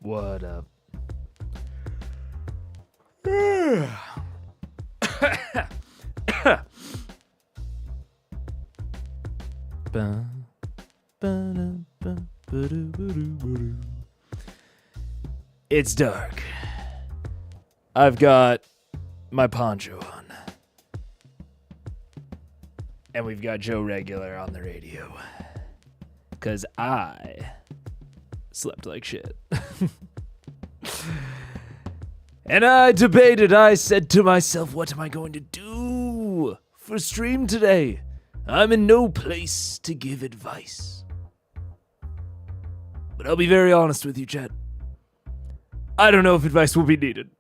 What up? It's dark. I've got my poncho on. And we've got Joe Regular on the radio. 'Cause I slept like shit. And I debated. I said to myself, what am I going to do for stream today? I'm in no place to give advice. But I'll be very honest with you, chat. I don't know if advice will be needed.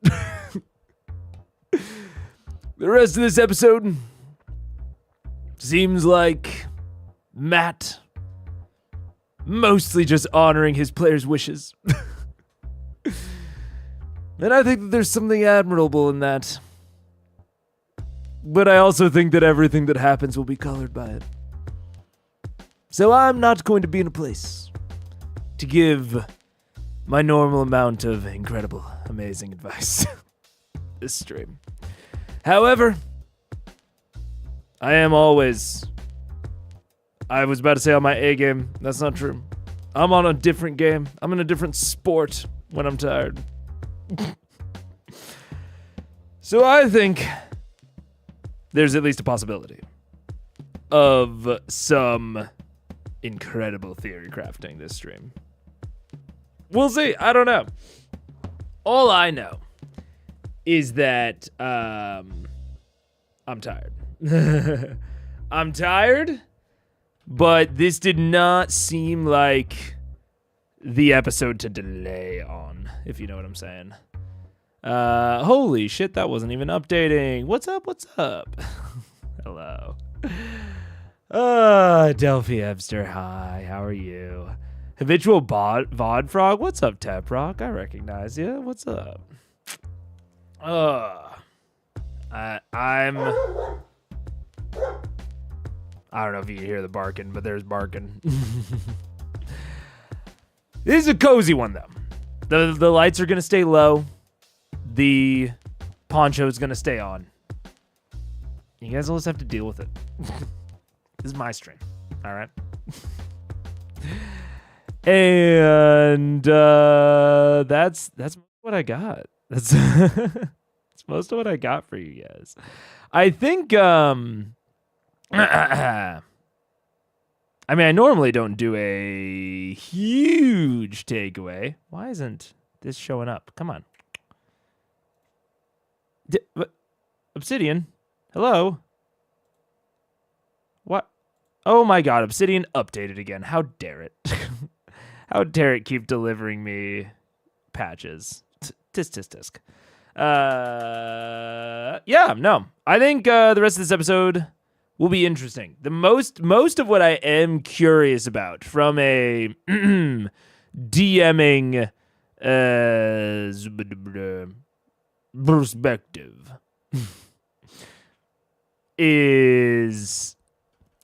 The rest of this episode seems like Matt mostly just honoring his players' wishes. And I think that there's something admirable in that. But I also think that everything that happens will be colored by it. So I'm not going to be in a place to give my normal amount of incredible, amazing advice this stream. However, I was about to say on my A game. That's not true. I'm on a different game. I'm in a different sport when I'm tired. So I think there's at least a possibility of some incredible theory crafting this stream. We'll see. I don't know. All I know is that I'm tired. I'm tired, but this did not seem like the episode to delay on, if you know what I'm saying. Holy shit, that wasn't even updating. What's up? Hello. Delphi Ebster, hi, how are you? Habitual Vod Frog, what's up, Teprock? I recognize you. What's up? I don't know if you can hear the barking, but there's barking. This is a cozy one, though. The lights are going to stay low. The poncho is going to stay on. You guys will just have to deal with it. This is my stream. All right? And that's what I got. That's most of what I got for you guys. I think I mean, I normally don't do a huge takeaway. Why isn't this showing up? Come on. Obsidian? Hello? What? Oh my god, Obsidian updated again. How dare it? How dare it keep delivering me patches? Tisk. Yeah, no. I think the rest of this episode will be interesting. The most of what I am curious about from a DMing perspective is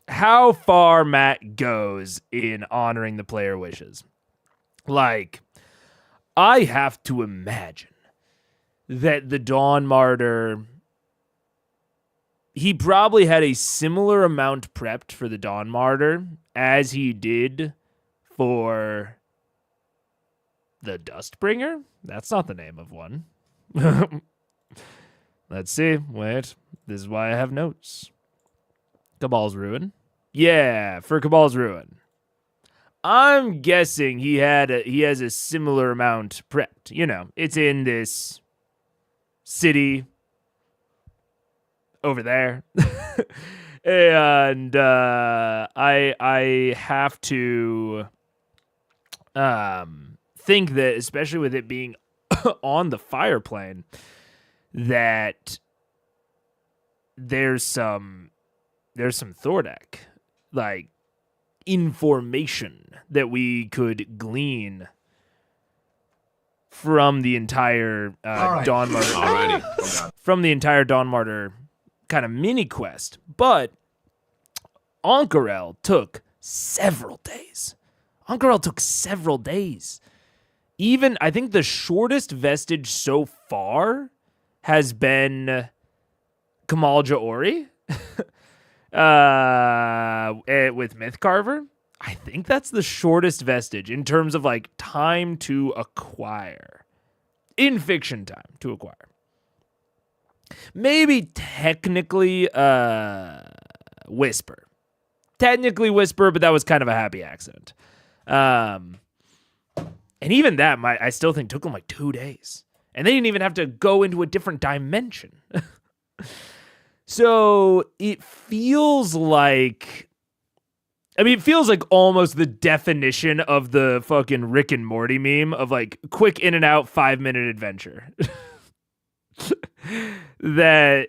how far Matt goes in honoring the player wishes. Like, I have to imagine that the Dawn Martyr, he probably had a similar amount prepped for the Dawn Martyr as he did for the Dustbringer. That's not the name of one. Let's see. Wait. This is why I have notes. Cabal's Ruin. Yeah, for Cabal's Ruin. I'm guessing he has a similar amount prepped. You know, it's in this city over there. And I have to think that, especially with it being on the fire plane, that there's some Thordak, like, information that we could glean from the entire Dawn Martyr. From the entire Dawn Martyr kind of mini quest. But Ank'Harel took several days. even I think the shortest vestige so far has been Kamal Jaori with Mythcarver. I think that's the shortest vestige in terms of like time to acquire. In fiction time to acquire. Maybe technically Whisper. Technically Whisper, but that was kind of a happy accident. And even that I still think took them like 2 days. And they didn't even have to go into a different dimension. So it feels like... I mean, it feels like almost the definition of the fucking Rick and Morty meme of like quick in and out 5-minute adventure. That,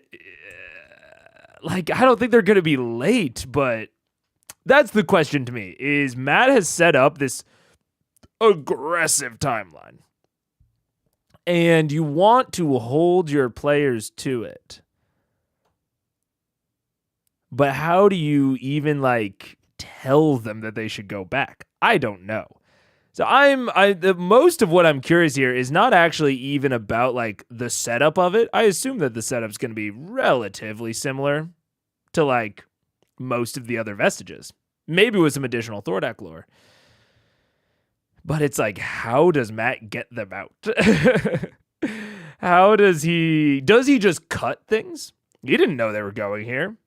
like, I don't think they're going to be late, but that's the question to me is Matt has set up this aggressive timeline and you want to hold your players to it. But how do you even like tell them that they should go back? I don't know. So the most of what I'm curious here is not actually even about like the setup of it. I assume that the setup's going to be relatively similar to like most of the other vestiges. Maybe with some additional Thordak lore. But it's like, how does Matt get them out? How does he just cut things? He didn't know they were going here.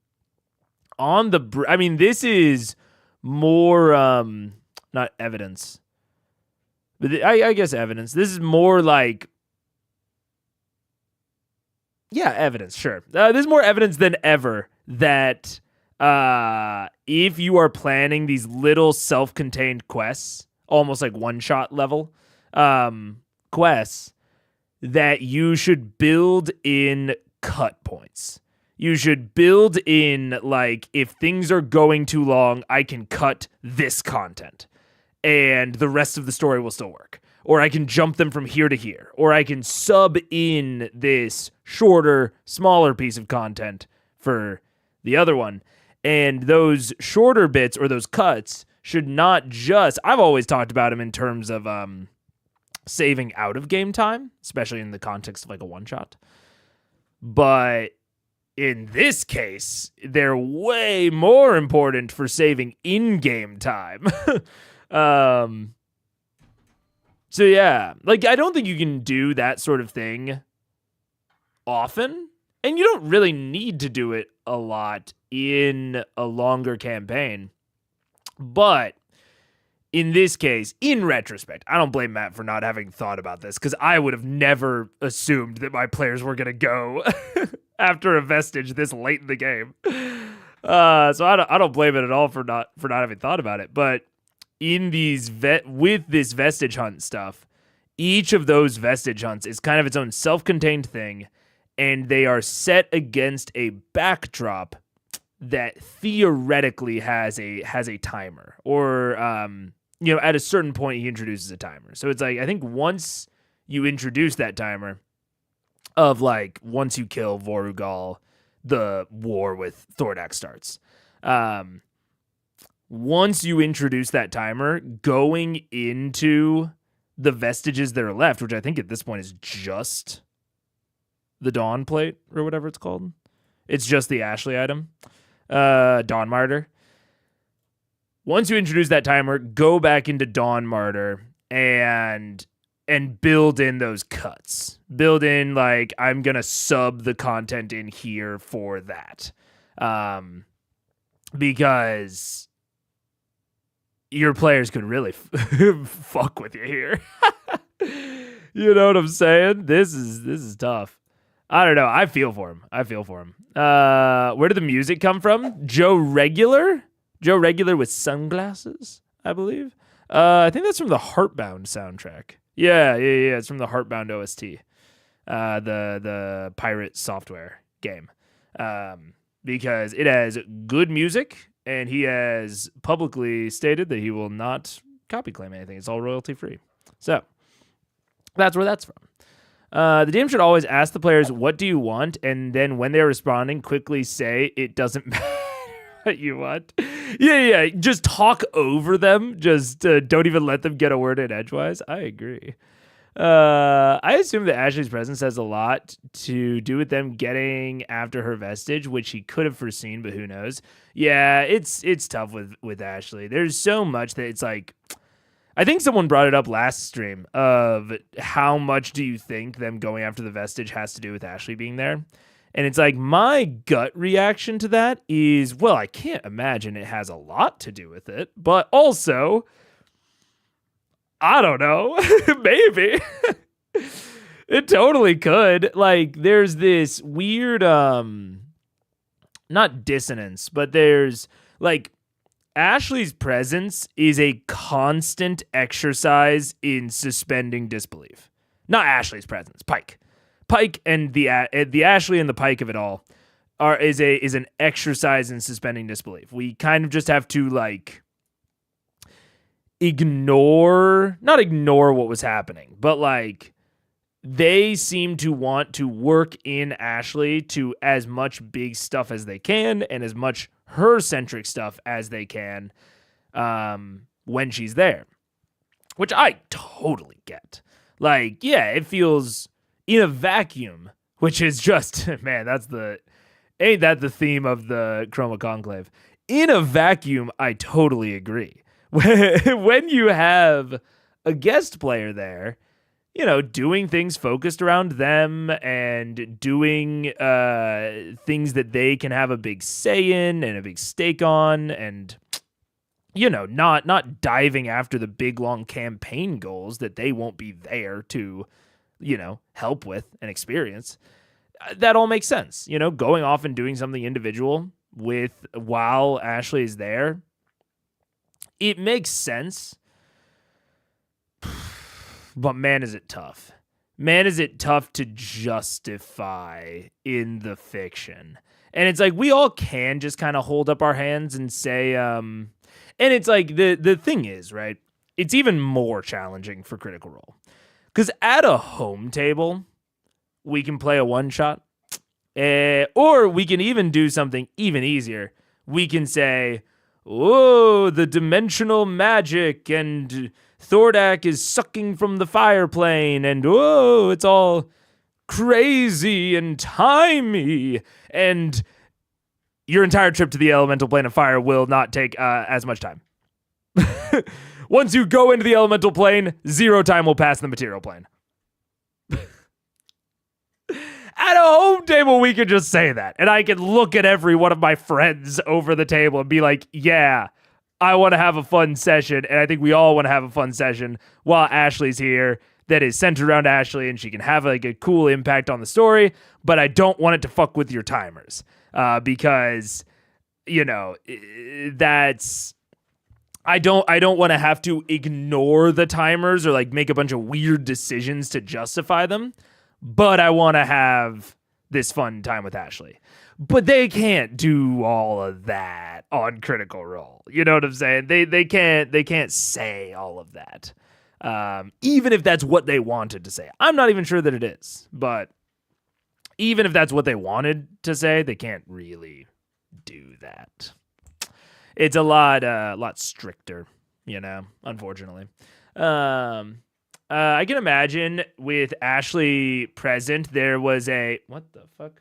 This is more, not evidence, but I guess evidence. This is more like, yeah, evidence, sure. This is more evidence than ever that if you are planning these little self-contained quests, almost like one-shot level quests, that you should build in cut points. You should build in, like, if things are going too long, I can cut this content and the rest of the story will still work. Or I can jump them from here to here. Or I can sub in this shorter, smaller piece of content for the other one. And those shorter bits or those cuts should not just... I've always talked about them in terms of saving out of game time, especially in the context of, like, a one-shot. But... in this case, they're way more important for saving in-game time. So yeah, like I don't think you can do that sort of thing often, and you don't really need to do it a lot in a longer campaign. But in this case, in retrospect, I don't blame Matt for not having thought about this because I would have never assumed that my players were going to go after a vestige this late in the game. So I don't blame it at all for not having thought about it. But in these with this vestige hunt stuff, each of those vestige hunts is kind of its own self-contained thing, and they are set against a backdrop that theoretically has a timer, or at a certain point he introduces a timer. So it's like I think once you introduce that timer of like once you kill Vorugal, the war with Thordak starts. Once you introduce that timer, going into the vestiges that are left, which I think at this point is just the Dawn plate or whatever it's called. It's just the Ashley item. Dawn Martyr. Once you introduce that timer, go back into Dawn Martyr and build in those cuts. Build in, like, I'm going to sub the content in here for that. Because your players could really fuck with you here. You know what I'm saying? This is tough. I don't know. I feel for him. Where did the music come from? Joe Regular with sunglasses, I believe. I think that's from the Heartbound soundtrack. Yeah. It's from the Heartbound OST, the pirate software game, because it has good music, and he has publicly stated that he will not copy claim anything. It's all royalty free. So that's where that's from. The DM should always ask the players, "What do you want?" and then when they're responding, quickly say, "It doesn't matter." You what? Yeah. Just talk over them. Just don't even let them get a word in edgewise. I agree. I assume that Ashley's presence has a lot to do with them getting after her vestige, which he could have foreseen, but who knows? Yeah, it's tough with Ashley. There's so much that it's like, I think someone brought it up last stream of how much do you think them going after the vestige has to do with Ashley being there? And it's like, my gut reaction to that is, well, I can't imagine it has a lot to do with it, but also, I don't know, maybe. It totally could. Like, there's this weird, not dissonance, but there's, like, Ashley's presence is a constant exercise in suspending disbelief. Not Ashley's presence, Pike. Pike and the Ashley and the Pike of it all is an exercise in suspending disbelief. We kind of just have to like not ignore what was happening, but like they seem to want to work in Ashley to as much big stuff as they can and as much her-centric stuff as they can when she's there, which I totally get. Like, yeah, it feels in a vacuum, which is just, man, ain't that the theme of the Chroma Conclave? In a vacuum, I totally agree. When you have a guest player there, you know, doing things focused around them and doing things that they can have a big say in and a big stake on, and you know, not diving after the big long campaign goals that they won't be there to, you know, help with and experience. That all makes sense. You know, going off and doing something individual while Ashley is there, it makes sense. But man, is it tough. Man, is it tough to justify in the fiction. And it's like, we all can just kind of hold up our hands and say, and it's like, the thing is, right, it's even more challenging for Critical Role. Because at a home table, we can play a one-shot. Or we can even do something even easier. We can say, oh, the dimensional magic, and Thordak is sucking from the fire plane, and oh, it's all crazy and timey, and your entire trip to the elemental plane of fire will not take as much time. Once you go into the elemental plane, 0 time will pass in the material plane. At a home table, we could just say that, and I could look at every one of my friends over the table and be like, yeah, I want to have a fun session, and I think we all want to have a fun session while Ashley's here that is centered around Ashley, and she can have like a cool impact on the story, but I don't want it to fuck with your timers because, you know, that's... I don't want to have to ignore the timers or like make a bunch of weird decisions to justify them, but I want to have this fun time with Ashley. But they can't do all of that on Critical Role. You know what I'm saying? They can't say all of that. Even if that's what they wanted to say. I'm not even sure that it is, but even if that's what they wanted to say, they can't really do that. It's a lot stricter, you know, unfortunately. I can imagine with Ashley present, there was a, what the fuck?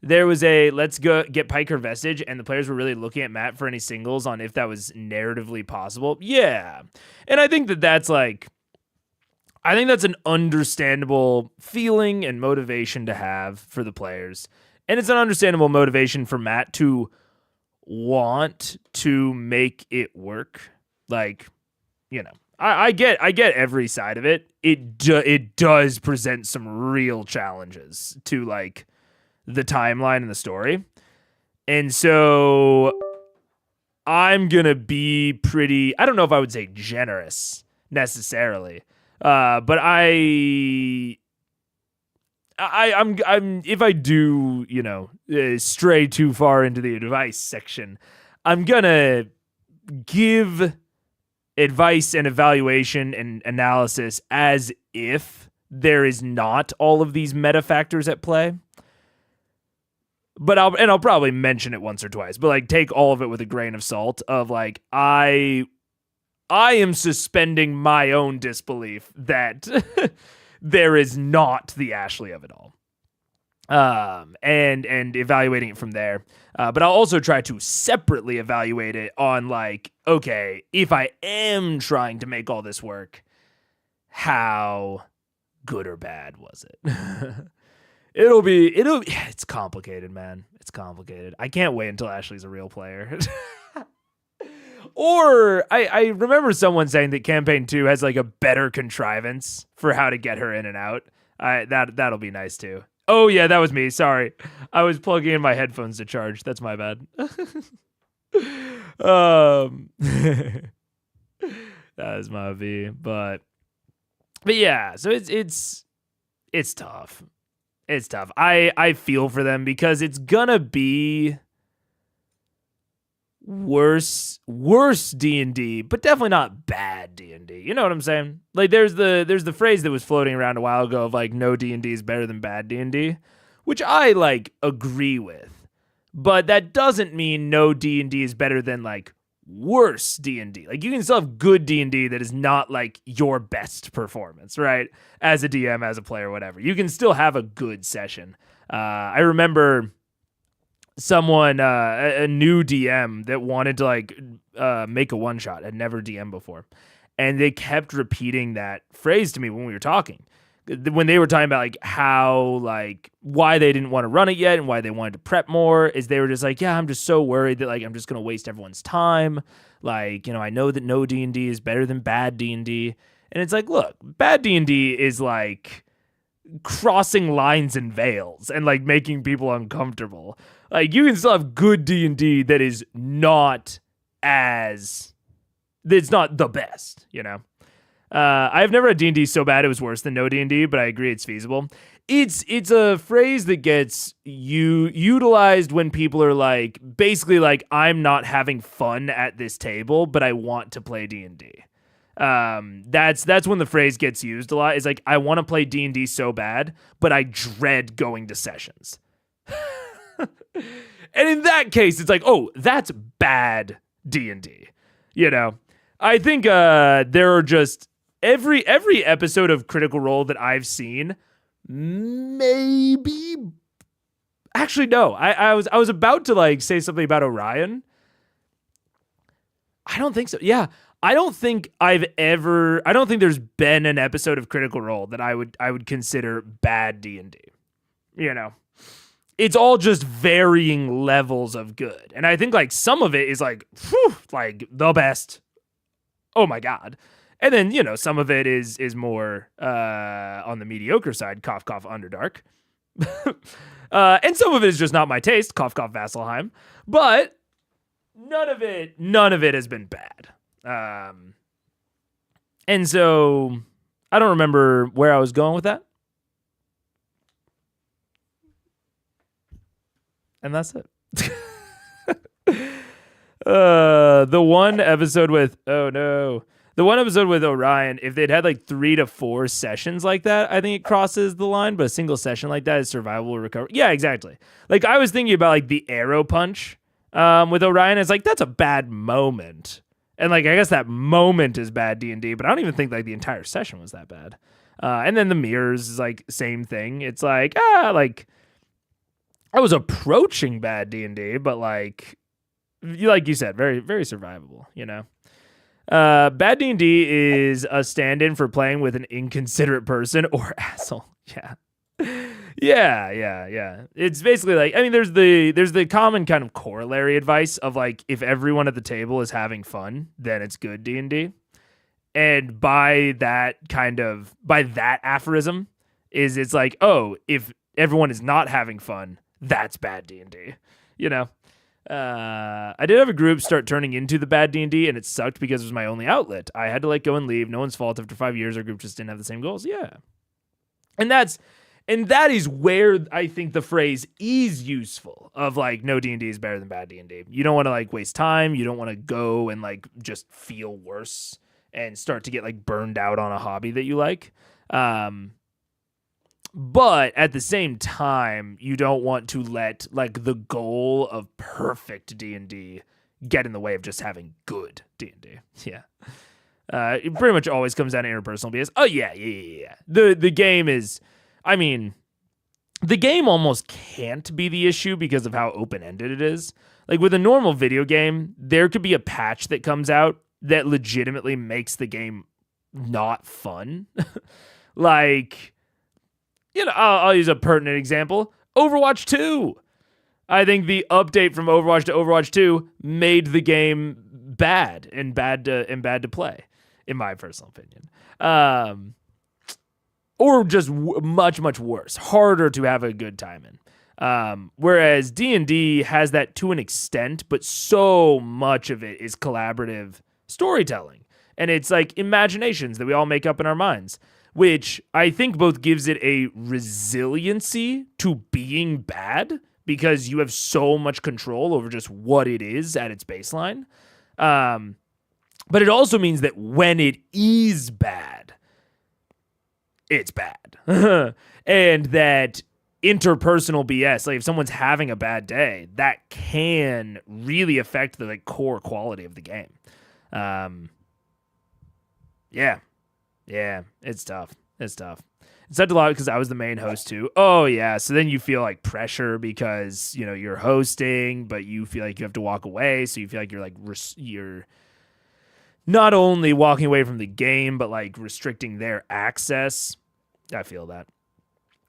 There was a, let's go get Pike her vestige, and the players were really looking at Matt for any singles on if that was narratively possible. Yeah. And I think that's like, I think that's an understandable feeling and motivation to have for the players. And it's an understandable motivation for Matt to want to make it work. Like, you know, I get every side of it. It does present some real challenges to like the timeline and the story. And so I'm going to be pretty, I don't know if I would say generous necessarily. But I'm if I do, you know, stray too far into the advice section, I'm gonna give advice and evaluation and analysis as if there is not all of these meta factors at play. but I'll probably mention it once or twice, but like take all of it with a grain of salt of like, I am suspending my own disbelief that there is not the Ashley of it all. And evaluating it from there. But I'll also try to separately evaluate it on like, okay, if I am trying to make all this work, how good or bad was it? It's complicated, man. It's complicated. I can't wait until Ashley's a real player. Or I remember someone saying that campaign 2 has like a better contrivance for how to get her in and out. That'll be nice too. Oh yeah, that was me. Sorry. I was plugging in my headphones to charge. That's my bad. That is my V. But yeah, so it's tough. It's tough. I feel for them because it's gonna be worse D&D, but definitely not bad D&D. You know what I'm saying? Like there's the phrase that was floating around a while ago of like no D&D is better than bad D&D, which I like agree with. But that doesn't mean no D&D is better than like worse D&D. Like you can still have good D&D that is not like your best performance, right? As a DM, as a player, whatever. You can still have a good session. I remember someone, a new DM that wanted to like make a one shot, had never DM before, and they kept repeating that phrase to me when we were talking. When they were talking about like how like why they didn't want to run it yet and why they wanted to prep more, is they were just like, yeah, I'm just so worried that like I'm just gonna waste everyone's time. Like, you know, I know that no D&D is better than bad D&D, and it's like, look, bad D&D is like crossing lines and veils and like making people uncomfortable. Like you can still have good D&D that is not it's not the best, you know. I've never had D&D so bad it was worse than no D&D, but I agree it's feasible. It's a phrase that gets utilized when people are like, basically like, I'm not having fun at this table, but I want to play D&D. That's when the phrase gets used a lot. Is like, I want to play D&D so bad, but I dread going to sessions. And in that case, it's like, oh, that's bad D&D. You know, I think there are just every episode of Critical Role that I've seen, maybe. Actually, no. I was about to like say something about Orion. I don't think so. Yeah. I don't think there's been an episode of Critical Role that I would consider bad D&D. You know, it's all just varying levels of good. And I think like some of it is like, whew, like the best. Oh my God. And then, you know, some of it is more on the mediocre side, cough, cough, Underdark. And some of it is just not my taste, cough, cough, Vasselheim. But none of it has been bad. And so I don't remember where I was going with that. And that's it. The one episode with Orion, if they'd had like 3 to 4 sessions like that, I think it crosses the line, but a single session like that is survival recovery. Yeah, exactly. Like I was thinking about like the arrow punch with Orion. It's like, that's a bad moment. And like, I guess that moment is bad D&D, but I don't even think like the entire session was that bad. And then the mirrors is like same thing. It's like, like I was approaching bad D&D, but like you said, very, very survivable, you know? Bad D&D is a stand-in for playing with an inconsiderate person or asshole. Yeah. It's basically like, I mean, there's the common kind of corollary advice of like, if everyone at the table is having fun, then it's good D&D. And by that aphorism it's like, oh, if everyone is not having fun, that's bad D&D, you know? I did have a group start turning into the bad D&D, and it sucked because it was my only outlet. I had to let go and leave. No one's fault. After 5 years, our group just didn't have the same goals. Yeah. And that is where I think the phrase is useful of like, no D&D is better than bad D&D. You don't want to like waste time. You don't want to go and like just feel worse and start to get like burned out on a hobby that you like. But at the same time, you don't want to let like the goal of perfect D&D get in the way of just having good D&D. Yeah. It pretty much always comes down to interpersonal BS. Oh yeah. The game is, I mean, the game almost can't be the issue because of how open-ended it is. Like with a normal video game, there could be a patch that comes out that legitimately makes the game not fun. Like, you know, I'll use a pertinent example. Overwatch 2. I think the update from Overwatch to Overwatch 2 made the game bad to play, in my personal opinion. Or just much, much worse. Harder to have a good time in. Whereas D&D has that to an extent, but so much of it is collaborative storytelling. And it's like imaginations that we all make up in our minds, which I think both gives it a resiliency to being bad because you have so much control over just what it is at its baseline. But it also means that when it is bad, it's bad. And that interpersonal BS, like if someone's having a bad day, that can really affect the like core quality of the game. Yeah, it's tough. It's tough a lot because I was the main host too. Oh yeah, so then you feel like pressure because you know you're hosting, but you feel like you have to walk away, so you feel like you're like you're not only walking away from the game, but like restricting their access. I feel that.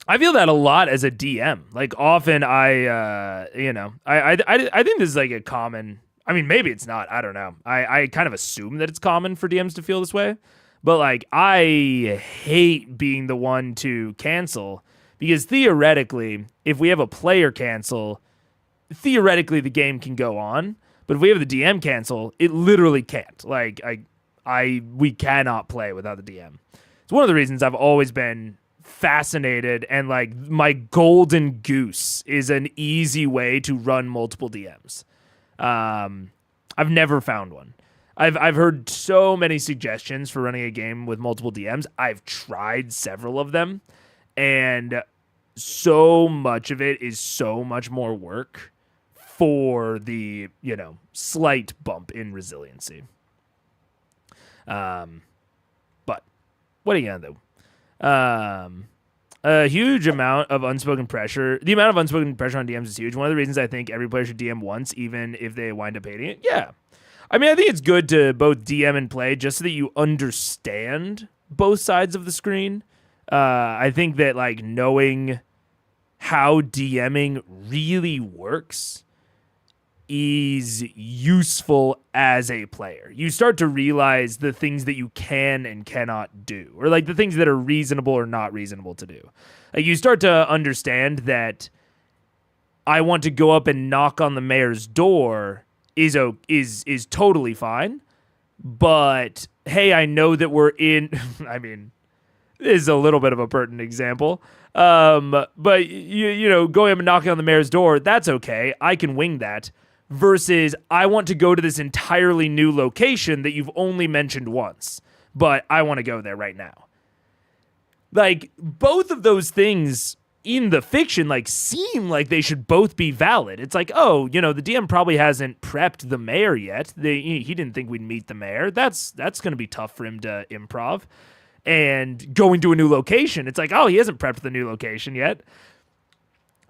I feel that a lot as a DM. Like often I think this is like a common, I mean, maybe it's not, I don't know. I kind of assume that it's common for DMs to feel this way, but like I hate being the one to cancel because theoretically, if we have a player cancel, theoretically the game can go on, but if we have the DM cancel, it literally can't. Like we cannot play without the DM. It's one of the reasons I've always been fascinated and like my golden goose is an easy way to run multiple DMs. I've never found one. I've heard so many suggestions for running a game with multiple DMs. I've tried several of them and so much of it is so much more work for the, you know, slight bump in resiliency. But what are you gonna do? A huge amount of unspoken pressure. The amount of unspoken pressure on DMs is huge. One of the reasons I think every player should DM once, even if they wind up hating it. Yeah. I mean, I think it's good to both DM and play just so that you understand both sides of the screen. I think that like knowing how DMing really works is useful as a player. You start to realize the things that you can and cannot do, or like the things that are reasonable or not reasonable to do. Like you start to understand that I want to go up and knock on the mayor's door is totally fine, but hey, I know that we're in I mean, this is a little bit of a pertinent example. But you know, going up and knocking on the mayor's door, that's okay. I can wing that. Versus, I want to go to this entirely new location that you've only mentioned once, but I want to go there right now. Like, both of those things in the fiction, like, seem like they should both be valid. It's like, oh, you know, the DM probably hasn't prepped the mayor yet. He didn't think we'd meet the mayor. That's going to be tough for him to improv. And going to a new location, it's like, oh, he hasn't prepped the new location yet.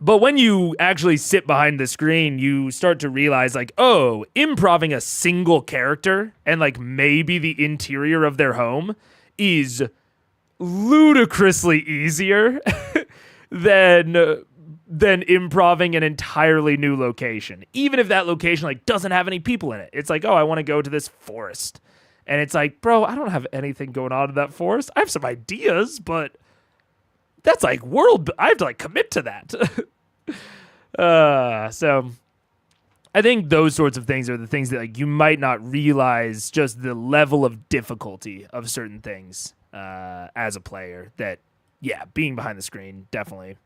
But when you actually sit behind the screen, you start to realize like, oh, improving a single character and like maybe the interior of their home is ludicrously easier than improving an entirely new location. Even if that location like doesn't have any people in it. It's like, oh, I want to go to this forest. And it's like, bro, I don't have anything going on in that forest. I have some ideas, but that's like I have to like commit to that. So I think those sorts of things are the things that like you might not realize just the level of difficulty of certain things as a player that, yeah, being behind the screen definitely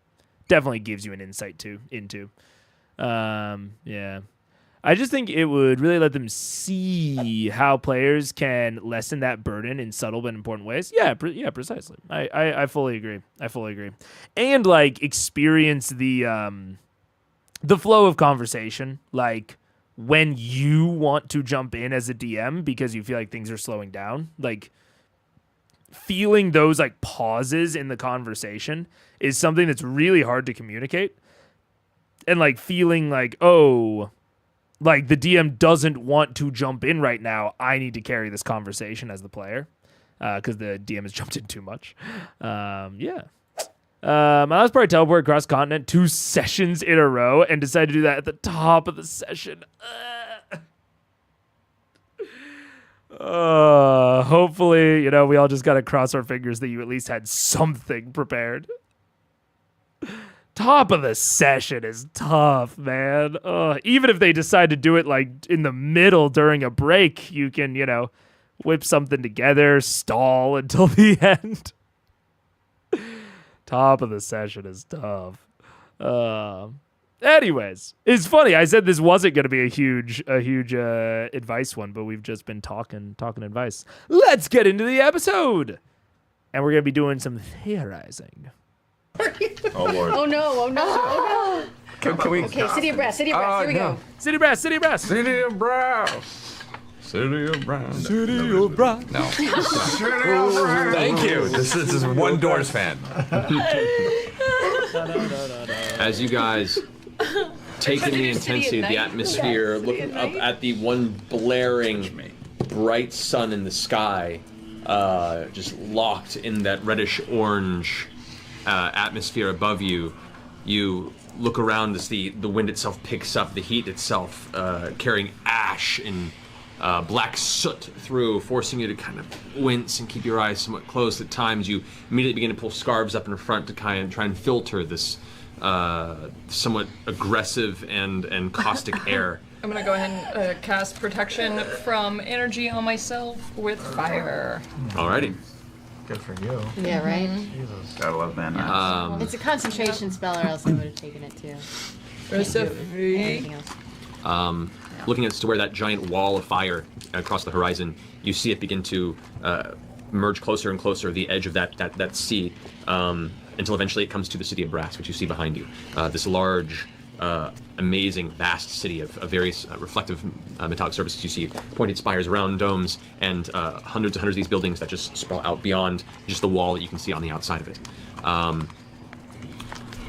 gives you an insight into. Yeah. I just think it would really let them see how players can lessen that burden in subtle but important ways. Yeah, precisely. I fully agree. And like experience the flow of conversation, like when you want to jump in as a DM because you feel like things are slowing down, like feeling those like pauses in the conversation is something that's really hard to communicate. And like feeling like, oh, like the DM doesn't want to jump in right now. I need to carry this conversation as the player because the DM has jumped in too much. Yeah. My last party teleport across continent 2 sessions in a row and decided to do that at the top of the session. Hopefully, you know, we all just got to cross our fingers that you at least had something prepared. Top of the session is tough, man. Even if they decide to do it like in the middle during a break, you can, you know, whip something together, stall until the end. Top of the session is tough. Anyways, it's funny. I said this wasn't going to be a huge advice one, but we've just been talking advice. Let's get into the episode. And we're going to be doing some theorizing. Oh, Lord. Oh, no. Can we... Okay, City of Brass. Here we go. City Brass. City of Brass. City of Brass. No. Thank you. This is one Doors fan. As you guys take in the intensity of the atmosphere, looking up at the one blaring, bright sun in the sky, just locked in that reddish-orange atmosphere above you, you look around as the wind itself picks up, the heat itself carrying ash and black soot through, forcing you to kind of wince and keep your eyes somewhat closed at times. You immediately begin to pull scarves up in front to kind of try and filter this somewhat aggressive and caustic air. I'm gonna go ahead and cast protection from energy on myself with fire. Alrighty. Good for you. Yeah, right? Jesus. Gotta love man. It's a concentration spell, or else I would have taken it too. Anything else. Looking as to where that giant wall of fire across the horizon, you see it begin to merge closer and closer, the edge of that sea, until eventually it comes to the City of Brass, which you see behind you. This large, amazing, vast city of various reflective metallic surfaces. You see pointed spires, round domes, and hundreds and hundreds of these buildings that just sprawl out beyond just the wall that you can see on the outside of it.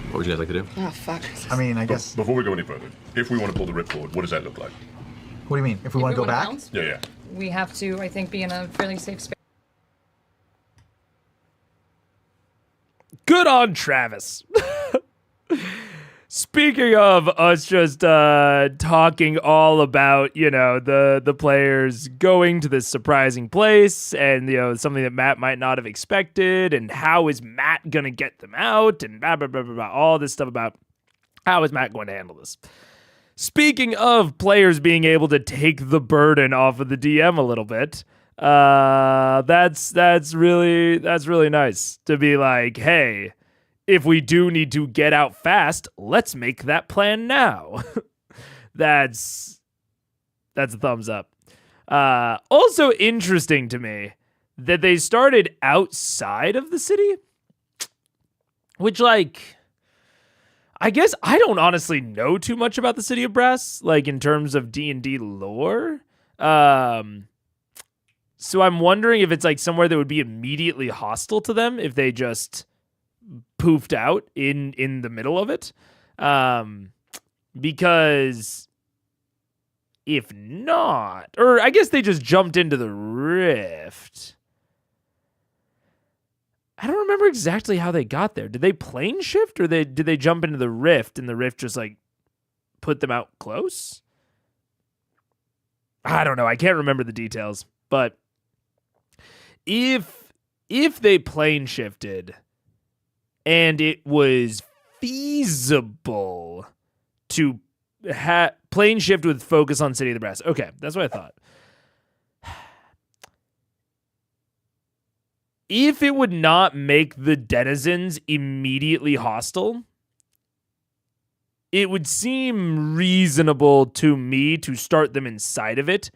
What would you guys like to do? Oh, fuck. I mean, I guess. Before we go any further, if we want to pull the rip forward, what does that look like? What do you mean? If we want to go back? Bounce, Yeah. we have to, I think, be in a fairly safe space. Good on Travis. Speaking of us just talking all about, you know, the players going to this surprising place and, you know, something that Matt might not have expected, and how is Matt going to get them out, and blah, blah, blah, blah, blah, all this stuff about how is Matt going to handle this. Speaking of players being able to take the burden off of the DM a little bit, that's really nice to be like, hey, if we do need to get out fast, let's make that plan now. That's a thumbs up. Also interesting to me that they started outside of the city, which, like, I guess I don't honestly know too much about the City of Brass, like in terms of D&D lore. So I'm wondering if it's like somewhere that would be immediately hostile to them if they just poofed out in the middle of it. Because if not, or I guess they just jumped into the rift. I don't remember exactly how they got there. Did they plane shift, or did they jump into the rift and the rift just like put them out close? I don't know. I can't remember the details. But if they plane shifted and it was feasible to plane shift with focus on City of the Brass. Okay, that's what I thought. If it would not make the denizens immediately hostile, it would seem reasonable to me to start them inside of it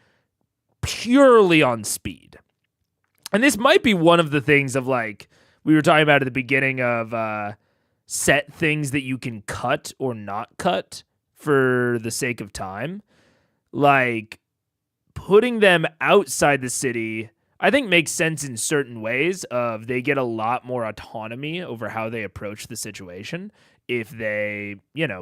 purely on speed. And this might be one of the things of like we were talking about at the beginning of set things that you can cut or not cut for the sake of time. Like putting them outside the city, I think makes sense in certain ways of they get a lot more autonomy over how they approach the situation. If they,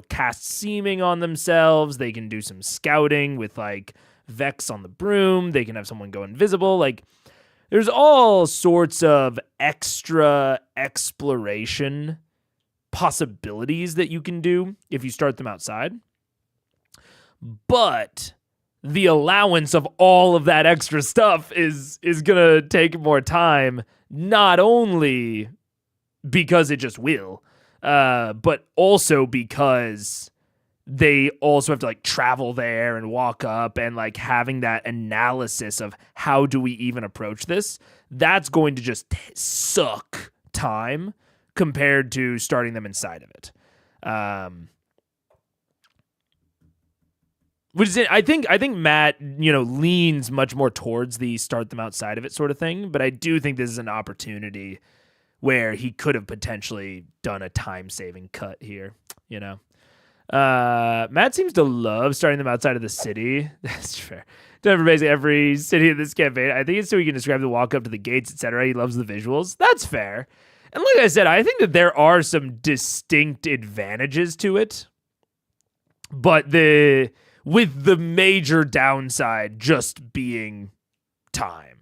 cast seeming on themselves, they can do some scouting with like Vex on the broom. They can have someone go invisible. Like there's all sorts of extra exploration possibilities that you can do if you start them outside. But the allowance of all of that extra stuff is going to take more time, not only because it just will, but also because they also have to like travel there and walk up and like having that analysis of how do we even approach this. That's going to just suck time compared to starting them inside of it. Which is, I think Matt, leans much more towards the start them outside of it sort of thing. But I do think this is an opportunity where he could have potentially done a time-saving cut here, Matt seems to love starting them outside of the city. That's fair. Done for basically every city in this campaign. I think it's so he can describe the walk up to the gates, etc. He loves the visuals. That's fair. And like I said, I think that there are some distinct advantages to it. But with the major downside just being time.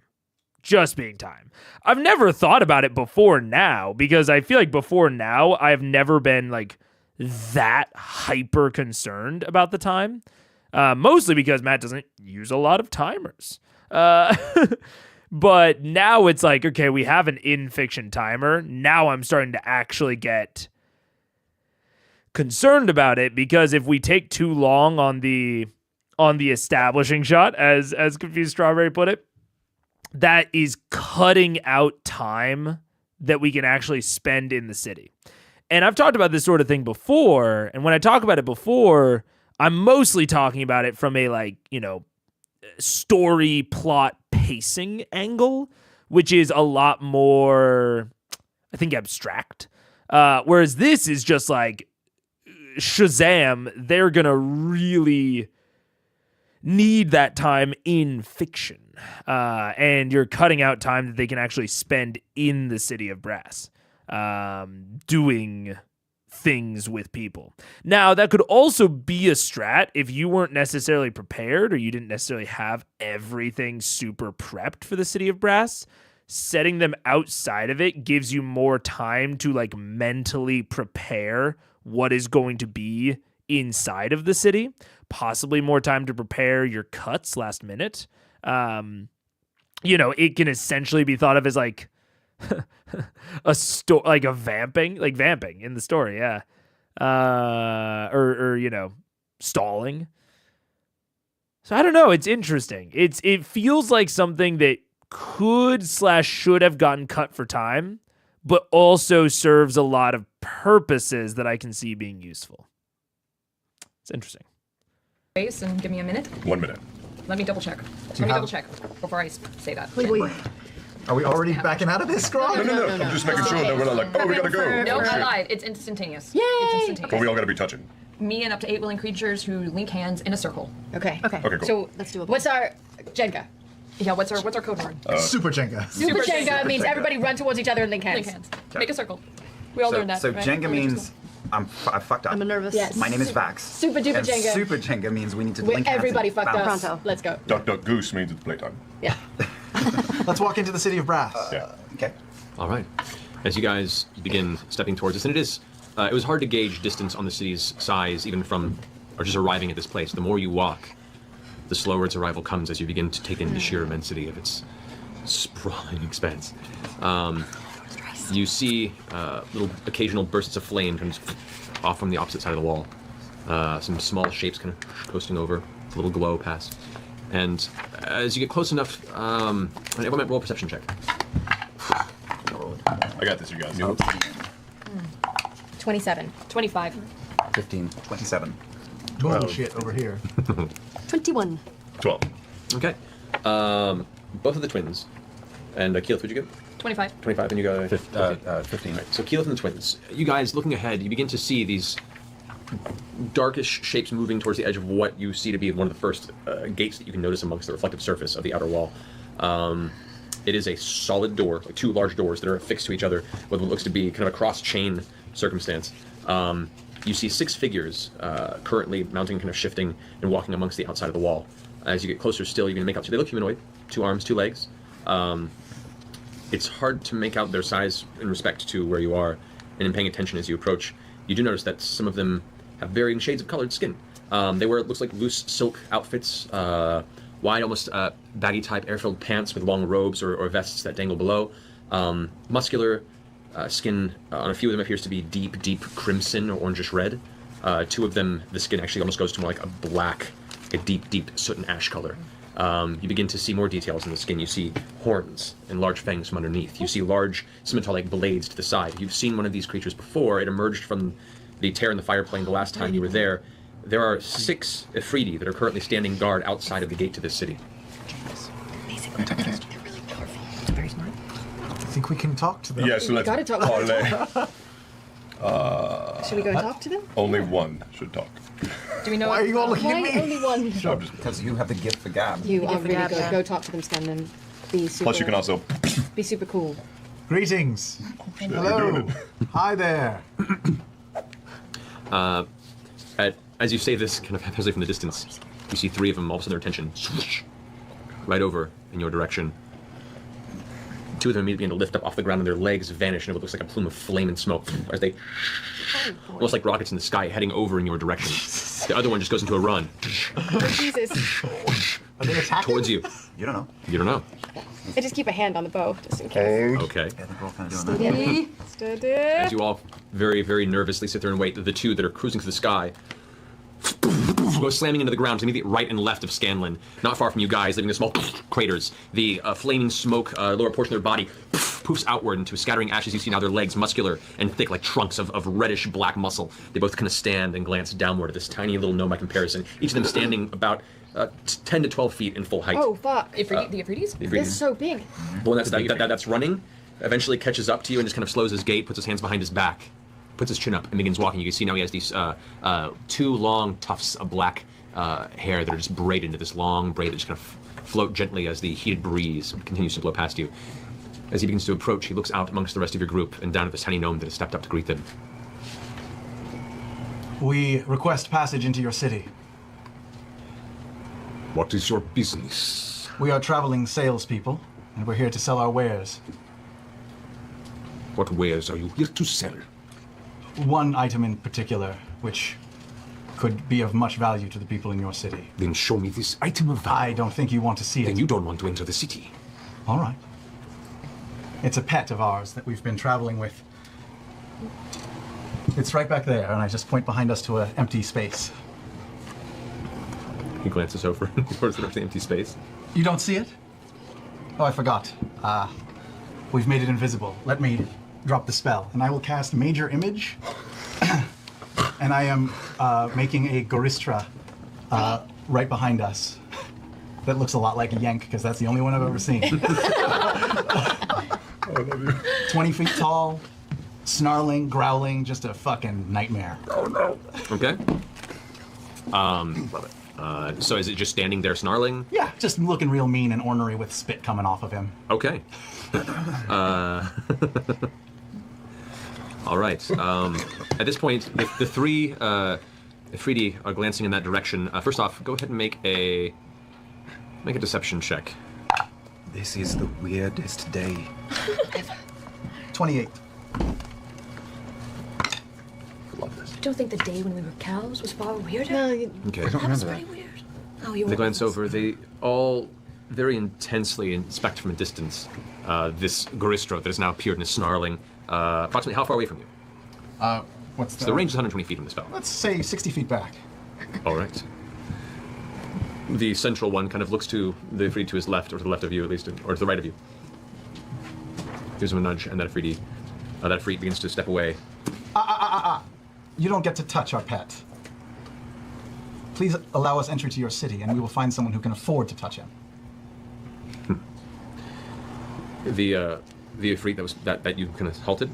Just being time. I've never thought about it before now because I feel like before now I've never been like that hyper concerned about the time. Mostly because Matt doesn't use a lot of timers. But now it's like, okay, we have an in-fiction timer. Now I'm starting to actually get concerned about it because if we take too long on the establishing shot, as Confused Strawberry put it, that is cutting out time that we can actually spend in the city. And I've talked about this sort of thing before, and when I talk about it before, I'm mostly talking about it from a story plot pacing angle, which is a lot more, I think, abstract. Whereas this is just like Shazam, they're gonna really need that time in fiction. And you're cutting out time that they can actually spend in the city of Brass, doing things with people. Now, that could also be a strat if you weren't necessarily prepared or you didn't necessarily have everything super prepped for the city of Brass. Setting them outside of it gives you more time to like mentally prepare what is going to be inside of the city, possibly more time to prepare your cuts last minute. It can essentially be thought of as like a vamping in the story, yeah. Or stalling. So I don't know, it's interesting. It feels like something that could/should have gotten cut for time, but also serves a lot of purposes that I can see being useful. It's interesting. Space and give me a minute. 1 minute. Let me double check. Double check before I say that. Wait. Are we already backing out of this, Scrawl? No. I'm just making sure that we're not like, oh, we gotta go. No, Oh, I shit. lied. It's instantaneous. Yay! It's instantaneous. But we all gotta be touching. Me and up to 8 willing creatures who link hands in a circle. Okay. Okay, cool. So Let's do it. what's our Jenga? Yeah, what's our code word? Super Jenga. Super Jenga Jenga. means everybody run towards each other and link hands. Link hands. Make a circle. We all learned that. So right? Jenga Elementary means school. I fucked up. I'm nervous. Yes. My name is Vax. Super duper and Jenga. Super Jenga means we need to Where link hands everybody and fucked bounce. up. Let's go. Duck, duck, goose means it's playtime. Yeah. Let's walk into the city of Brass. Yeah. Okay. All right. As you guys begin stepping towards this, and it was hard to gauge distance on the city's size, even from, or just arriving at this place. The more you walk, the slower its arrival comes as you begin to take in the sheer immensity of its sprawling expanse. You see little occasional bursts of flame kind of off from the opposite side of the wall. Some small shapes kind of coasting over, a little glow past. And as you get close enough, everyone might roll a perception check. I got this, you guys. 27. 25. 15. 27. Bullshit over here. 21. 12. Okay. Both of the twins. And Keyleth, what'd you get? 25. 25, and you got 15. Right, so Keyleth and the twins. You guys, looking ahead, you begin to see these darkish shapes moving towards the edge of what you see to be one of the first gates that you can notice amongst the reflective surface of the outer wall. It is a solid door, like two large doors that are affixed to each other with what looks to be kind of a cross-chain circumstance. You see 6 figures currently mounting, kind of shifting and walking amongst the outside of the wall. As you get closer still, you can make out, they look humanoid, 2 arms, 2 legs. It's hard to make out their size in respect to where you are, and in paying attention as you approach, you do notice that some of them have varying shades of colored skin. They wear, it looks like, loose silk outfits, wide, almost baggy type air-filled pants with long robes or vests that dangle below. Muscular skin on a few of them appears to be deep crimson or orangish red. 2 of them, the skin actually almost goes to more like a black, a deep soot and ash color. You begin to see more details in the skin. You see horns and large fangs from underneath. You see large scimitar-like blades to the side. You've seen one of these creatures before. It emerged from the tear in the fire plane the last time you were there. There are 6 Ifriti that are currently standing guard outside of the gate to this city. Basically, they're really powerful. They're very smart. I think we can talk to them. Yeah, so let's gotta talk parlay. Should we go and talk to them? Only one should talk. Do we know Why are you all looking at Why me? only one? I'm just, Because you have the gift for gab. You are Give the really gab, good. yeah. Go talk to them, Scan, and be super. plus, you can also. be super cool. Greetings. We're doing Hello. it. Hi there. As you say this, kind of haphazardly from the distance, you see 3 of them, all of a sudden their attention swoosh, right over in your direction. 2 of them immediately begin to lift up off the ground and their legs vanish into what looks like a plume of flame and smoke as they, almost like rockets in the sky, heading over in your direction. The other one just goes into a run Oh, Jesus. Are they attacking? towards you. You don't know. You don't know. I just keep a hand on the bow, just in case. Okay. Yeah, I think we're all kind of doing that. Steady. Steady. As you all very nervously sit there and wait, the 2 that are cruising through the sky go slamming into the ground to immediately right and left of Scanlan, not far from you guys, leaving the small craters. The flaming smoke, lower portion of their body poofs outward into scattering ashes. You see now their legs, muscular and thick like trunks of reddish black muscle. They both kind of stand and glance downward at this tiny little gnome by comparison, each of them standing about 10 to 12 feet in full height. Oh, fuck. the Ifritis? They're so big. The one that's running eventually catches up to you and just kind of slows his gait, puts his hands behind his back, puts his chin up, and begins walking. You can see now he has these 2 long tufts of black hair that are just braided into this long braid that just kind of float gently as the heated breeze continues to blow past you. As he begins to approach, he looks out amongst the rest of your group and down at this tiny gnome that has stepped up to greet them. We request passage into your city. What is your business? We are traveling salespeople, and we're here to sell our wares. What wares are you here to sell? One item in particular, which could be of much value to the people in your city. Then show me this item of value. I don't think you want to see Then it. you don't want to enter the city. All right. It's a pet of ours that we've been traveling with. It's right back there, and I just point behind us to an empty space. He glances over towards the empty space. You don't see it? Oh, I forgot. We've made it invisible. Let me drop the spell, and I will cast Major Image. And I am making a Goristra right behind us. That looks a lot like a Yank, because that's the only one I've ever seen. 20 feet tall, snarling, growling, just a fucking nightmare. Oh no. Okay. So is it just standing there snarling? Yeah, just looking real mean and ornery with spit coming off of him. Okay. All right. At this point, if the 3 Ifriti are glancing in that direction, first off, go ahead and make a deception check. This is the weirdest day. 28. Love this. I don't think the day when we were cows was far weirder. No, Okay. That was pretty weird. Oh, you They were glance over. They all very intensely inspect from a distance this Goristro that has now appeared and is snarling. Approximately how far away from you? What's So the range is 120 feet from the spell. Let's say 60 feet back. All right. The central one kind of looks to the Ifriti to his left, or to the left of you at least, or to the right of you. Gives him a nudge, and that Ifriti begins to step away. You don't get to touch our pet. Please allow us entry to your city, and we will find someone who can afford to touch him. The Ifrit that you kind of halted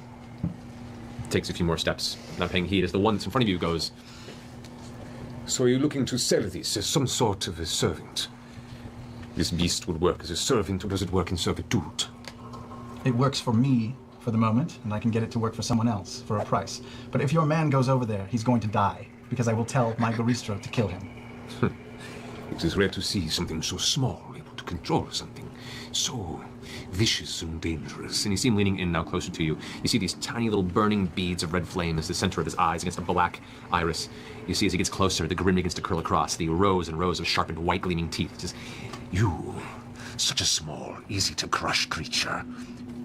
takes a few more steps, not paying heed, as the one that's in front of you goes, So are you looking to sell this as some sort of a servant? This beast would work as a servant, or does it work in servitude? It works for me for the moment, and I can get it to work for someone else for a price. But if your man goes over there, he's going to die, because I will tell my baristro to kill him. It is rare to see something so small able to control something so vicious and dangerous. and you see him leaning in now closer to you. You see these tiny little burning beads of red flame as the center of his eyes against a black iris. You see as he gets closer, the grin begins to curl across, the rows and rows of sharpened white gleaming teeth. It's just, You, such a small, easy-to-crush creature,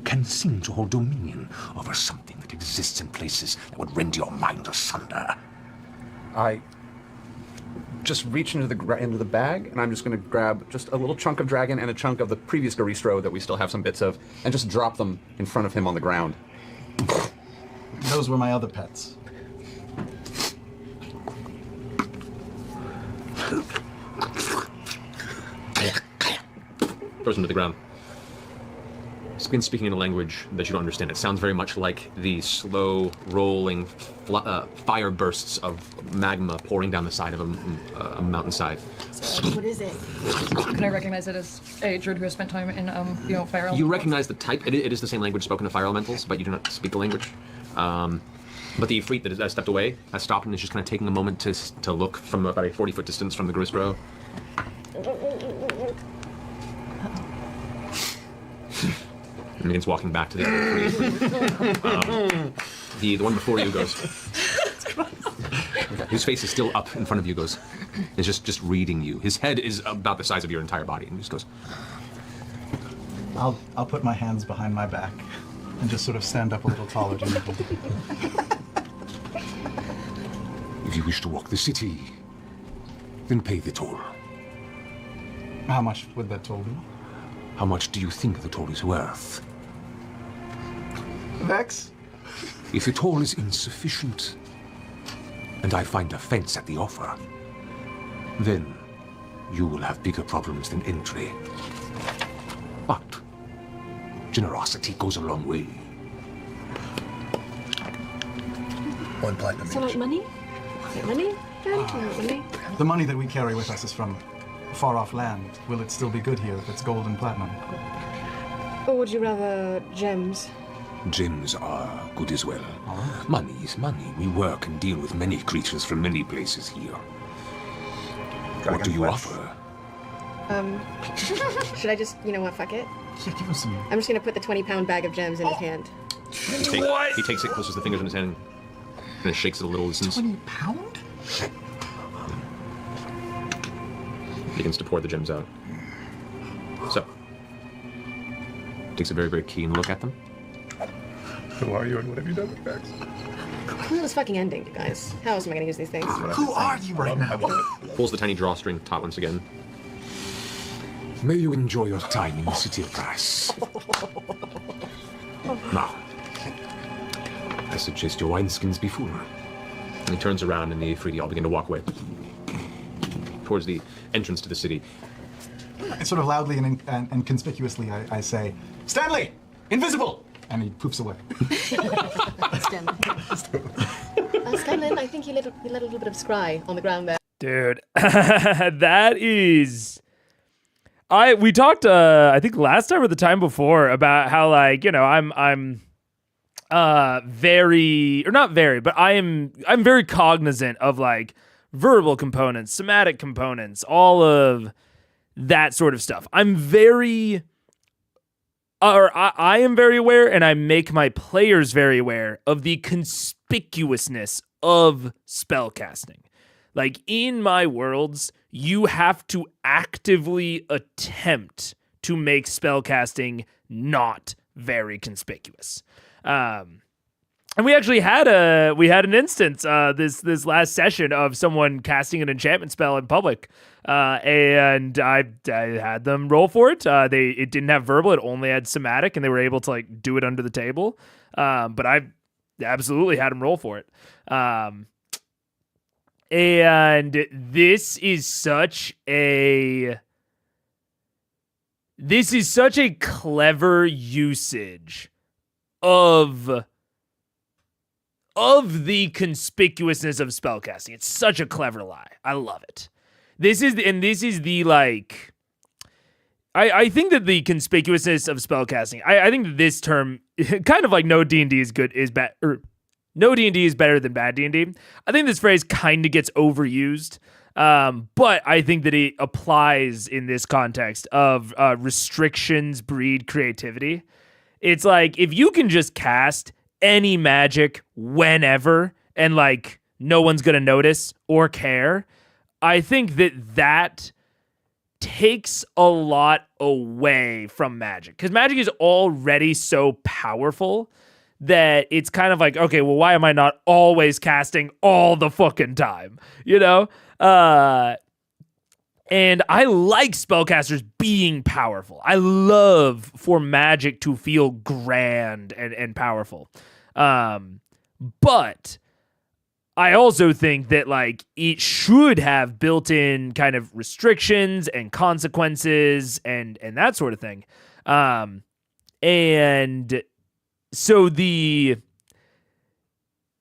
can seem to hold dominion over something that exists in places that would rend your mind asunder. I just reach into the bag, and I'm just going to grab just a little chunk of dragon and a chunk of the previous Garistro that we still have some bits of, and just drop them in front of him on the ground. Those were my other pets. throws him to the ground. He's been speaking in a language that you don't understand. It sounds very much like the slow rolling fire bursts of magma pouring down the side of a mountainside. What is it? Can I recognize it as a druid who has spent time in, fire elementals? You recognize the type. It is the same language spoken to fire elementals, but you do not speak the language. But the Ifrit that has stepped away has stopped and is just kind of taking a moment to look from about a 40-foot distance from the Gristro. And begins walking back to the other three. The one before you goes. His face is still up in front of you. Goes. Is just reading you. His head is about the size of your entire body, and he just goes. I'll put my hands behind my back and just sort of stand up a little taller to Nickel. If you wish to walk the city, then pay the toll. How much would that toll be? How much do you think the toll is worth? Vex? If the toll is insufficient, and I find offense at the offer, then you will have bigger problems than entry. But generosity goes a long way. 1 platinum So like money? Like money? Money? The money that we carry with us is from far-off land. Will it still be good here if it's gold and platinum? Or would you rather gems? Gems are good as well. Money is money. We work and deal with many creatures from many places here. What do you offer? Should I just, you know what, fuck it? Yeah, give us some. I'm just gonna put the 20-pound bag of gems in his hand. He takes it close to the fingers in his hand and shakes it a little. 20 pound? Begins to pour the gems out. So, takes a very, very keen look at them. Who are you and what have you done with Vex? Look at this fucking ending, you guys. How else am I gonna use these things? Who are you right now? Pulls the tiny drawstring taut once again. May you enjoy your time in the city of brass. Now, I suggest your wineskins be full. And he turns around and the Ifriti all begin to walk away towards the entrance to the city. Sort of loudly and conspicuously, I say, Stanley! Invisible! And he poofs away. Scanlan, I think you let a little bit of scry on the ground there. Dude, that is... We talked, I think last time or the time before about how, like, you know, I'm very, or not very, but I'm very cognizant of, like, verbal components, somatic components, all of that sort of stuff. I am very aware, and I make my players very aware of the conspicuousness of spellcasting. Like, in my worlds, you have to actively attempt to make spellcasting not very conspicuous. And we actually had an instance this last session of someone casting an enchantment spell in public, and I had them roll for it. It didn't have verbal; it only had somatic, and they were able to like do it under the table. But absolutely had him roll for it. And this is such a clever usage of the conspicuousness of spellcasting. It's such a clever lie. I love it. This is the like. I think that the conspicuousness of spellcasting. I think that this term, kind of like no D&D is good is bad, or no D&D is better than bad D&D. I think this phrase kind of gets overused, but I think that it applies in this context of restrictions breed creativity. It's like if you can just cast any magic whenever and like no one's gonna notice or care, I think that takes a lot away from magic, because magic is already so powerful that it's kind of like, okay, well, why am I not always casting all the fucking time? You know? And I like spellcasters being powerful. I love for magic to feel grand and powerful. But I also think that like it should have built-in kind of restrictions and consequences and that sort of thing. And so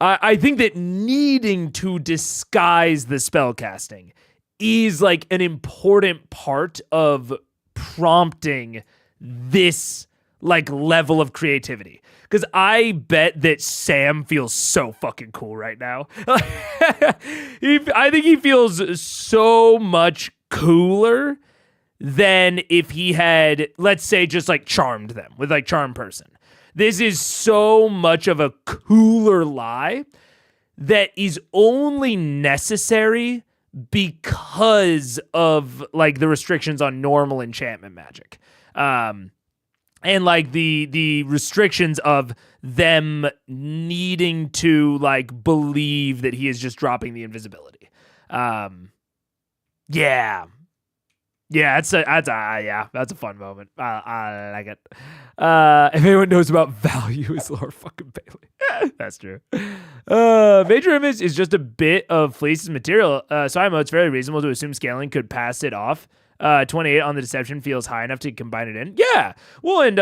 I think that needing to disguise the spellcasting is like an important part of prompting this like level of creativity. Because I bet that Sam feels so fucking cool right now. I think he feels so much cooler than if he had, let's say, just like charmed them with like charm person. This is so much of a cooler lie that is only necessary because of like the restrictions on normal enchantment magic. And like the restrictions of them needing to like believe that he is just dropping the invisibility. Yeah, that's a fun moment. I like it. If anyone knows about value, is Laura fucking Bailey. That's true. Major image is just a bit of Fleece's material. So I know it's very reasonable to assume scaling could pass it off. 28 on the deception feels high enough to combine it in. Yeah. Well, and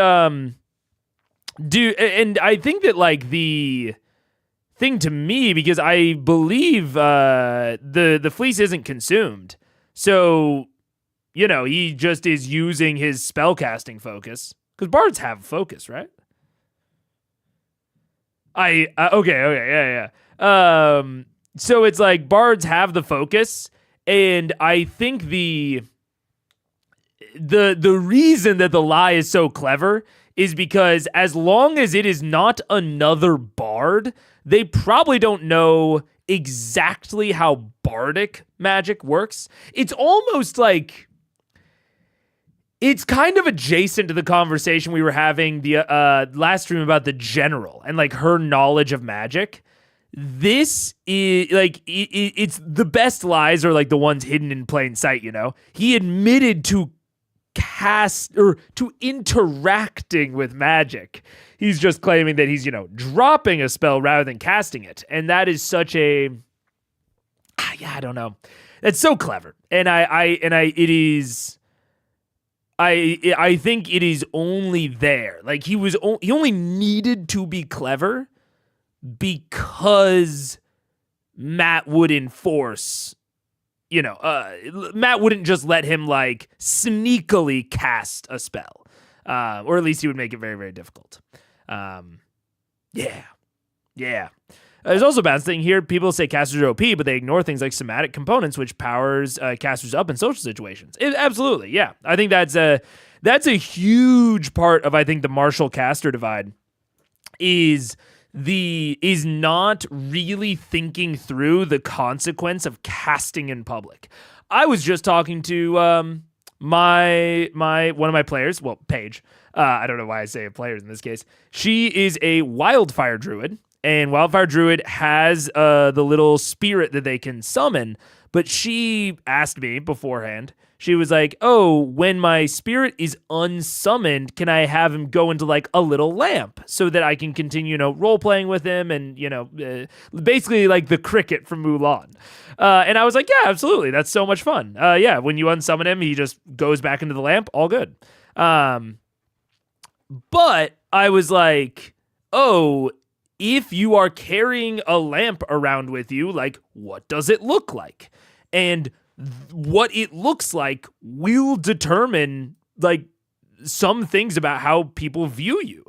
I think that like the thing to me, because I believe the fleece isn't consumed. So, you know, he just is using his spellcasting focus, because bards have focus, right? Okay, yeah. So it's like bards have the focus, and I think the reason that the lie is so clever is because as long as it is not another bard, they probably don't know exactly how bardic magic works. It's almost like it's kind of adjacent to the conversation we were having the last stream about the general and like her knowledge of magic. This is like it's the best lies are like the ones hidden in plain sight, you know. He admitted to cast or to interacting with magic. He's just claiming that he's, you know, dropping a spell rather than casting it. And that is such a I don't know. That's so clever. And I think it is only there. Like he only needed to be clever because Matt would enforce, you know, Matt wouldn't just let him like sneakily cast a spell, or at least he would make it very, very difficult. Yeah. There's also a bad thing here. People say casters are OP, but they ignore things like somatic components, which powers casters up in social situations. Absolutely, yeah. I think that's a huge part of, I think, the martial caster divide is not really thinking through the consequence of casting in public. I was just talking to one of my players, well, Paige. I don't know why I say players in this case. She is a wildfire druid. And Wildfire Druid has the little spirit that they can summon, but she asked me beforehand, she was like, oh, when my spirit is unsummoned, can I have him go into like a little lamp so that I can continue, role playing with him and, basically like the cricket from Mulan. And I was like, yeah, absolutely. That's so much fun. Yeah, when you unsummon him, he just goes back into the lamp. All good. But I was like, oh, if you are carrying a lamp around with you, like, what does it look like? And what it looks like will determine like some things about how people view you.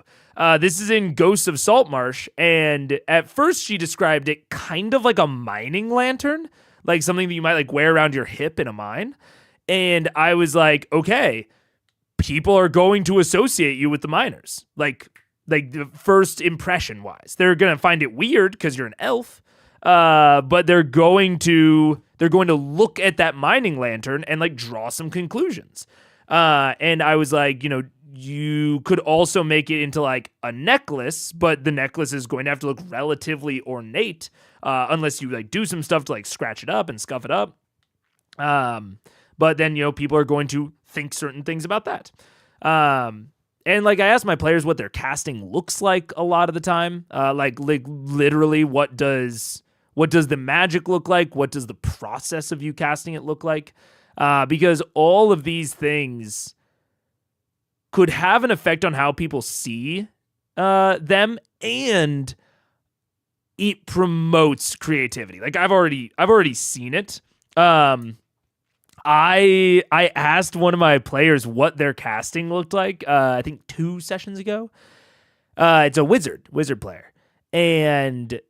This is in Ghosts of Saltmarsh, and at first she described it kind of like a mining lantern, like something that you might like wear around your hip in a mine. And I was like, okay, people are going to associate you with the miners, like the first impression wise. They're gonna find it weird because you're an elf, but they're going to look at that mining lantern and like draw some conclusions. And I was like, you could also make it into like a necklace, but the necklace is going to have to look relatively ornate, unless you like do some stuff to like scratch it up and scuff it up. But then, people are going to think certain things about that. And like I asked my players what their casting looks like a lot of the time. Like literally what does the magic look like? What does the process of you casting it look like? Because all of these things could have an effect on how people see them, and it promotes creativity. Like I've already seen it. I asked one of my players what their casting looked like, I think 2 sessions ago. It's a wizard player. And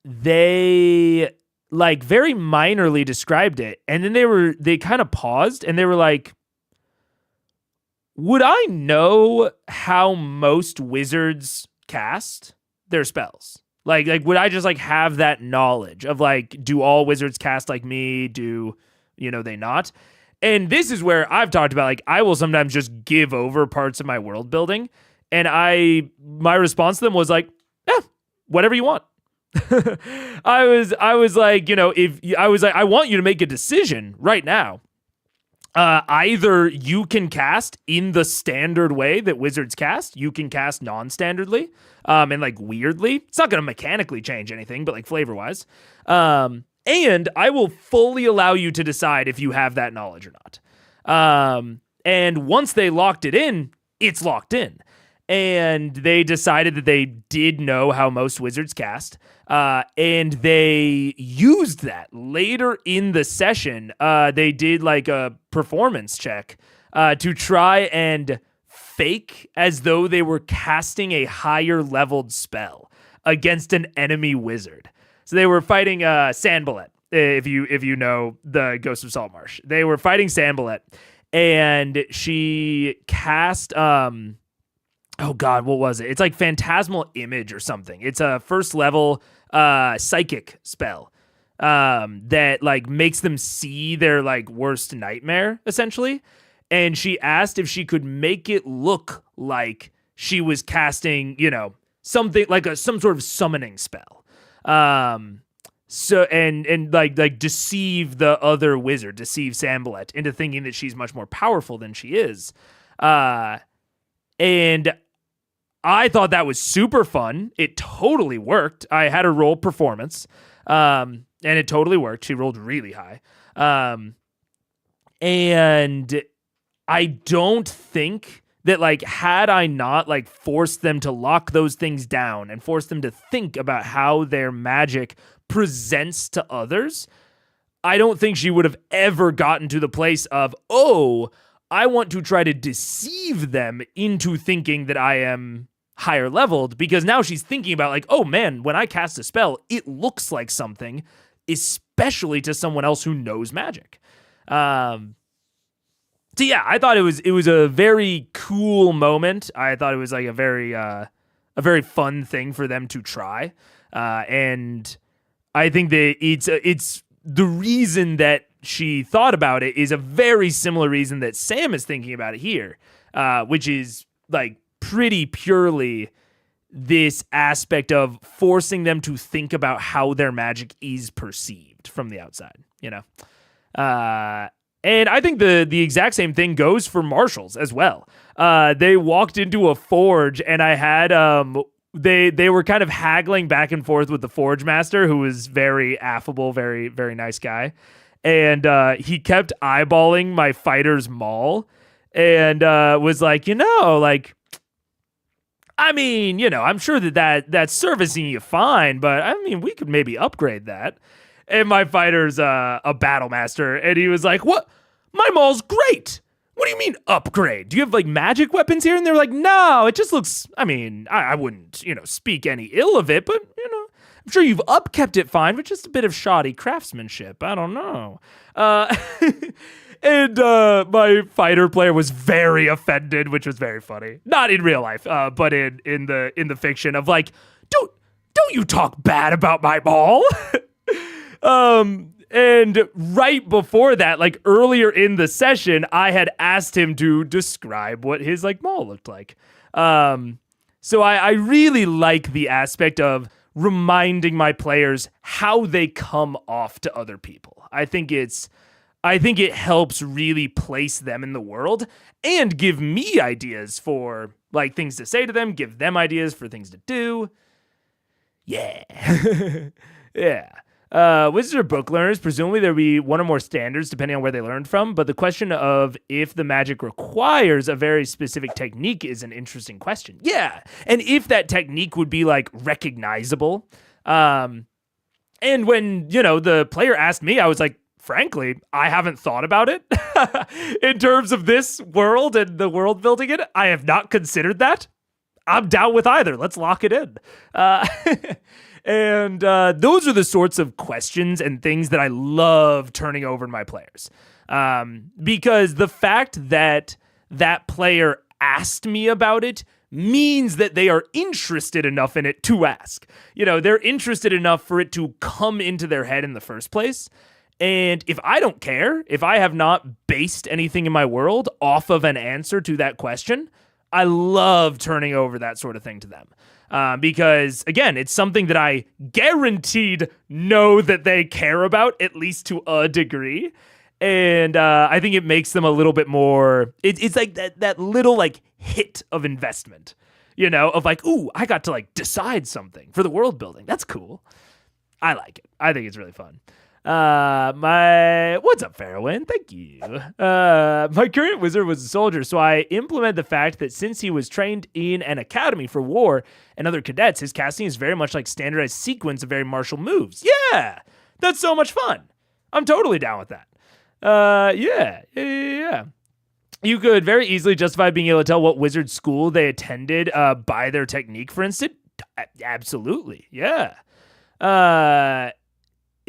they like very minorly described it. And then they kind of paused and they were like, would I know how most wizards cast their spells? Like would I just like have that knowledge of like, do all wizards cast like me? Do they not? And this is where I've talked about, like, I will sometimes just give over parts of my world building. And my response to them was like, yeah, whatever you want. I was like, I want you to make a decision right now. Either you can cast in the standard way that wizards cast, you can cast non-standardly, and like weirdly. It's not going to mechanically change anything, but like flavor-wise. And I will fully allow you to decide if you have that knowledge or not. And once they locked it in, it's locked in. And they decided that they did know how most wizards cast. And they used that later in the session. They did like a performance check to try and fake as though they were casting a higher leveled spell against an enemy wizard. So they were fighting Sanballat, if you know the Ghost of Saltmarsh. They were fighting Sanballat, and she cast oh god, what was it? It's like Phantasmal Image or something. It's a first level psychic spell that like makes them see their like worst nightmare, essentially. And she asked if she could make it look like she was casting, something like some sort of summoning spell. So and like deceive the other wizard, deceive Sanballat into thinking that she's much more powerful than she is. And I thought that was super fun. It totally worked. I had her roll performance, and it totally worked. She rolled really high. And I don't think that like had I not like forced them to lock those things down and forced them to think about how their magic presents to others, I don't think she would have ever gotten to the place of, oh, I want to try to deceive them into thinking that I am higher leveled, because now she's thinking about like, oh man, when I cast a spell, it looks like something, especially to someone else who knows magic. So yeah, I thought it was a very cool moment. I thought it was like a very fun thing for them to try, and I think that it's the reason that she thought about it is a very similar reason that Sam is thinking about it here, which is like pretty purely this aspect of forcing them to think about how their magic is perceived from the outside, And I think the exact same thing goes for marshals as well. They walked into a forge, and I had they were kind of haggling back and forth with the forge master, who was very affable, very, very nice guy. And he kept eyeballing my fighter's maul and was like, I mean, I'm sure that's servicing you fine, but I mean, we could maybe upgrade that. And my fighter's a battle master, and he was like, what? My maul's great. What do you mean upgrade? Do you have like magic weapons here? And they're like, no, it just looks, I mean, I wouldn't, speak any ill of it, but, I'm sure you've upkept it fine, but just a bit of shoddy craftsmanship. I don't know. And my fighter player was very offended, which was very funny. Not in real life, but in the fiction of like, don't you talk bad about my maul. And right before that, like earlier in the session, I had asked him to describe what his like maul looked like. So I really like the aspect of reminding my players how they come off to other people. I think it helps really place them in the world and give me ideas for like things to say to them, give them ideas for things to do. Yeah. Yeah. Wizards are book learners. Presumably there'll be one or more standards depending on where they learned from, but the question of if the magic requires a very specific technique is an interesting question. Yeah, and if that technique would be like recognizable. And when, the player asked me, I was like, frankly, I haven't thought about it in terms of this world and the world building it. I have not considered that. I'm down with either. Let's lock it in. And those are the sorts of questions and things that I love turning over to my players. Because the fact that that player asked me about it means that they are interested enough in it to ask. They're interested enough for it to come into their head in the first place. And if I don't care, if I have not based anything in my world off of an answer to that question, I love turning over that sort of thing to them. Because, again, it's something that I guaranteed know that they care about, at least to a degree. And I think it makes them a little bit more... It's like that little, like, hit of investment, of like, ooh, I got to, like, decide something for the world building. That's cool. I like it. I think it's really fun. What's up, Farrowin? Thank you. My current wizard was a soldier, so I implemented the fact that since he was trained in an academy for war and other cadets, his casting is very much like standardized sequence of very martial moves. Yeah, that's so much fun. I'm totally down with that. Yeah. You could very easily justify being able to tell what wizard school they attended by their technique, for instance. Absolutely, yeah.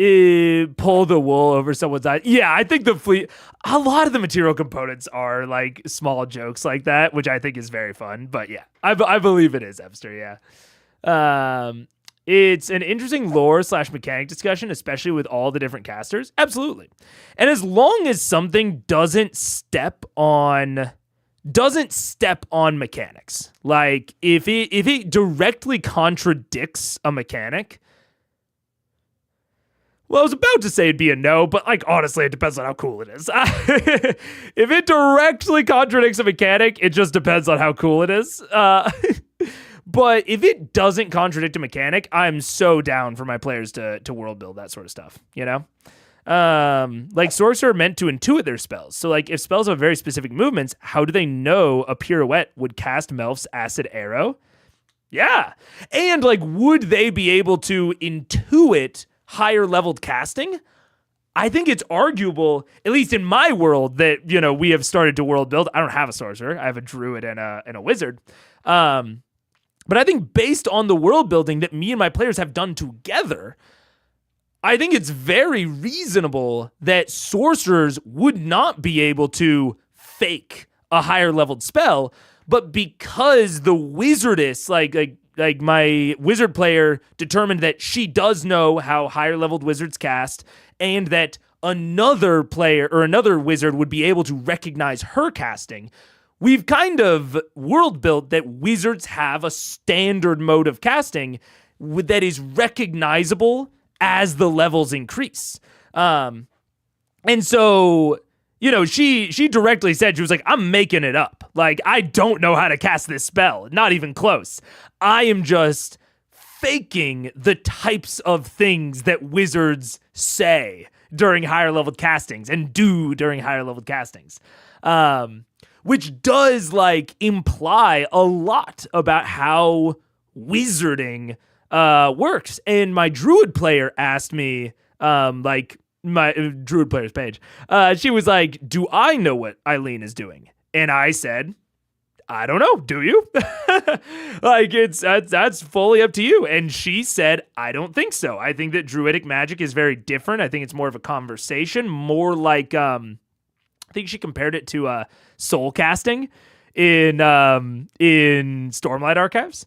Pull the wool over someone's eyes. Yeah, I think a lot of the material components are like small jokes like that, which I think is very fun. But yeah, I believe it is Epster, yeah. It's an interesting lore / mechanic discussion, especially with all the different casters. Absolutely. And as long as something doesn't step on mechanics, like if it directly contradicts a mechanic, well, I was about to say it'd be a no, but like honestly, it depends on how cool it is. If it directly contradicts a mechanic, it just depends on how cool it is. But if it doesn't contradict a mechanic, I'm so down for my players to world build that sort of stuff, Like sorcerer are meant to intuit their spells. So like if spells have very specific movements, how do they know a pirouette would cast Melf's acid arrow? Yeah. And like, would they be able to intuit higher leveled casting? I think it's arguable, at least in my world, that, we have started to world build. I don't have a sorcerer. I have a druid and a wizard. But I think based on the world building that me and my players have done together, I think it's very reasonable that sorcerers would not be able to fake a higher leveled spell, but because the wizardess, like my wizard player determined that she does know how higher leveled wizards cast, and that another player or another wizard would be able to recognize her casting, we've kind of world built that wizards have a standard mode of casting that is recognizable as the levels increase. And so you know, she directly said, she was like, I'm making it up. Like, I don't know how to cast this spell. Not even close. I am just faking the types of things that wizards say during higher level castings and do during higher level castings. Which does like imply a lot about how wizarding works. And my druid player asked me, like my druid player's page, she was like, do I know what Eileen is doing? And I said, I don't know. Do you? Like that's fully up to you. And she said, I don't think so. I think that druidic magic is very different. I think it's more of a conversation, more like I think she compared it to soul casting in Stormlight Archives.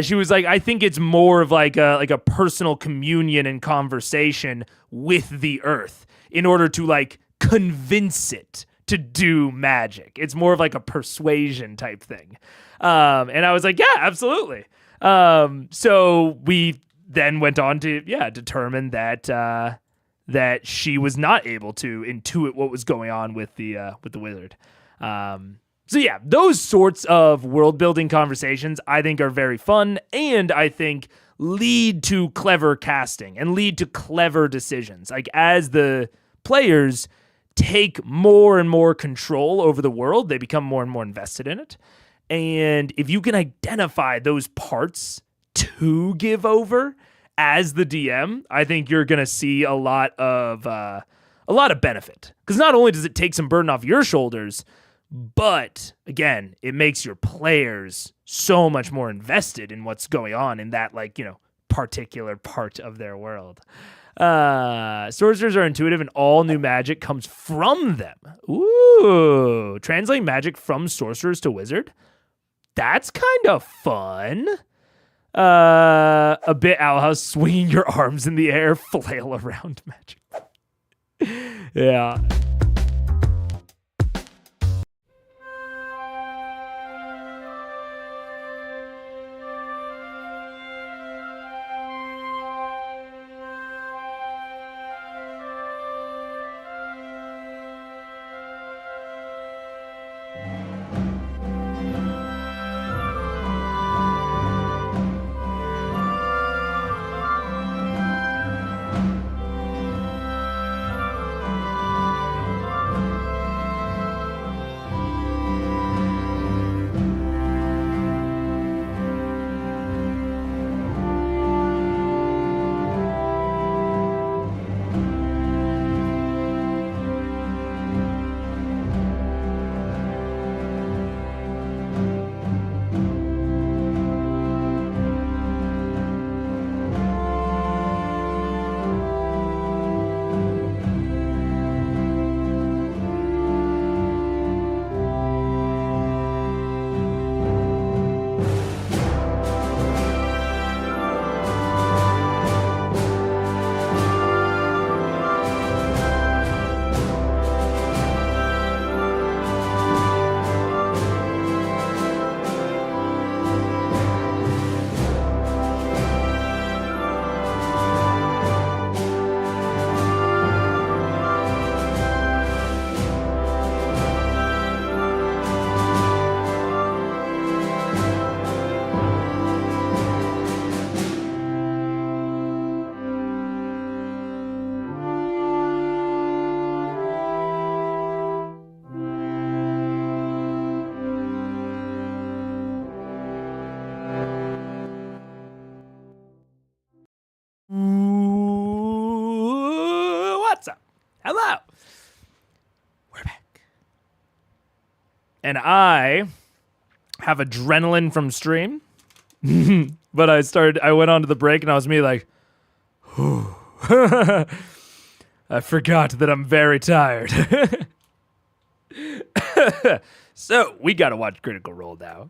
She was like, I think it's more of like a personal communion and conversation with the earth in order to like convince it to do magic. It's more of like a persuasion type thing. And I was like, yeah, absolutely. So we then went on to, determine that that she was not able to intuit what was going on with the wizard. So yeah, those sorts of world building conversations I think are very fun, and I think lead to clever casting and lead to clever decisions. Like as the players take more and more control over the world, they become more and more invested in it. And if you can identify those parts to give over as the DM, I think you're going to see a lot of benefit. Because not only does it take some burden off your shoulders, but again, it makes your players so much more invested in what's going on in that, like, you know, particular part of their world. Sorcerers are intuitive and all new magic comes from them. Ooh, translate magic from sorcerers to wizard. That's kind of fun. A bit Owl House, swinging your arms in the air, flail around magic. Yeah. What's up? Hello. We're back. And I have adrenaline from stream. But I went on to the break and I was me like, I forgot that I'm very tired. So we gotta watch Critical Role now.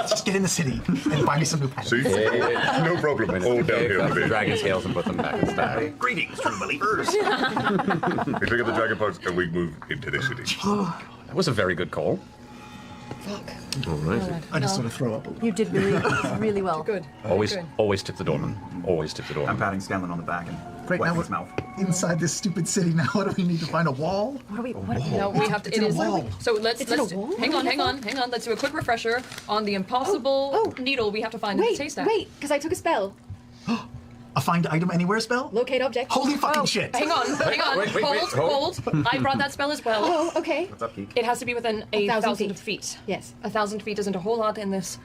Just get in the city and buy me some new pants. See? No problem. All downhill from here. Dragon scales and put them back in style. Greetings, true believers. We look at the dragon parts and we move into the city. That was a very good call. Fuck. All right. I just sort of throw up a little. You did really well. Good. Always tip the doorman. Always tip the doorman. I'm patting Scanlan on the back and Great, now wetting we're his mouth. inside this stupid city now. What do we need to find a wall? What do we? No, we have to. It's It in a is. wall. So let's It's in a wall? hang on. Let's do a quick refresher on the impossible needle we have to find in the taste stack. Wait, because I took a spell. A find item anywhere spell? Locate object. Holy fucking shit! Hang on. Hold. I brought that spell as well. Oh, okay. What's up, Geek? It has to be within 1,000 feet. Yes. 1,000 feet isn't a whole lot in this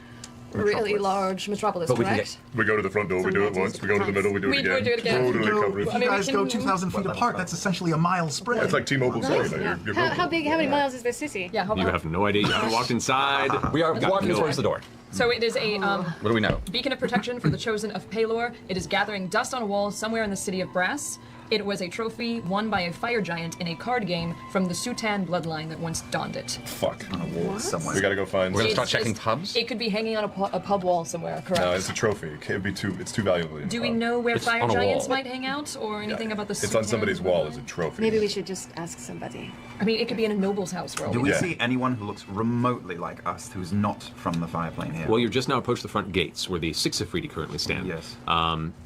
really large metropolis, But we can correct? We go to the front door, we do it once. We go to the middle, we do it again. do it again. Totally cover If it. I you mean, we guys go can- 2,000 feet apart, that's essentially a mile spread. It's like T-Mobile Nice. Sorry, you're How many miles is this city? Yeah, hold You on. have no idea. You haven't walked inside. We are walking no towards the door. So it is a What do we know? beacon of protection for the chosen of Palor. It is gathering dust on a wall somewhere in the city of Brass. It was a trophy won by a fire giant in a card game from the Sutan bloodline that once donned it. Fuck. On a wall somewhere. We gotta go find. We're gonna It's- start checking it's- pubs? It could be hanging on a pub wall somewhere, correct? No, it's a trophy. It can't be too. It's too valuable. Do we know where It's fire on a giants wall. might hang out, or anything about the It's on Sutan? somebody's wall as a trophy. Maybe we should just ask somebody. I mean, it could be in a noble's house for all Do we we Yeah. see anyone who looks remotely like us who's not from the fire plane here? Well, you've just now approached the front gates where the six Afridi currently stand. Yes.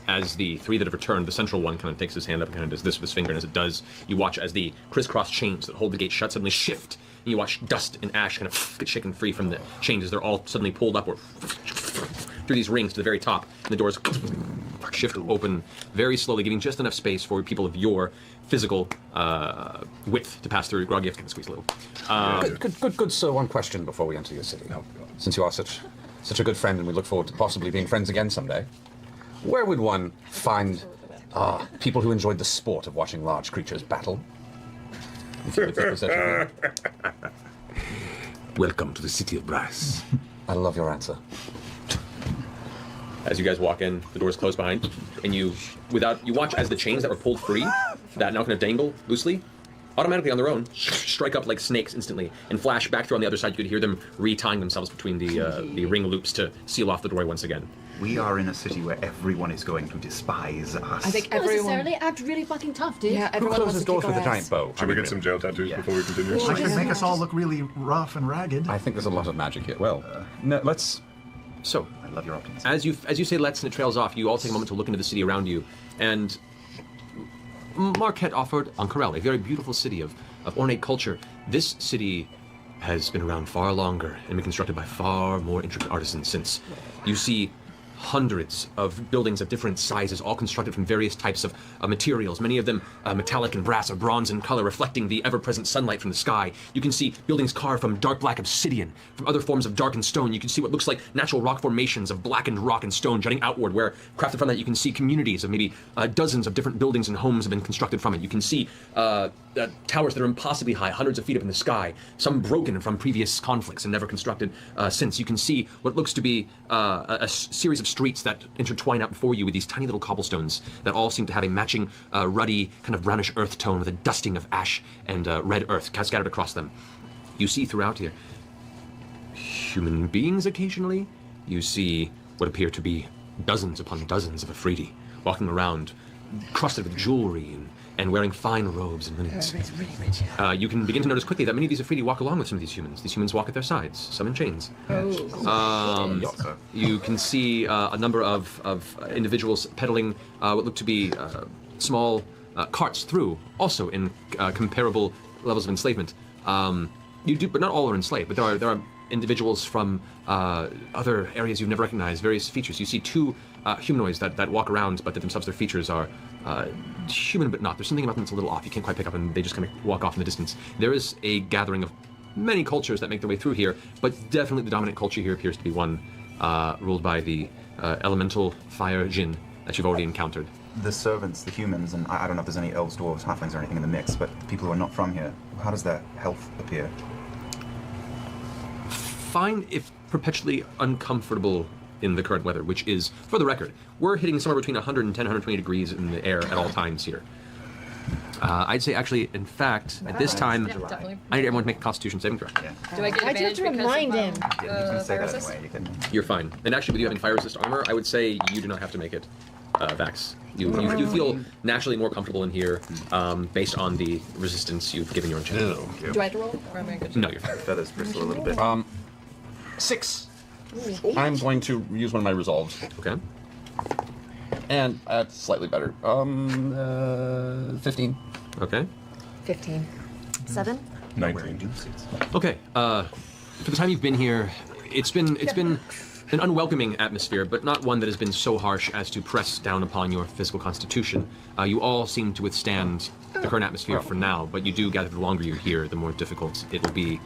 As the three that have returned, the central one kind of takes his hand up and kind of does this with his finger, and as it does, you watch as the crisscross chains that hold the gate shut suddenly shift, and you watch dust and ash kind of get shaken free from the chains as they're all suddenly pulled upward through these rings to the very top, and the doors shift open very slowly, giving just enough space for people of your physical width to pass through. Grog, you have to squeeze a little. Good, sir. One question before we enter your city. Since you are such a good friend and we look forward to possibly being friends again someday, where would one find people who enjoyed the sport of watching large creatures battle? If you would think of such a thing. Welcome to the city of Brass. I love your answer. As you guys walk in, the doors close behind, and you watch as the chains that were pulled free, that now kind of dangle loosely, automatically on their own, strike up like snakes instantly, and flash back through on the other side. You could hear them retying themselves between the ring loops to seal off the doorway once again. We are in a city where everyone is going to despise us. I think Not everyone. necessarily. Act really fucking tough, dude. Yeah, Who everyone wants closes to doors kick with a our giant ass. bow? Should we get some jail tattoos before we continue? I can make us all look really rough and ragged. I think there's a lot of magic here. Well, no, let's. So, I love your optimism. as you say let's and it trails off, you all take a moment to look into the city around you, and Marquette offered Ank'Harel, a very beautiful city of ornate culture. This city has been around far longer and been constructed by far more intricate artisans since. You see hundreds of buildings of different sizes, all constructed from various types of materials, many of them metallic and brass or bronze in color, reflecting the ever-present sunlight from the sky. You can see buildings carved from dark black obsidian, from other forms of darkened stone. You can see what looks like natural rock formations of blackened rock and stone jutting outward, where crafted from that you can see communities of maybe dozens of different buildings and homes have been constructed from it. You can see towers that are impossibly high, hundreds of feet up in the sky, some broken from previous conflicts and never constructed since. You can see what looks to be a series of streets that intertwine out before you with these tiny little cobblestones that all seem to have a matching ruddy kind of brownish earth tone with a dusting of ash and red earth scattered across them. You see throughout here human beings occasionally. You see what appear to be dozens upon dozens of Afridi walking around crusted with jewelry and wearing fine robes and linens. You can begin to notice quickly that many of these Afridi walk along with some of these humans. These humans walk at their sides, some in chains. You can see a number of individuals peddling what look to be small carts through, also in comparable levels of enslavement. You do, but not all are enslaved. But there are individuals from other areas you've never recognized, various features. You see two humanoids that walk around, but that themselves their features are human but not. There's something about them that's a little off. You can't quite pick up, and they just kind of walk off in the distance. There is a gathering of many cultures that make their way through here, but definitely the dominant culture here appears to be one ruled by the elemental fire djinn that you've already encountered. The servants, the humans, and I don't know if there's any elves, dwarves, halflings, or anything in the mix, but the people who are not from here, how does their health appear? Fine, if perpetually uncomfortable in the current weather, which is, for the record, we're hitting somewhere between 110, 120 degrees in the air at all times here. I'd say, actually, in fact, at this time, definitely. I need everyone to make a Constitution saving throw. Yeah. Do I get Why'd you have advantage to because remind of, him? Yeah, you can say fire that resist? anyway. You can. You're fine. And actually, with you having fire resist armor, I would say you do not have to make it, Vax. You feel naturally more comfortable in here based on the resistance you've given your enchantment. Do I have to roll? Or am I good? No, you're fine. Feathers bristle a little bit. 6. Ooh. I'm going to use one of my resolves. Okay. And that's slightly better. 15. Okay. 15. 7. 19. Okay. For the time you've been here, it's been an unwelcoming atmosphere, but not one that has been so harsh as to press down upon your physical constitution. You all seem to withstand the current atmosphere for now, but you do gather the longer you're here, the more difficult it will be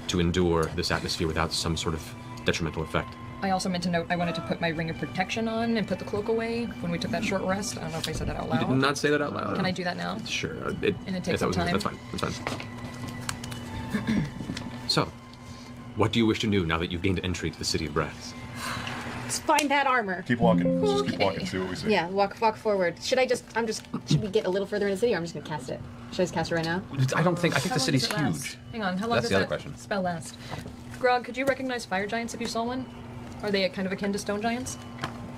to endure this atmosphere without some sort of detrimental effect. I also meant to note I wanted to put my ring of protection on and put the cloak away when we took that short rest. I don't know if I said that out loud. You did not say that out loud. Can I do that now? Sure. And it takes some time. That's fine. That's fine. So, what do you wish to do now that you've gained entry to the city of Brass? Let's find that armor. Keep walking. Let's just keep walking, see what we see. Yeah, walk forward. Should we get a little further in the city, or I'm just gonna cast it? Should I just cast it right now? I think How the long city's does it last? huge. Hang on, how long That's does the other that question. spell last? Grog, could you recognize fire giants if you saw one? Are they kind of akin to stone giants?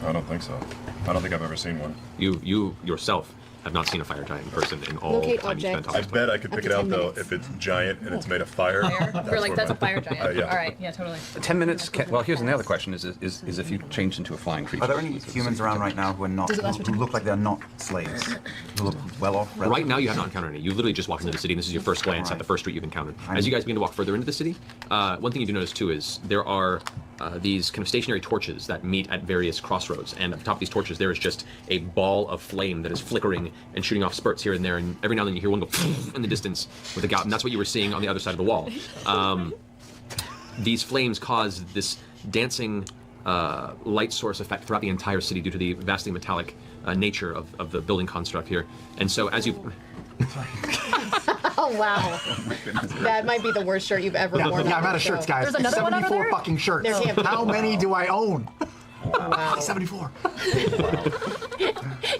I don't think so. I don't think I've ever seen one. You yourself have not seen a fire giant in person in all Locate time you spent object. on I bet I could pick Up it to out 10 though minutes. if it's giant and it's made of fire. We're like, where that's a my- fire giant. yeah. All right, yeah, totally. 10 minutes. Well, here's another question: is if you change into a flying creature? Are there any humans around right now who are not, Does it last for who look like they're not slaves? Who look well off? Right now, you have not encountered any. You literally just walked into the city, and this is your first glance at the first street you've encountered. As you guys begin to walk further into the city, one thing you do notice too is there are these kind of stationary torches that meet at various crossroads, and at the top of these torches there is just a ball of flame that is flickering and shooting off spurts here and there, and every now and then you hear one go in the distance with a gout, and that's what you were seeing on the other side of the wall. These flames cause this dancing light source effect throughout the entire city due to the vastly metallic nature of the building construct here. And so as you... Oh wow. That might be the worst shirt you've ever worn. Yeah, I'm on out the of shirts, show. guys. There's another one over 74 there? fucking shirts. There can't be. How many do I own? Wow. 74.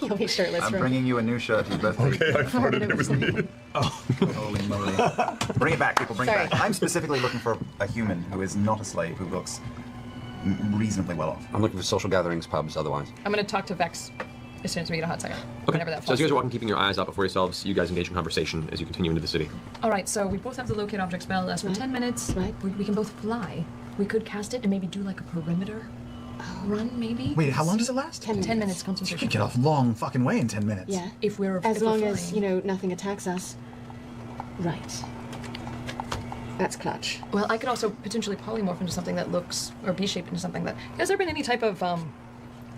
You'll be shirtless I'm for bringing you a new shirt for your birthday. Okay, I farted. It was me. Holy moly. Bring it back, people, bring Sorry. it back. I'm specifically looking for a human who is not a slave, who looks reasonably well off. I'm looking for social gatherings, pubs, otherwise. I'm gonna talk to Vex as soon as we get a hot second. Whenever that So as you guys falls. are walking, keeping your eyes out before yourselves, you guys engage in conversation as you continue into the city. All right, so we both have the locate object spell. Lasts for 10 minutes. Right. We can both fly. We could cast it and maybe do like a perimeter run, maybe. Wait, how long does it last? 10 10 minutes You concentration. could get off long fucking way in 10 minutes. Yeah. If we're As if we're long as, flying. you know, nothing attacks us. Right. That's clutch. Well, I could also potentially polymorph into something that looks, or be-shaped into something that. Has there been any type of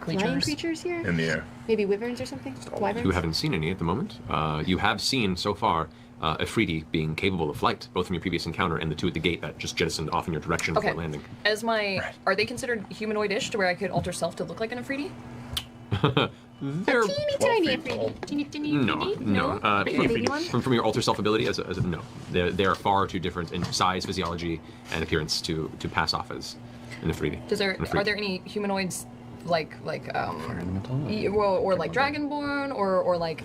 creatures? Flying creatures here? In the air. Maybe wyverns or something? Wyverns? You haven't seen any at the moment. You have seen so far Afridi being capable of flight, both from your previous encounter and the two at the gate that just jettisoned off in your direction Okay. before landing. As my, are they considered humanoid-ish to where I could alter self to look like an Afridi? They're Teeny tiny Afridi. Teeny tiny no. Baby one? From your alter self ability, as a no, they are far too different in size, physiology, and appearance to pass off as an Afridi. Are there any humanoids like or like Dragonborn or like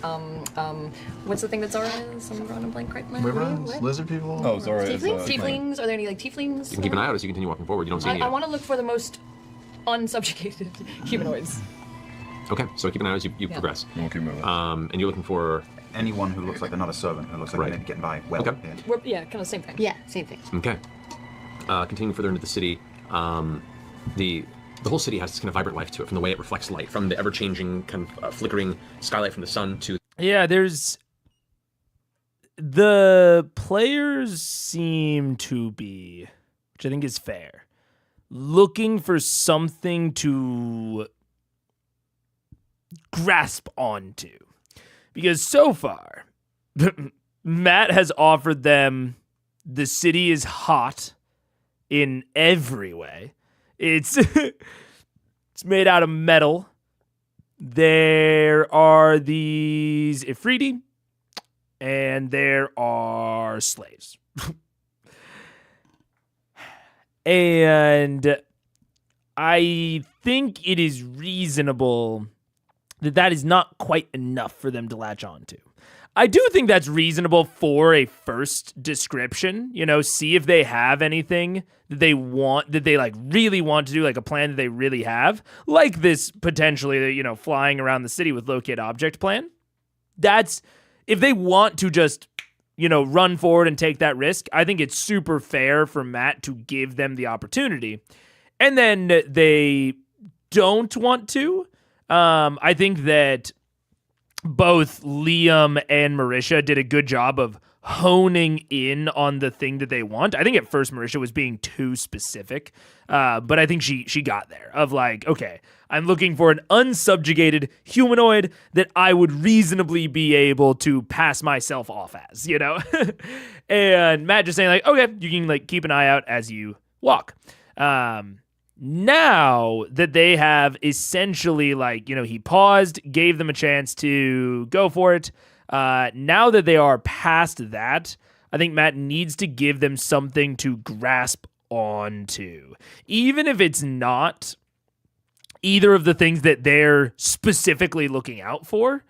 what's the thing that Zara is? I'm drawing a blank right now. Wyverns, What? lizard people. Oh, Zara is Tieflings? Are there any like tieflings? You can keep an eye out as you continue walking forward. You don't see any I yet. want to look for the most unsubjugated humanoids. Okay, so keep an eye out as you Yeah. progress. We'll keep moving. And you're looking for Anyone who looks like they're not a servant, who looks like Right. they're maybe getting by well. Okay. Yeah. Yeah, kind of same thing. Yeah, same thing. okay. Continuing further into the city, the whole city has this kind of vibrant life to it, from the way it reflects light, from the ever-changing kind of flickering skylight from the sun to Yeah, the players seem to be, which I think is fair, looking for something to grasp onto. Because so far, Matt has offered them the city is hot in every way. It's it's made out of metal. There are these Ifriti, and there are slaves. And I think it is reasonable that is not quite enough for them to latch on to. I do think that's reasonable for a first description, see if they have anything that they want, that they really want to do, like a plan that they really have, like this potentially, flying around the city with locate object plan. That's, if they want to just run forward and take that risk. I think it's super fair for Matt to give them the opportunity. And then they don't want to. I think that both Liam and Marisha did a good job of honing in on the thing that they want. I think at first Marisha was being too specific, but I think she got there of like, okay, I'm looking for an unsubjugated humanoid that I would reasonably be able to pass myself off as, and Matt just saying like, okay, you can like keep an eye out as you walk. Now that they have essentially like, he paused, gave them a chance to go for it. Now that they are past that, I think Matt needs to give them something to grasp onto. Even if it's not either of the things that they're specifically looking out for,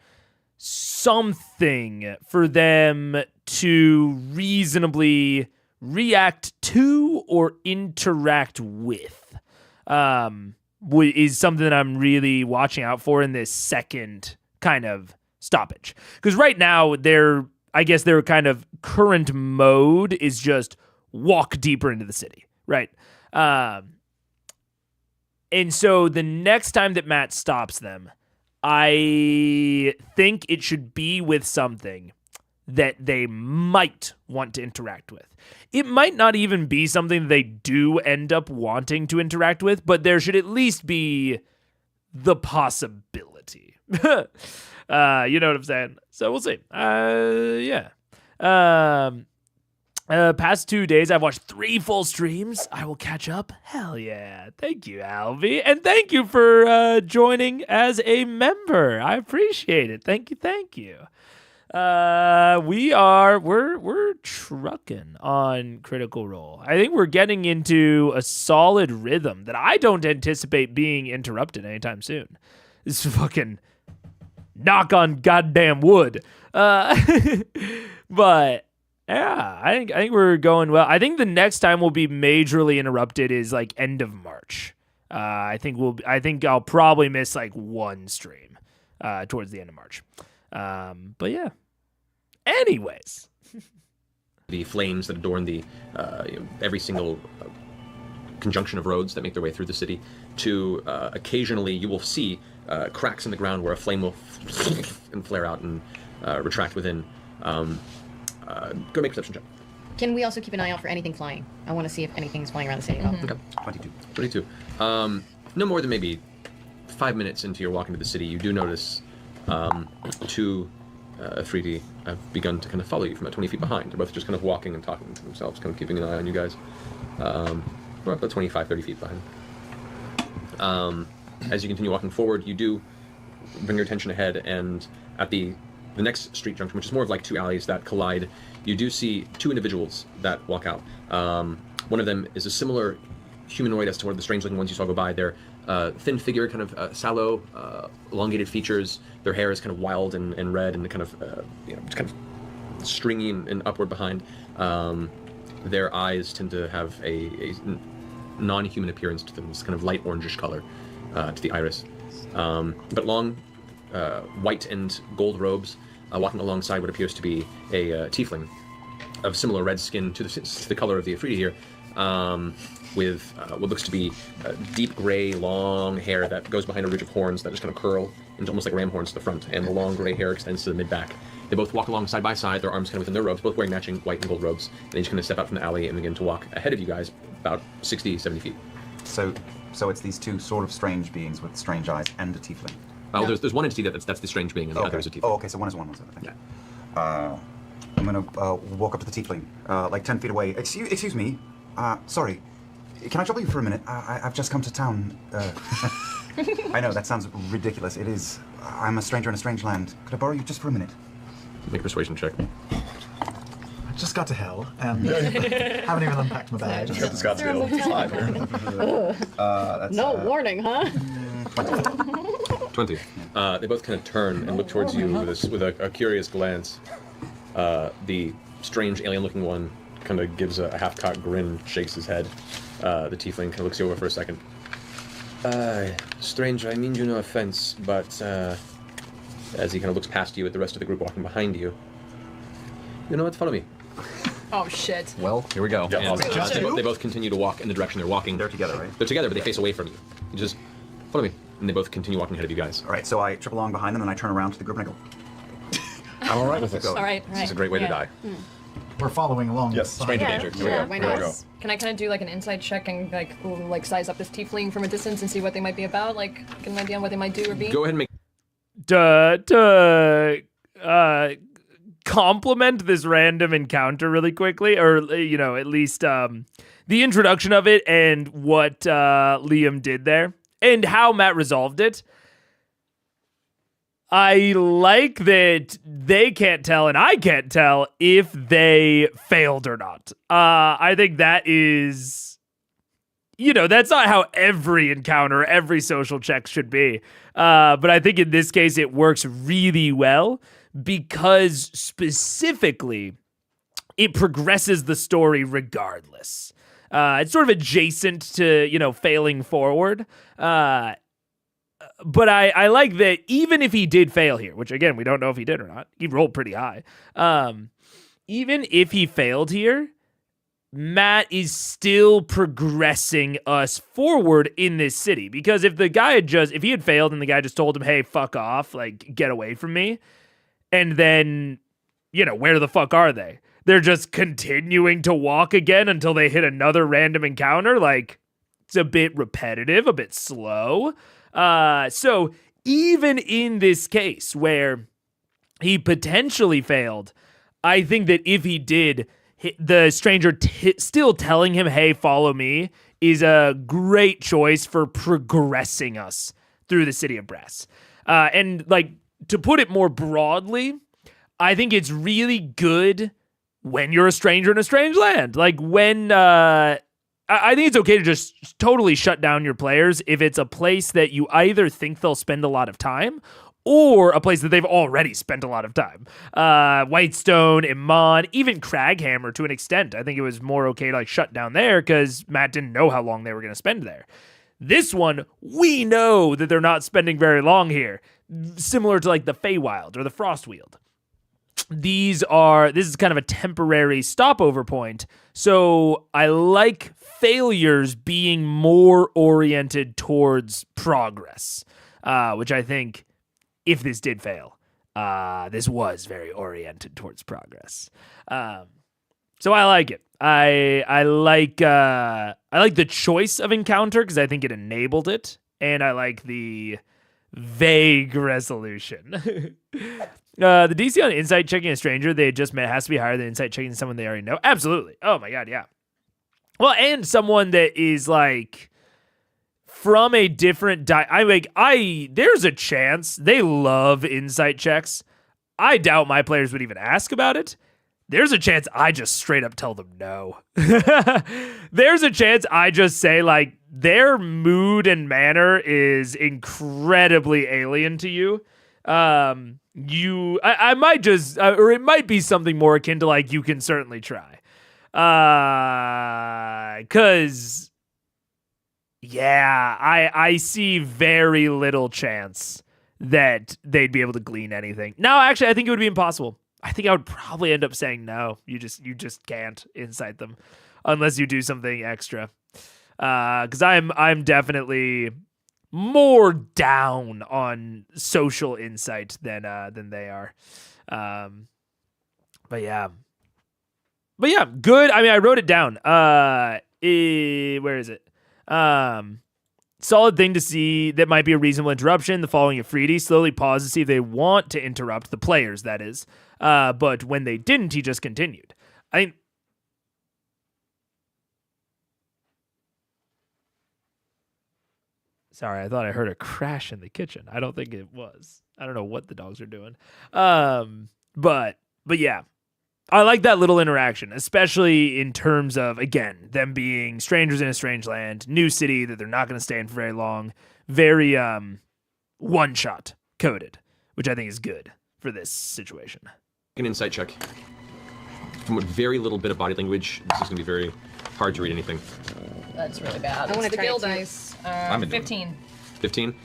something for them to reasonably react to or interact with is something that I'm really watching out for in this second kind of stoppage. Because right now, their kind of current mode is just walk deeper into the city, right? And so the next time that Matt stops them, I think it should be with something that they might want to interact with. It might not even be something that they do end up wanting to interact with, but there should at least be the possibility. You know what I'm saying? So we'll see. Yeah. Past 2 days, I've watched 3 full streams. I will catch up. Hell yeah. Thank you, Alvi. And thank you for joining as a member. I appreciate it. Thank you. We're trucking on Critical Role. I think we're getting into a solid rhythm that I don't anticipate being interrupted anytime soon. This is fucking knock on goddamn wood. But yeah, I think we're going well. I think the next time we'll be majorly interrupted is like end of March. I think I'll probably miss like 1 stream towards the end of March. But yeah. Anyways, the flames that adorn the every single conjunction of roads that make their way through the city, to occasionally you will see cracks in the ground where a flame will and flare out and retract within. Go make a perception check. Can we also keep an eye out for anything flying? I want to see if anything's flying around the city. Okay. 22. No more than maybe 5 minutes into your walk into the city, you do notice 2 3D have begun to kind of follow you from about 20 feet behind. They're both just kind of walking and talking to themselves, kind of keeping an eye on you guys. We're about 25, 30 feet behind. As you continue walking forward, you do bring your attention ahead, and at the next street junction, which is more of like 2 alleys that collide, you do see 2 individuals that walk out. One of them is a similar humanoid as to one of the strange-looking ones you saw go by. They're thin figure, kind of sallow, elongated features. Their hair is kind of wild and red and kind of, just kind of stringy and upward behind. Their eyes tend to have a non-human appearance to them. It's kind of light orangish color to the iris. But long, white and gold robes, walking alongside what appears to be a tiefling of similar red skin to the color of the Afridi here, with what looks to be deep gray, long hair that goes behind a ridge of horns that just kind of curl into almost like ram horns to the front, and the long gray hair extends to the mid-back. They both walk along side by side, their arms kind of within their robes, both wearing matching white and gold robes, and they just kind of step out from the alley and begin to walk ahead of you guys about 60, 70 feet. So it's these 2 sort of strange beings with strange eyes and a tiefling. Well, there's one entity that's the strange being, and the other is a tiefling. Oh, okay, so one is one, was it? I think. Yeah. I'm gonna walk up to the tiefling, like 10 feet away. Excuse me. Sorry. Can I trouble you for a minute? I've just come to town. I know, that sounds ridiculous. It is. I'm a stranger in a strange land. Could I borrow you just for a minute? Make a persuasion check. I just got to hell and haven't even unpacked my bag. Just got to Scottsdale. No warning, huh? 20. They both kind of turn and look towards you with a curious glance. The strange alien-looking one kind of gives a half-cocked grin, shakes his head. The tiefling kind of looks you over for a second. Stranger, I mean you no offense, but as he kind of looks past you at the rest of the group walking behind you, You know what? Follow me. Oh shit. Well, here we go. And, they both continue to walk in the direction they're walking. They're together, right? They're together, but they face away from you. You just follow me, and they both continue walking ahead of you guys. All right, so I trip along behind them, and I turn around to the group and I go. I'm all right with this. All right. This is a great way to die. We're following along. Yes, stranger danger. Here we go. Can I kind of do like an insight check and like size up this tiefling from a distance and see what they might be about? Like, get an idea on what they might do or be? Go ahead and make. Compliment this random encounter really quickly, or at least the introduction of it and what Liam did there and how Matt resolved it. I like that they can't tell and I can't tell if they failed or not. I think that is, that's not how every encounter, every social check should be. But I think in this case, it works really well because specifically it progresses the story regardless. It's sort of adjacent to, failing forward. But I like that even if he did fail here, which again, we don't know if he did or not. He rolled pretty high. Even if he failed here, Matt is still progressing us forward in this city. Because if he had failed and the guy just told him, hey, fuck off, like, get away from me. And then, where the fuck are they? They're just continuing to walk again until they hit another random encounter. Like, it's a bit repetitive, a bit slow. So even in this case where he potentially failed, I think that if he did, the stranger still telling him, hey, follow me, is a great choice for progressing us through the city of Brass. And like, to put it more broadly, I think it's really good when you're a stranger in a strange land. Like when, I think it's okay to just totally shut down your players if it's a place that you either think they'll spend a lot of time or a place that they've already spent a lot of time. Whitestone, Iman, even Craghammer to an extent. I think it was more okay to like shut down there because Matt didn't know how long they were going to spend there. This one, we know that they're not spending very long here. Similar to like the Feywild or the Frostweald. This is kind of a temporary stopover point. So I like failures being more oriented towards progress, which I think if this did fail, this was very oriented towards progress. So I like it. I like the choice of encounter because I think it enabled it, and I like the vague resolution. The DC on insight checking a stranger they just met has to be higher than insight checking someone they already know. Absolutely. Oh my god, yeah. Well, and someone that is like from a different there's a chance they love insight checks. I doubt my players would even ask about it. There's a chance I just straight up tell them no. There's a chance I just say like their mood and manner is incredibly alien to you. I might just, or it might be something more akin to like, you can certainly try. Cause yeah, I see very little chance that they'd be able to glean anything. No, actually, I think it would be impossible. I think I would probably end up saying no. You just can't insight them unless you do something extra. Cause I'm definitely more down on social insight than they are. But yeah, good. I mean, I wrote it down. Where is it? Solid thing to see that might be a reasonable interruption. The following of Freedy slowly paused to see if they want to interrupt the players, that is. But when they didn't, he just continued. Sorry, I thought I heard a crash in the kitchen. I don't think it was. I don't know what the dogs are doing. But yeah. I like that little interaction, especially in terms of, again, them being strangers in a strange land, new city that they're not going to stay in for very long. Very one-shot coded, which I think is good for this situation. An insight check. From very little bit of body language, this is going to be very hard to read anything. That's really bad. I want to the try guild it too. dice. I'm 15. 15?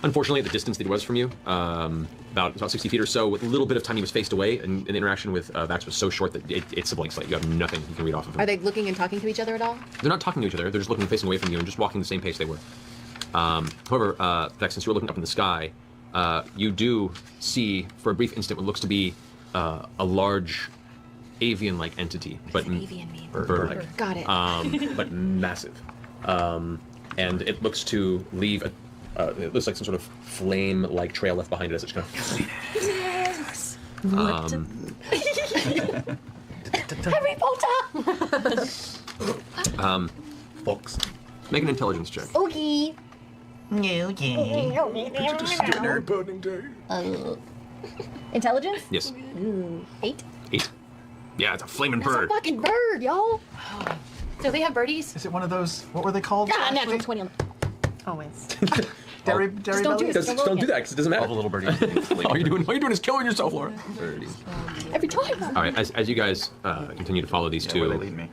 Unfortunately, at the distance that he was from you, about 60 feet or so, with a little bit of time he was faced away, and the interaction with Vax was so short that it's a blank slate. You have nothing you can read off of him. Are they looking and talking to each other at all? They're not talking to each other. They're just looking facing away from you and just walking the same pace they were. However, Vex, since you were looking up in the sky, you do see, for a brief instant, what looks to be a large avian-like entity, but bird-like. Got it. But massive. And it looks to leave it looks like some sort of flame-like trail left behind it as it's kind of. Yes. Harry Potter. Fox. Make an intelligence check. Okay. Intelligence? Yes. 8. 8. Yeah, it's a flaming That's bird. a fucking bird, y'all. Do they have birdies? Is it one of those? What were they called? Ah, natural 20 on Always. Dairy don't do bellies? it. Just don't do that because it doesn't matter. All the little birdies. All you're doing is killing yourself, Laura. Every time. All right, as you guys continue to follow these two, Where they lead me.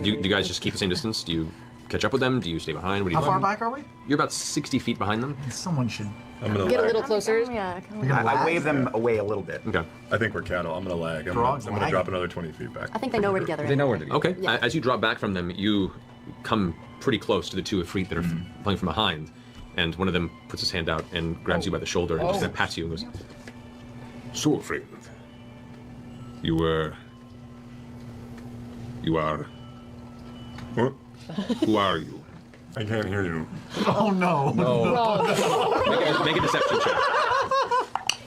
do you guys just keep the same distance? Do you catch up with them? Do you stay behind? What do you How do? far back are we? You're about 60 feet behind them. Someone should. I'm gonna Get a lag. little closer. Yeah. I wave them away a little bit. Okay. I think we're cattle. I'm gonna lag. I'm Frog's gonna lagging. drop another 20 feet back. I think they know we're together. They know where to go. Okay. Yeah. As you drop back from them, you come pretty close to the two Ifrit that are playing from behind, and one of them puts his hand out and grabs you by the shoulder and just kind of pats you and goes, So, friend, you are. What? Who are you? I can't hear you. Oh no. make a deception check.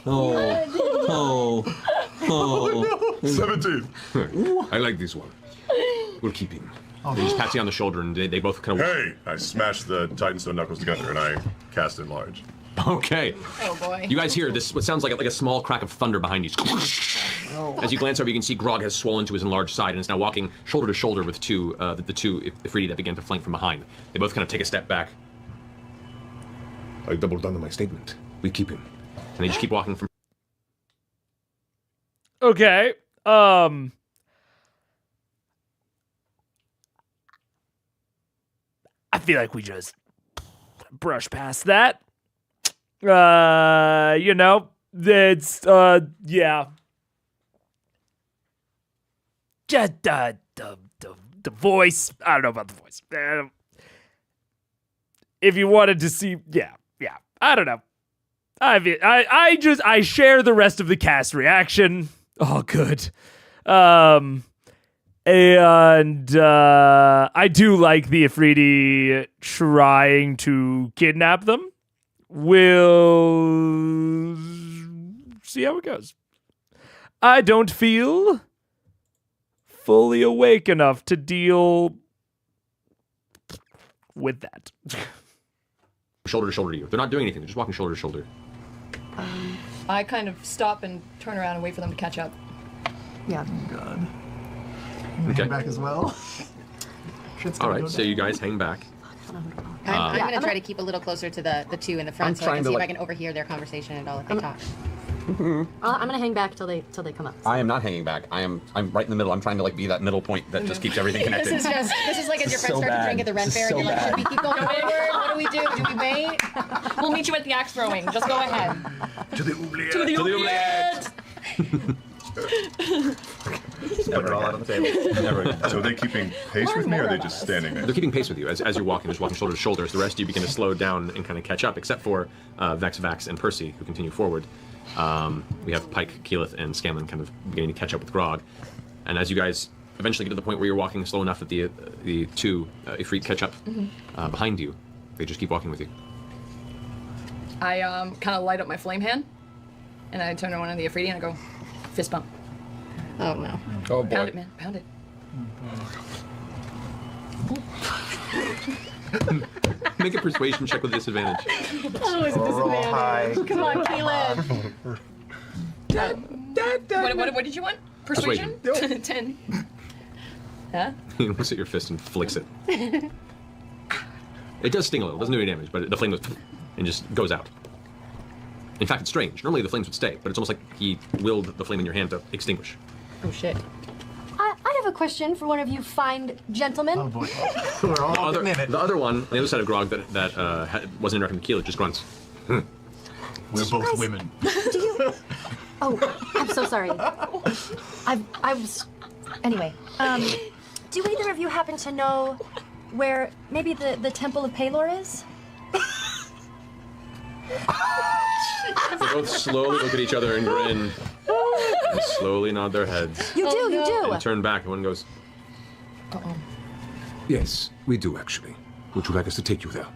Oh. 17. I like this one. We'll keep him. He just pats you on the shoulder, and they both kind of. Hey! I smashed the Titanstone knuckles together and I cast enlarge. Okay. Oh boy. You guys hear this? What sounds like a small crack of thunder behind you. As you glance over, you can see Grog has swollen to his enlarged side and is now walking shoulder to shoulder with the two Ifriti that began to flank from behind. They both kind of take a step back, I doubled down on my statement. We keep him. and they just keep walking from. Okay. I feel like we just brush past that. You know, it's yeah. Just the voice. I don't know about the voice. If you wanted to see, yeah. I don't know. I share the rest of the cast reaction. Oh, good. And I do like the Afridi trying to kidnap them. We'll see how it goes. I don't feel fully awake enough to deal with that. Shoulder to shoulder to you. They're not doing anything. They're just walking shoulder to shoulder. I kind of stop and turn around and wait for them to catch up. Yeah. God. Okay. Hang back as well. All right, so you guys hang back. I'm going to try to keep a little closer to the two in the front so I can see if I can overhear their conversation at all if they talk. I'm gonna hang back till they come up. I am not hanging back. I'm right in the middle. I'm trying to be that middle point that just keeps everything connected. This is like as your friends start to drink at the Ren Fair and you're like, should we keep going forward? What do we do? Do we wait? We'll meet you at the axe throwing. Just go ahead. To the oubliette. To the oubliette! Put it all out on the table. So are they keeping pace with me or are they just standing there? They're keeping pace with you as you're walking, just walking shoulder to shoulder. As the rest of you begin to slow down and kind of catch up, except for Vax, and Percy, who continue forward. We have Pike, Keyleth, and Scanlan kind of beginning to catch up with Grog. And as you guys eventually get to the point where you're walking slow enough that the two Ifrit catch up behind you, they just keep walking with you. I kind of light up my flame hand, and I turn to one of the Afridi and I go, fist bump. Oh no. Oh boy. Pound it, man. Pound it. Make a persuasion check with disadvantage. Oh, it's a Roll high. Come on, Keelan. What did you want? Persuasion? 10. Huh? He looks at your fist and flicks it. It does sting a little. Doesn't do any damage, but the flame goes and just goes out. In fact, it's strange. Normally the flames would stay, but it's almost like he willed the flame in your hand to extinguish. Oh shit. I have a question for one of you fine gentlemen. Oh boy. We're all the in it. other one, on the other side of Grog that wasn't interacting with Keeler, just grunts. We're both women. Do you? Oh, I'm so sorry. I was. Anyway, do either of you happen to know where maybe the Temple of Palor is? They both slowly look at each other and grin, and slowly nod their heads. You do, you do. And turn back, and one goes, Yes, we do actually. Would you like us to take you there?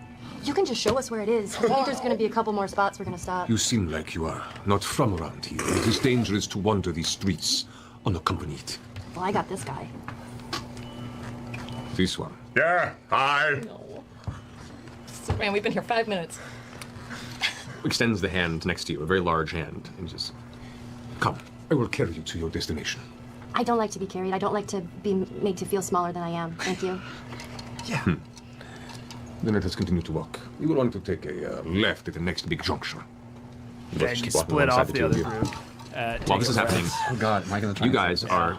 You can just show us where it is. I think there's going to be a couple more spots we're going to stop. You seem like you are not from around here. It is dangerous to wander these streets unaccompanied. Well, I got this guy. This one. Yeah, hi. No. Man, we've been here 5 minutes. extends the hand next to you, a very large hand, and just, come, I will carry you to your destination. I don't like to be carried. I don't like to be made to feel smaller than I am. Thank you. Yeah. Then let us continue to walk. We will want to take a left at the next big juncture. Then you split off the other group. While this is happening, oh god, am I gonna try? You guys are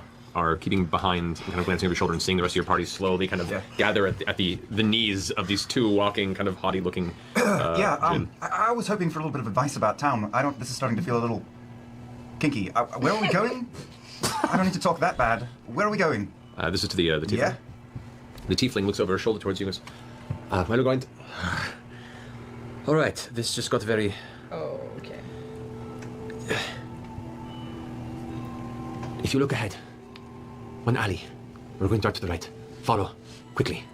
keeping behind, kind of glancing over your shoulder and seeing the rest of your party slowly kind of gather at the knees of these two walking, kind of haughty-looking. I was hoping for a little bit of advice about town. This is starting to feel a little kinky. Where are we going? I don't need to talk that bad. Where are we going? This is to the tiefling. Yeah. The tiefling looks over her shoulder towards you and goes, where are we going? All right, this just got very... Oh, okay. If you look ahead, one alley. We're going to start to the right. Follow, quickly.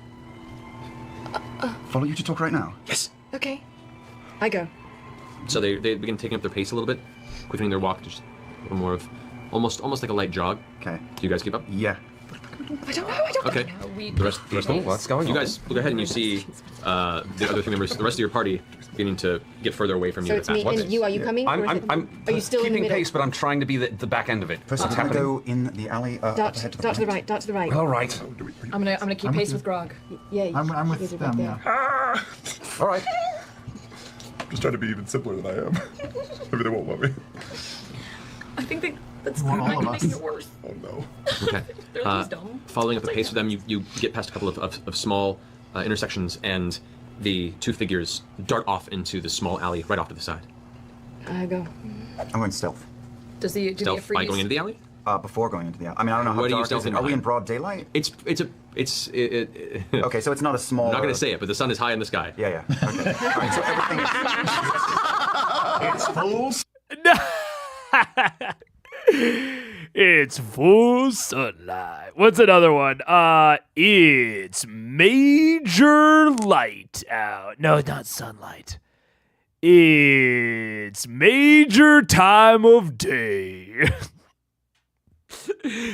Follow you to talk right now? Yes. Okay. I go. So they begin taking up their pace a little bit, quickening their walk, just a little more of, almost like a light jog. Okay. Do you guys keep up? Yeah. I don't know. Okay. The rest what's going on? You guys look ahead and you see the other three members, the rest of your party, beginning to get further away from you. So it's me and you. Are you coming? I'm Are you still in the keeping middle? pace, but I'm trying to be the back end of it. First, What's I'm gonna happening? go in the alley. Dart to the right. Dart to the right. All right. I'm gonna keep pace with Grog. Yeah. I'm with them. Yeah. All right. Just trying to be even simpler than I am. Maybe they won't want me. I think that's want all might of be us. making it worse. Oh no. Okay. They're just dumb. Following up the pace with them, you get past a couple of small intersections, and the two figures dart off into the small alley right off to the side. I go. I'm going stealth. Do the Stealth by going into the alley? Before going into the alley. I mean, I don't know how What are you dark is it. stealthing Are we by? in broad daylight? Okay, so it's not a small... I'm not going to say it, but the sun is high in the sky. Yeah. Okay. All right, so everything is... It's full. It's full sunlight. What's another one? It's major light out. No, not sunlight. It's major time of day.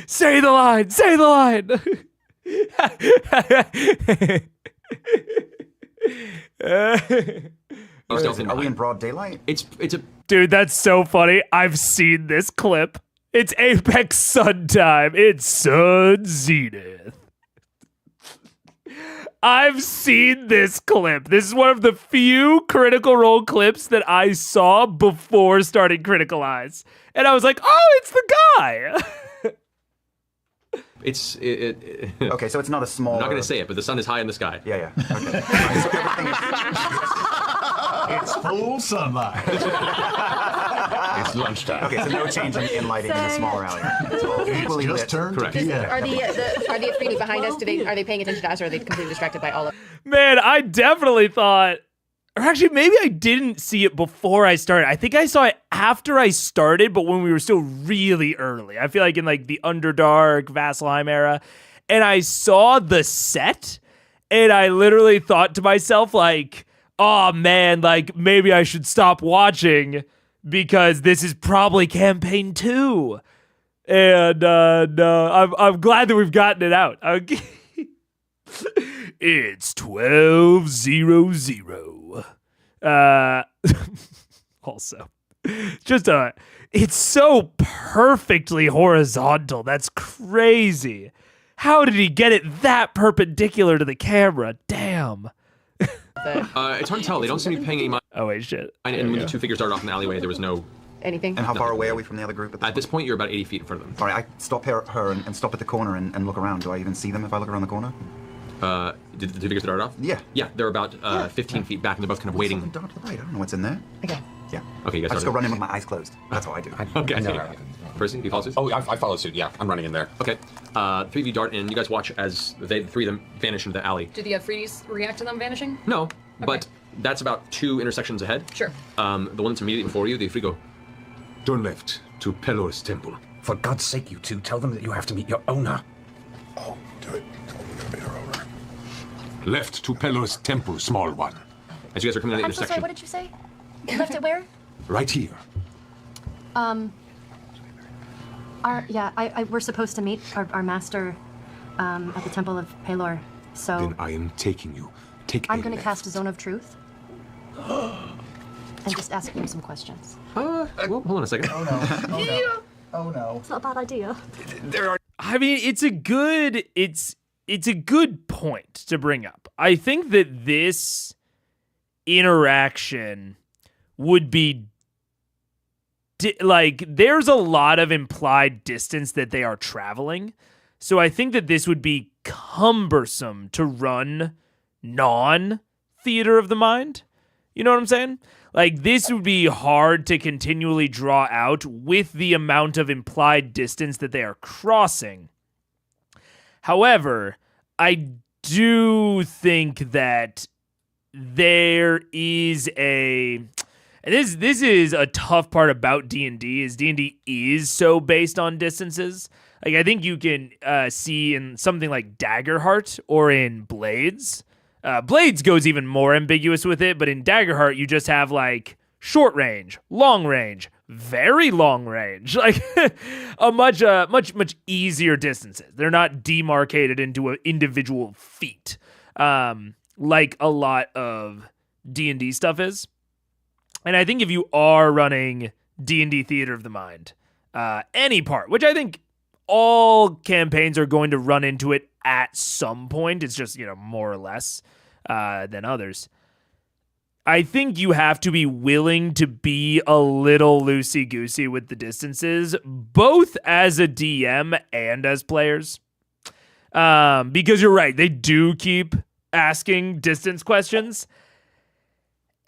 Say the line. Say the line. Are we in broad daylight? It's a... Dude, that's so funny. I've seen this clip. It's Apex Sun time. It's Sun Zenith. I've seen this clip. This is one of the few Critical Role clips that I saw before starting Critical Eyes. And I was like, oh, it's the guy. Okay, so it's not a small... I'm not going to say it, but the sun is high in the sky. Yeah. Okay. So everything is... It's full sunlight. It's lunchtime. Okay, so no change in lighting in the smaller alley. It's all equally Just lit. turned Correct. to PM. Are the three behind us? Are they paying attention to us, or are they completely distracted by all of? Man, I definitely thought... Or actually, maybe I didn't see it before I started. I think I saw it after I started, but when we were still really early. I feel like in like the Underdark, Vasselheim era. And I saw the set, and I literally thought to myself, like, oh man, like maybe I should stop watching because this is probably campaign 2. And no, I'm glad that we've gotten it out. It's 12:00. Also, just it's so perfectly horizontal. That's crazy. How did he get it that perpendicular to the camera? Damn. It's hard to tell. They don't seem to be paying any mind. Oh wait, shit. And when the two figures started off in the alleyway, there was no Anything? And how far away are we from the other group? At this point, you're about 80 feet in front of them. All right, I stop her and stop at the corner and look around. Do I even see them if I look around the corner? Did the two figures dart off? Yeah. Yeah, they're about 15 feet back, and they're both kind of waiting. Dart to the right. I don't know what's in there. Okay. Yeah. Okay, you guys I just start go running with my eyes closed. That's all I do. Okay. Percy, do you follow suit? Oh, I follow suit. Yeah, I'm running in there. Okay. Three of you dart in. You guys watch as the three of them vanish into the alley. Do the Freedies react to them vanishing? No, but that's about 2 intersections ahead. Sure. The one that's immediately before you, the Free go. Turn left to Pelor's temple. For God's sake, you two, tell them that you have to meet your owner. Oh, do it. Tell them we're gonna meet our owner. Left to Pelor's temple, small one. As you guys are coming to the I'm so intersection. sorry, what did you say? Left it where? Right here. We're supposed to meet our master at the Temple of Pelor. So Then I am taking you. I'm going to cast a Zone of Truth. And just ask him some questions. Well, hold on a second. Oh no. Oh no. Oh no. It's not a bad idea. I mean, it's a good point to bring up. I think that this interaction would be there's a lot of implied distance that they are traveling. So I think that this would be cumbersome to run non-theater of the mind. You know what I'm saying? Like, this would be hard to continually draw out with the amount of implied distance that they are crossing. However, I do think that there is and this is a tough part about D&D, is D&D is so based on distances. Like, I think you can see in something like Daggerheart or in Blades. Blades goes even more ambiguous with it, but in Daggerheart, you just have, like, short range, long range, very long range, like a much easier distances. They're not demarcated into an individual feat, like a lot of D&D stuff is. And I think if you are running D&D Theater of the Mind, any part, which I think all campaigns are going to run into it at some point, it's just, more or less than others. I think you have to be willing to be a little loosey-goosey with the distances, both as a DM and as players. Because you're right, they do keep asking distance questions.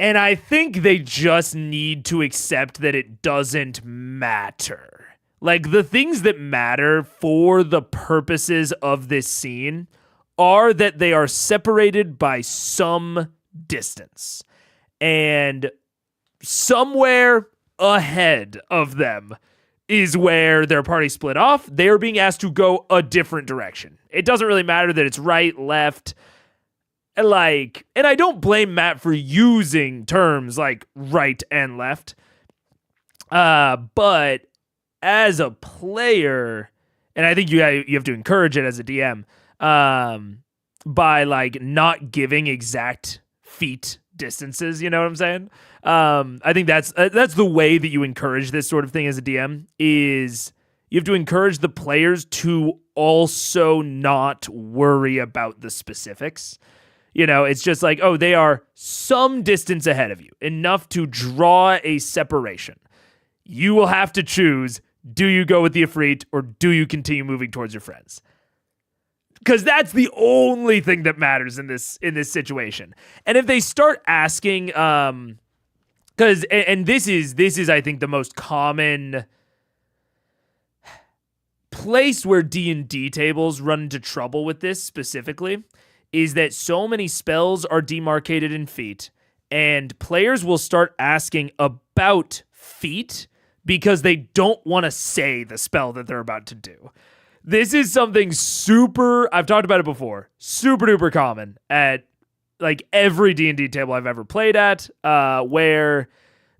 And I think they just need to accept that it doesn't matter. Like, the things that matter for the purposes of this scene are that they are separated by some distance. And somewhere ahead of them is where their party split off. They are being asked to go a different direction. It doesn't really matter that it's right, left, and I don't blame Matt for using terms like right and left. But as a player, and I think you have to encourage it as a DM, by not giving exact feet distances, you know what I'm saying? I think that's the way that you encourage this sort of thing as a DM, is you have to encourage the players to also not worry about the specifics. It's just like, oh, they are some distance ahead of you, enough to draw a separation. You will have to choose, do you go with the Ifrit or do you continue moving towards your friends? Because that's the only thing that matters in this situation. And if they start asking, because this is I think the most common place where D&D tables run into trouble with this specifically, is that so many spells are demarcated in feet, and players will start asking about feet because they don't want to say the spell that they're about to do. This is something I've talked about it before, super duper common at every D&D table I've ever played at, where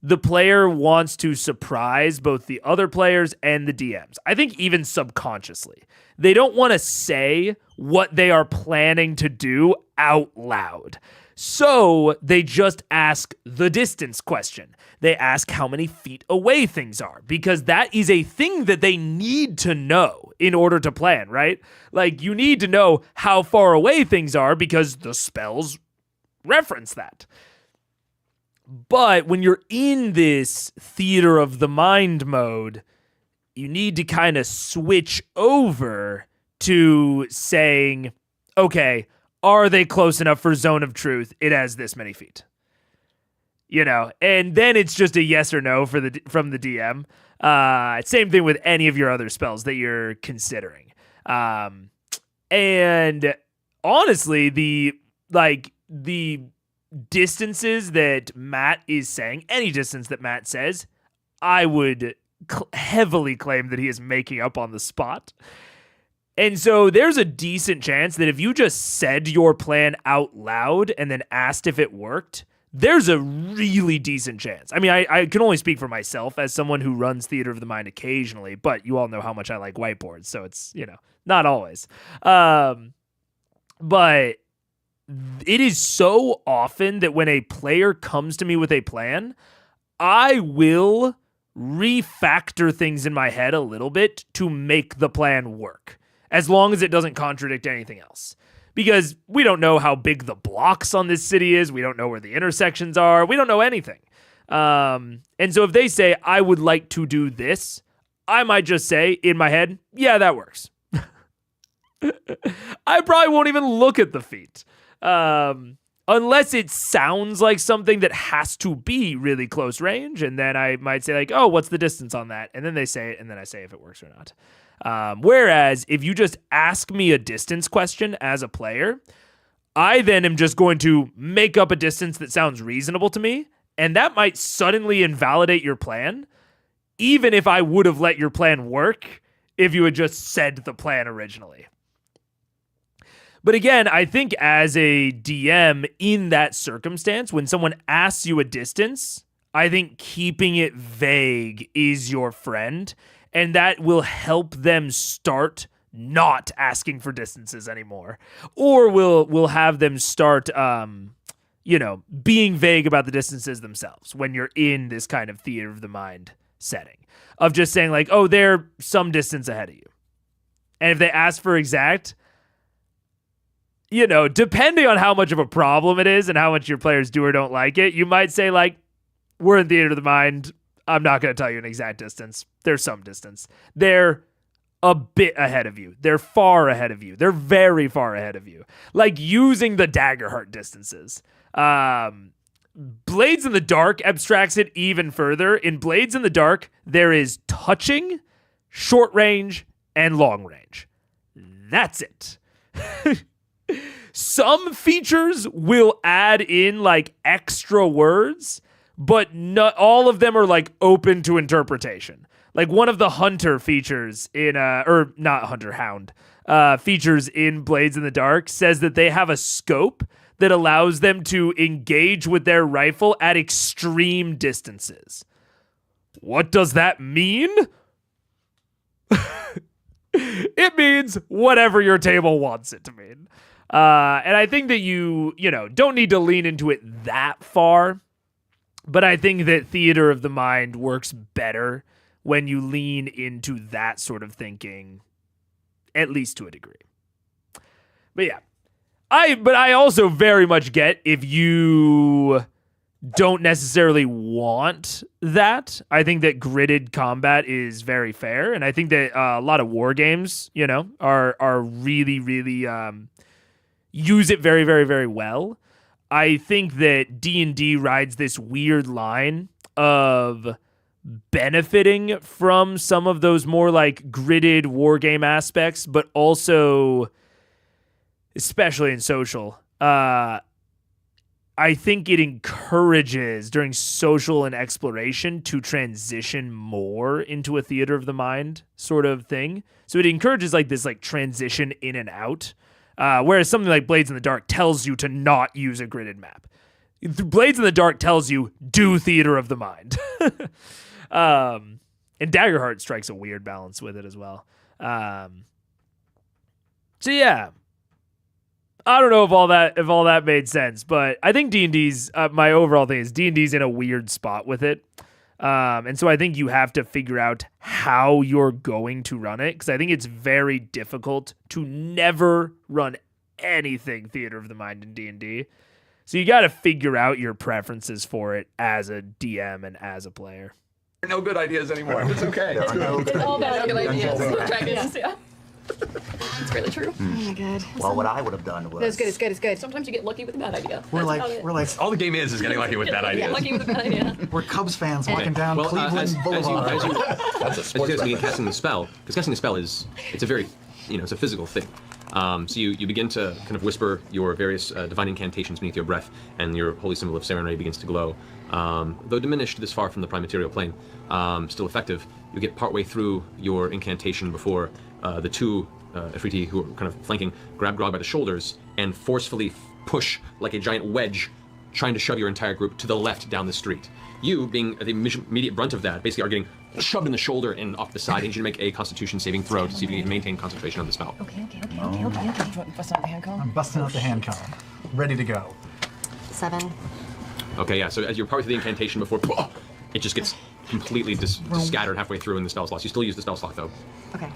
the player wants to surprise both the other players and the DMs. I think even subconsciously. They don't want to say what they are planning to do out loud. So they just ask the distance question. They ask how many feet away things are, because that is a thing that they need to know in order to plan, right? You need to know how far away things are because the spells reference that. But when you're in this theater of the mind mode, you need to kind of switch over to saying, okay, are they close enough for zone of truth? It has this many feet. And then it's just a yes or no from the DM. Same thing with any of your other spells that you're considering. And honestly, the distances that Matt is saying, any distance that Matt says, I would heavily claim that he is making up on the spot. And so there's a decent chance that if you just said your plan out loud and then asked if it worked, there's a really decent chance. I mean, I can only speak for myself as someone who runs Theater of the Mind occasionally, but you all know how much I like whiteboards, so it's, not always. But it is so often that when a player comes to me with a plan, I will refactor things in my head a little bit to make the plan work, as long as it doesn't contradict anything else. Because we don't know how big the blocks on this city is. We don't know where the intersections are. We don't know anything. And so if they say, I would like to do this, I might just say in my head, yeah, that works. I probably won't even look at the feet. Unless it sounds like something that has to be really close range. And then I might say like, oh, what's the distance on that? And then they say it, and then I say if it works or not. Whereas if you just ask me a distance question as a player, I then am just going to make up a distance that sounds reasonable to me. And that might suddenly invalidate your plan, even if I would have let your plan work if you had just said the plan originally. But again, I think as a DM in that circumstance, when someone asks you a distance, I think keeping it vague is your friend, and that will help them start not asking for distances anymore. Or will have them start being vague about the distances themselves when you're in this kind of theater of the mind setting of just saying like, oh, they're some distance ahead of you. And if they ask for exact, depending on how much of a problem it is and how much your players do or don't like it, you might say like, we're in theater of the mind. I'm not going to tell you an exact distance. There's some distance. They're a bit ahead of you. They're far ahead of you. They're very far ahead of you. Like using the Daggerheart distances. Blades in the Dark abstracts it even further. In Blades in the Dark, there is touching, short range, and long range. That's it. Some features will add in like extra words, but not all of them are like open to interpretation. Like one of the hunter features in or not hunter hound features in Blades in the Dark says that they have a scope that allows them to engage with their rifle at extreme distances. What does that mean? It means whatever your table wants it to mean. And I think that you don't need to lean into it that far, but I think that Theater of the Mind works better when you lean into that sort of thinking, at least to a degree. But yeah, I also very much get if you don't necessarily want that. I think that gridded combat is very fair, and I think that a lot of war games, are really, really use it very, very, very well. I think that D&D rides this weird line of benefiting from some of those more like gridded war game aspects, but also, especially in social, I think it encourages during social and exploration to transition more into a theater of the mind sort of thing. So it encourages like this like transition in and out. Whereas something like Blades in the Dark tells you to not use a gridded map. Blades in the Dark tells you do theater of the mind. And Daggerheart strikes a weird balance with it as well. So yeah. I don't know if all that made sense, but I think D&D's my overall thing is D&D's in a weird spot with it. And so I think you have to figure out how you're going to run it, because I think it's very difficult to never run anything Theater of the Mind in D&D. So you got to figure out your preferences for it as a DM and as a player. There are no good ideas anymore. It's okay. It's all about good ideas. Dragons. Yeah. It's really true. Oh my god. Well, what I would have done was... No, it's good, it's good, it's good. Sometimes you get lucky with a bad idea. We're That's like, all the game is getting lucky with bad ideas. lucky with a bad idea. we're Cubs fans walking down Well, Cleveland Boulevard. as you guys begin casting the spell, because casting the spell it's a very, it's a physical thing. So you begin to kind of whisper your various divine incantations beneath your breath, and your holy symbol of Serenity begins to glow. Though diminished this far from the prime material plane, still effective. You get partway through your incantation before the two Ifriti who are kind of flanking grab Grog by the shoulders and forcefully push like a giant wedge, trying to shove your entire group to the left down the street. You, being the immediate brunt of that, basically are getting shoved in the shoulder and off the side. I need you to make a Constitution saving throw to see if you can maintain concentration on the spell. Okay. Busting out the hand cone? I'm busting out the hand cone. Ready to go. 7. Okay, yeah, so as you're partway through the incantation before, it just gets completely scattered halfway through in the spell slot. You still use the spell slot, though. Okay.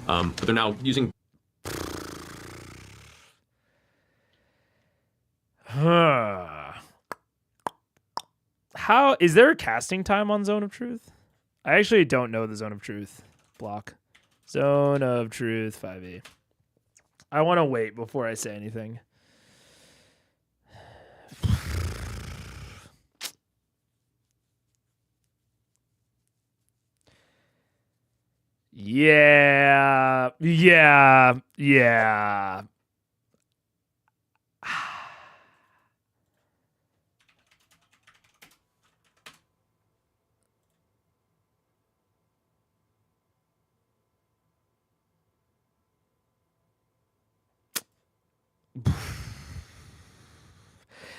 But they're now using... How is there a casting time on Zone of Truth? I actually don't know the Zone of Truth block. Zone of Truth 5e. I want to wait before I say anything. Yeah.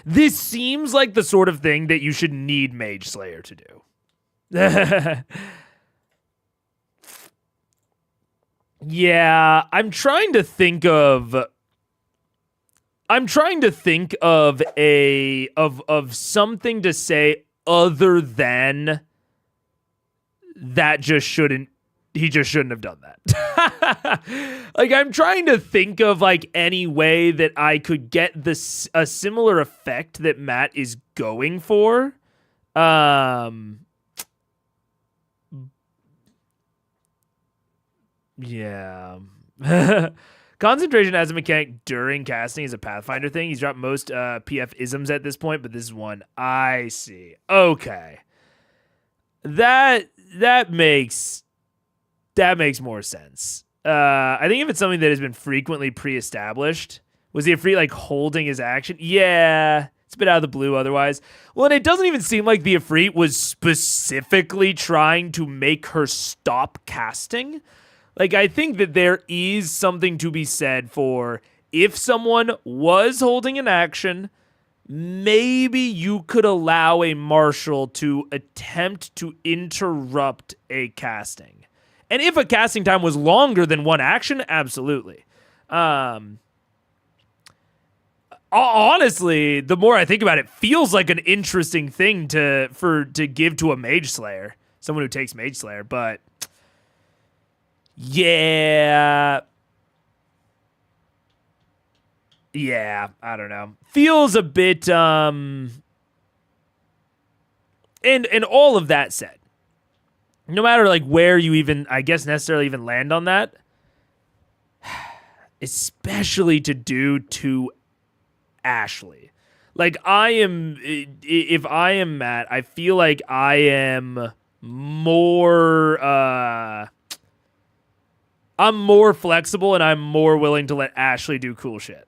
This seems like the sort of thing that you should need Mage Slayer to do. Yeah, I'm trying to think of something to say other than that he just shouldn't have done that. Like, I'm trying to think of like any way that I could get a similar effect that Matt is going for. Yeah. Concentration as a mechanic during casting is a Pathfinder thing. He's dropped most PF isms at this point, but this is one. I see. Okay. That makes more sense. I think if it's something that has been frequently pre-established, was the Ifrit like holding his action? Yeah, it's a bit out of the blue otherwise. Well, and it doesn't even seem like the Ifrit was specifically trying to make her stop casting. Like, I think that there is something to be said for if someone was holding an action, maybe you could allow a marshal to attempt to interrupt a casting. And if a casting time was longer than one action, absolutely. Honestly, the more I think about it, it feels like an interesting thing to give to a Mage Slayer, someone who takes Mage Slayer, but yeah, I don't know. Feels a bit and all of that said, no matter like where you even, I guess, necessarily even land on that, especially to do to Ashley. Like, if I am Matt, I feel like I am more, I'm more flexible and I'm more willing to let Ashley do cool shit.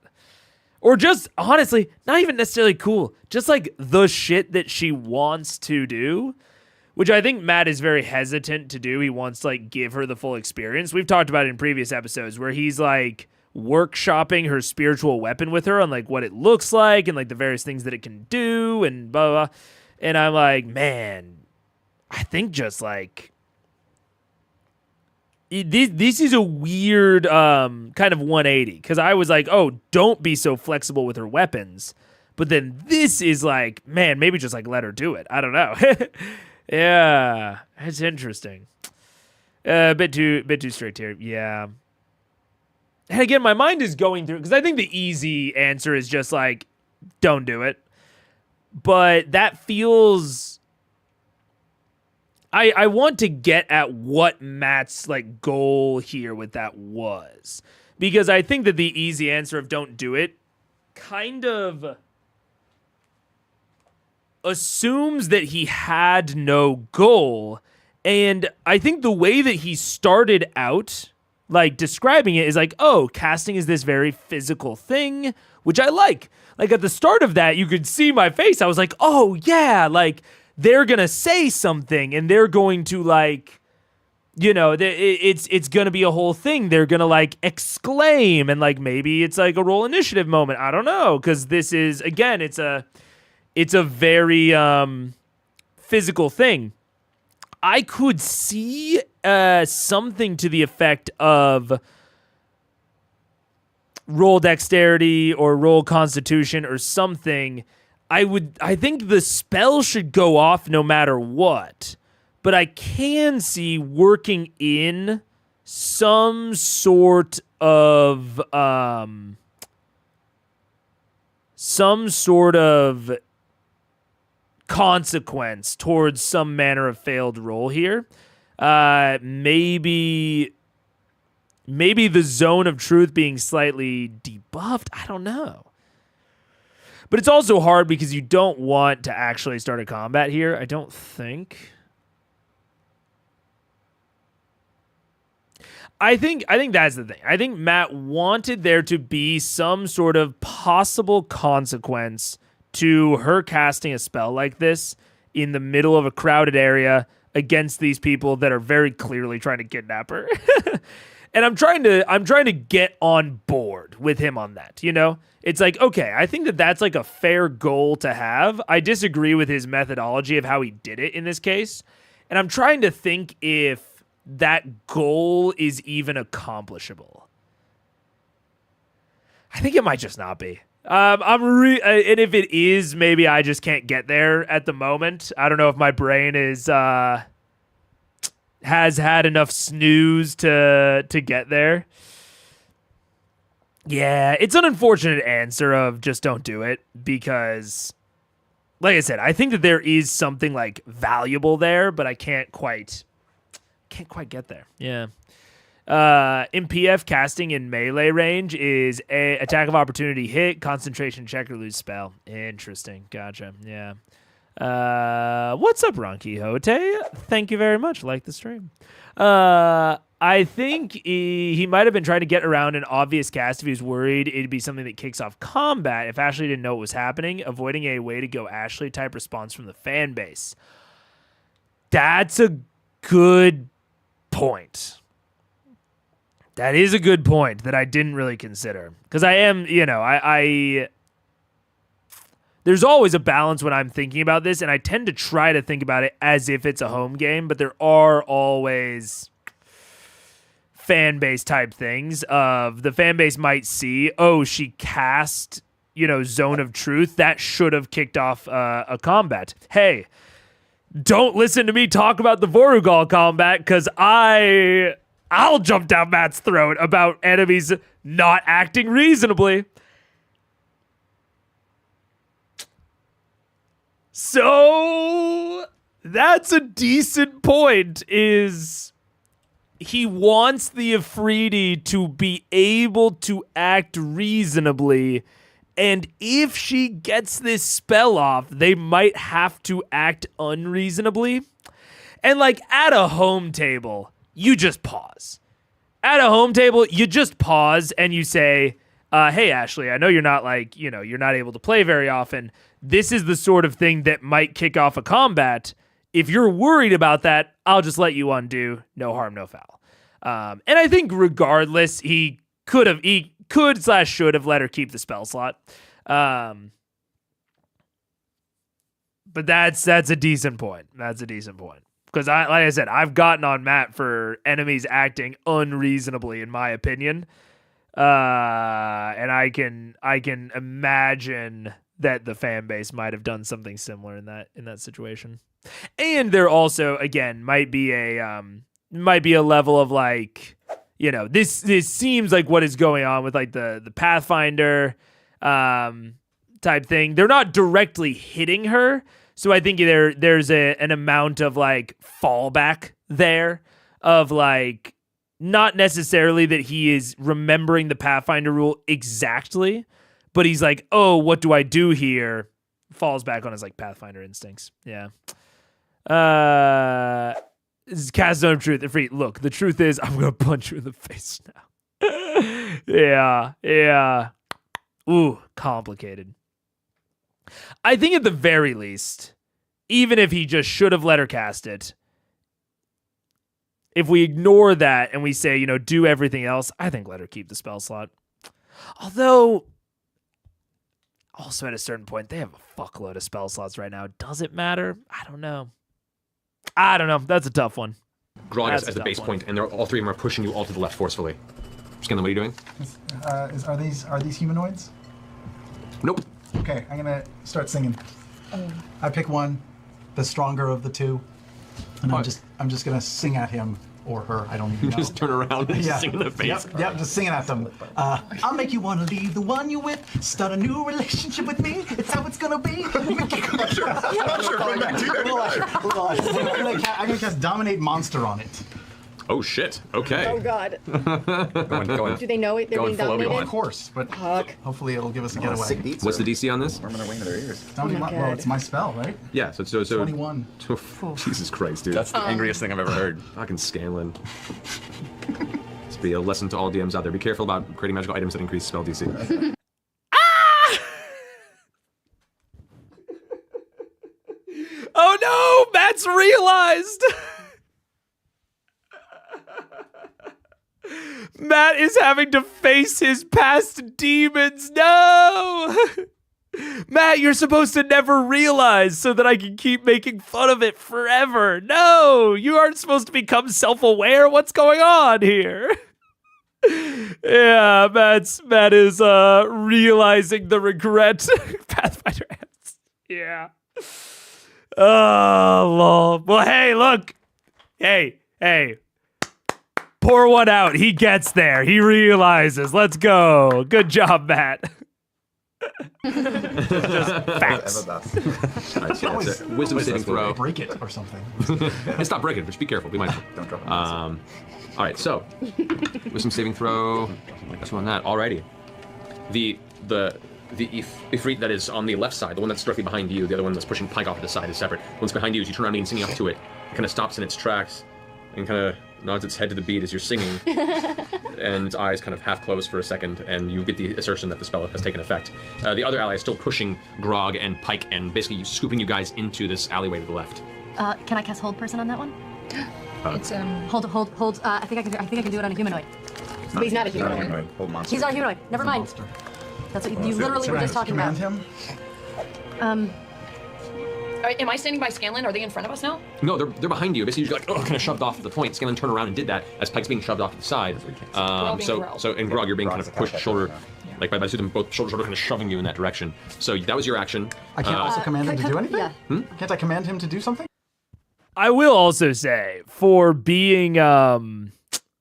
Or just, honestly, not even necessarily cool, just like the shit that she wants to do, which I think Matt is very hesitant to do. He wants to like give her the full experience. We've talked about it in previous episodes where he's like workshopping her spiritual weapon with her on like what it looks like and like the various things that it can do and blah, blah, blah. And I'm like, man, I think just like, this is a weird kind of 180 because I was like, oh, don't be so flexible with her weapons. But then this is like, man, maybe just like let her do it. I don't know. Yeah, it's interesting. A bit too strict here. Yeah. And again, my mind is going through because I think the easy answer is just like don't do it. But that feels... I want to get at what Matt's like goal here with that was. Because I think that the easy answer of don't do it kind of assumes that he had no goal. And I think the way that he started out, like describing it, is like, oh, casting is this very physical thing, which I like. Like at the start of that, you could see my face. I was like, oh yeah, like they're going to say something and they're going to like, you know, it's going to be a whole thing. They're going to like exclaim and like maybe it's like a roll initiative moment. I don't know. Cause this is, again, it's a very physical thing. I could see something to the effect of roll dexterity or roll constitution or something. I think the spell should go off no matter what, but I can see working in some sort of consequence towards some manner of failed roll here. Maybe the zone of truth being slightly debuffed. I don't know. But it's also hard because you don't want to actually start a combat here, I don't think. I think that's the thing. I think Matt wanted there to be some sort of possible consequence to her casting a spell like this in the middle of a crowded area against these people that are very clearly trying to kidnap her. And I'm trying to get on board with him on that, you know? It's like, okay, I think that that's like a fair goal to have. I disagree with his methodology of how he did it in this case. And I'm trying to think if that goal is even accomplishable. I think it might just not be. And if it is, maybe I just can't get there at the moment. I don't know if my brain is has had enough snooze to get there. Yeah, it's an unfortunate answer of just don't do it because, like I said, I think that there is something like valuable there, but I can't quite get there. Yeah. In PF, casting in melee range is a attack of opportunity hit, concentration check, or lose spell. Interesting. Gotcha. Yeah. What's up, Ron Quixote? Thank you very much. Like the stream. I think he might have been trying to get around an obvious cast if he was worried it'd be something that kicks off combat if Ashley didn't know what was happening, avoiding a way to go Ashley type response from the fan base. That's a good point. That is a good point that I didn't really consider. Because I am, you know, I there's always a balance when I'm thinking about this, and I tend to try to think about it as if it's a home game, but there are always fan base type things of the fan base might see, oh, she cast, you know, Zone of Truth. That should have kicked off a combat. Hey, don't listen to me talk about the Vorugal combat because I'll jump down Matt's throat about enemies not acting reasonably. So that's a decent point, is he wants the Afridi to be able to act reasonably, and if she gets this spell off, they might have to act unreasonably. And like at a home table, you just pause. At a home table, you just pause and you say, hey, Ashley, I know you're not like, you know, you're not able to play very often. This is the sort of thing that might kick off a combat. If you're worried about that, I'll just let you undo. No harm, no foul. And I think regardless, he could / should have let her keep the spell slot. But that's a decent point. That's a decent point. Because like I said, I've gotten on Matt for enemies acting unreasonably, in my opinion. And I can imagine that the fan base might have done something similar in that situation. And there also, again, might be a level of like, you know, this seems like what is going on with like the Pathfinder type thing. They're not directly hitting her, so I think there's an amount of like fallback there of like not necessarily that he is remembering the Pathfinder rule exactly, but he's like, oh, what do I do here? Falls back on his like Pathfinder instincts. Yeah. This is Cast Zone of Truth. Ifrit, look, the truth is I'm gonna punch you in the face now. Yeah. Ooh, complicated. I think at the very least, even if he just should have let her cast it, if we ignore that and we say, do everything else, I think let her keep the spell slot. Although, also at a certain point, they have a fuckload of spell slots right now. Does it matter? I don't know. That's a tough one. Grog as the base point, and all three of them are pushing you all to the left forcefully. Scanlan, what are you doing? Are these humanoids? Nope. Okay, I'm gonna start singing. I pick one, the stronger of the two, and I'm just gonna sing at him or her. I don't even know. Just turn around and sing in the face. Yep, just singing at them. I'll make you wanna leave the one you with, start a new relationship with me. It's how it's gonna be. I'm gonna cast Dominate Monster on it. Oh shit. Okay. Oh god. Go on. Do they know it? They're being dominated? Of course, but hopefully it'll give us a getaway. Sick beats. What's the DC on this? Warming their way into their ears. Well, it's my spell, right? Yeah, so 21. Jesus Christ, dude. That's the angriest thing I've ever heard. Fucking Scanlan. This be a lesson to all DMs out there. Be careful about creating magical items that increase spell DC. Oh no, Matt's realized. Matt is having to face his past demons. No! Matt, you're supposed to never realize so that I can keep making fun of it forever. No! You aren't supposed to become self-aware. What's going on here? Yeah, Matt is realizing the regret. Pathfinder hands. Yeah. Oh, lol. Well, hey, look. Hey. Pour one out. He gets there. He realizes. Let's go. Good job, Matt. Just facts. Right, wisdom saving throw. Break it or something. It's not break it, but just be careful. Be mindful. Don't drop it. All right, so wisdom saving throw. That's on that. Alrighty. The Ifrit that is on the left side, the one that's directly behind you, the other one that's pushing Pike off to the side is separate. The one's behind you, as you turn around and singing up to it, it kind of stops in its tracks and kind of nods its head to the beat as you're singing, and its eyes kind of half close for a second, and you get the assertion that the spell has taken effect. The other ally is still pushing Grog and Pike, and basically scooping you guys into this alleyway to the left. Can I cast Hold Person on that one? It's Hold. I think I can do it on a humanoid. But he's not a humanoid. Hold monster. He's not a humanoid. Never mind. Monster. That's what you literally were just talking about. Command him? All right, am I standing by Scanlan? Are they in front of us now? No, they're behind you. Basically, you're like, kind of shoved off to the point. Scanlan turned around and did that as Pike's being shoved off to the side. And Grog, you're being kind of pushed shoulder, like by them both shoulder kind of shoving you in that direction. So that was your action. I can't also command him to do anything? Yeah. Can't I command him to do something? I will also say, for being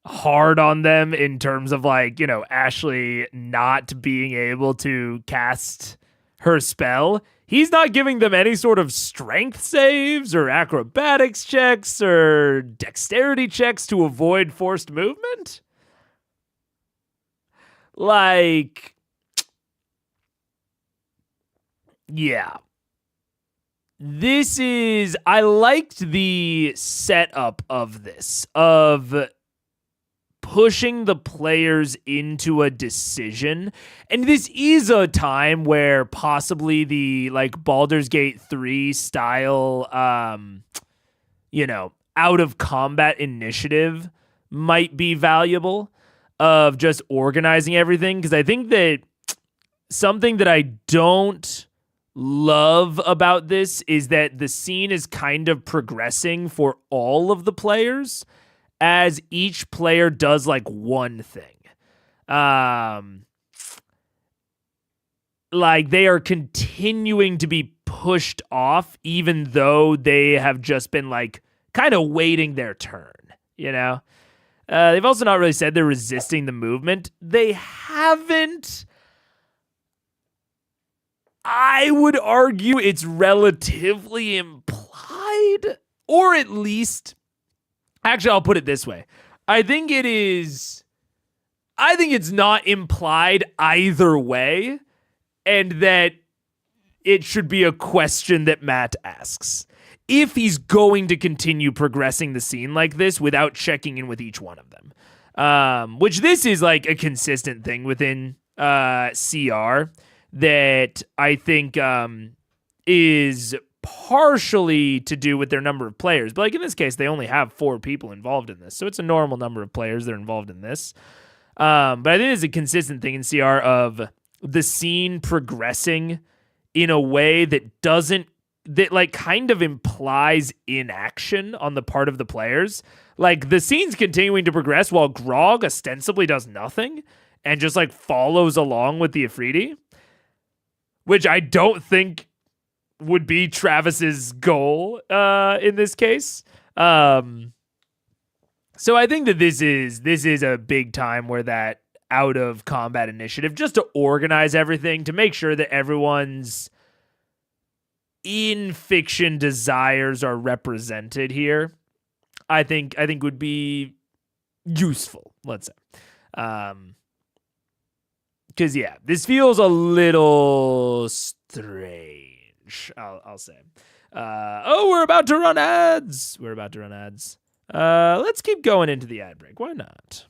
hard on them in terms of like, Ashley not being able to cast her spell, he's not giving them any sort of strength saves or acrobatics checks or dexterity checks to avoid forced movement. Like, yeah. I liked the setup of this, of pushing the players into a decision. And this is a time where possibly the like Baldur's Gate 3 style, out of combat initiative might be valuable, of just organizing everything. Because I think that something that I don't love about this is that the scene is kind of progressing for all of the players as each player does like one thing. Like they are continuing to be pushed off even though they have just been like kind of waiting their turn, They've also not really said they're resisting the movement. They haven't. I would argue it's relatively implied, or at least, actually, I'll put it this way. I think it's not implied either way, and that it should be a question that Matt asks. If he's going to continue progressing the scene like this without checking in with each one of them. Which this is like a consistent thing within CR that I think is partially to do with their number of players. But like in this case, they only have 4 people involved in this. So it's a normal number of players that are involved in this. But I think it's a consistent thing in CR of the scene progressing in a way that like kind of implies inaction on the part of the players. Like the scene's continuing to progress while Grog ostensibly does nothing and just like follows along with the Ifriti, which I don't think would be Travis's goal in this case. So I think that this is a big time where that out of combat initiative, just to organize everything, to make sure that everyone's in fiction desires are represented here, I think would be useful, let's say. Because yeah, this feels a little strange, I'll say. We're about to run ads. Let's keep going into the ad break. Why not?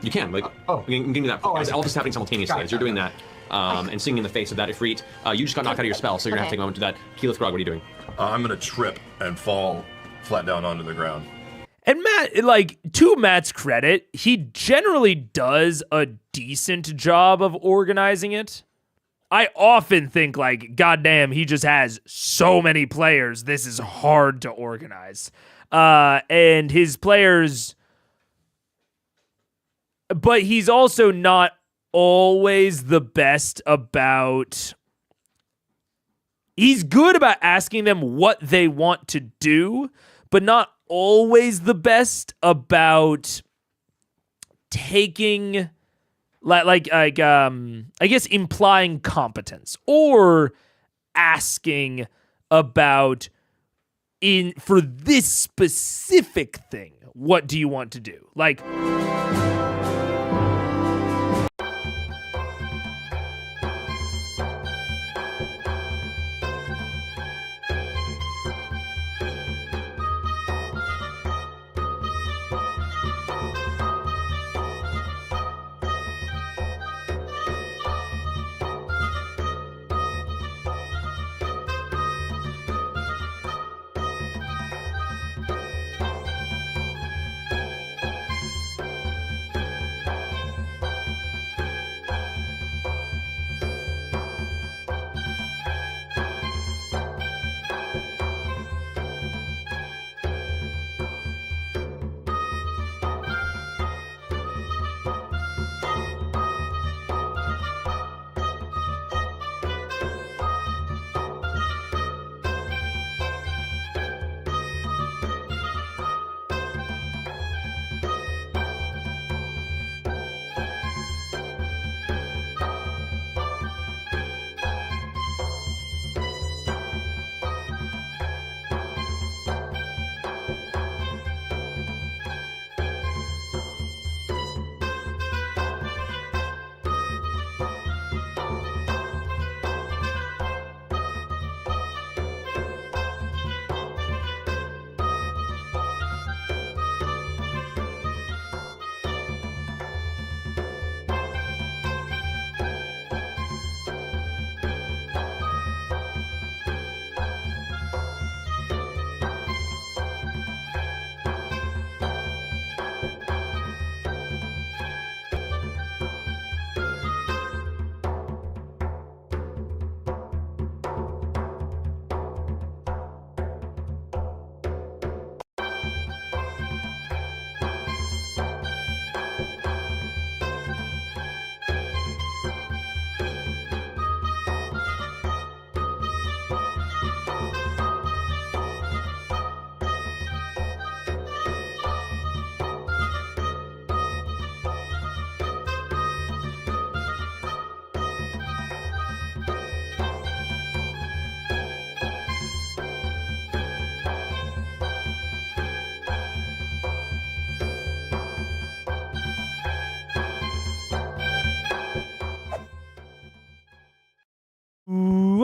You can, like, you can do that. All this is happening simultaneously. As you're doing that, and singing in the face of that Ifrit, you just got knocked out of your spell, so you're going to have to take a moment to do that. Keyleth Grog, what are you doing? I'm going to trip and fall flat down onto the ground. And Matt, like, to Matt's credit, he generally does a decent job of organizing it. I often think, like, goddamn, he just has so many players. This is hard to organize. And his players... But he's also not always the best about... He's good about asking them what they want to do, but not always the best about taking... I guess implying competence or asking about for this specific thing, what do you want to do? Like...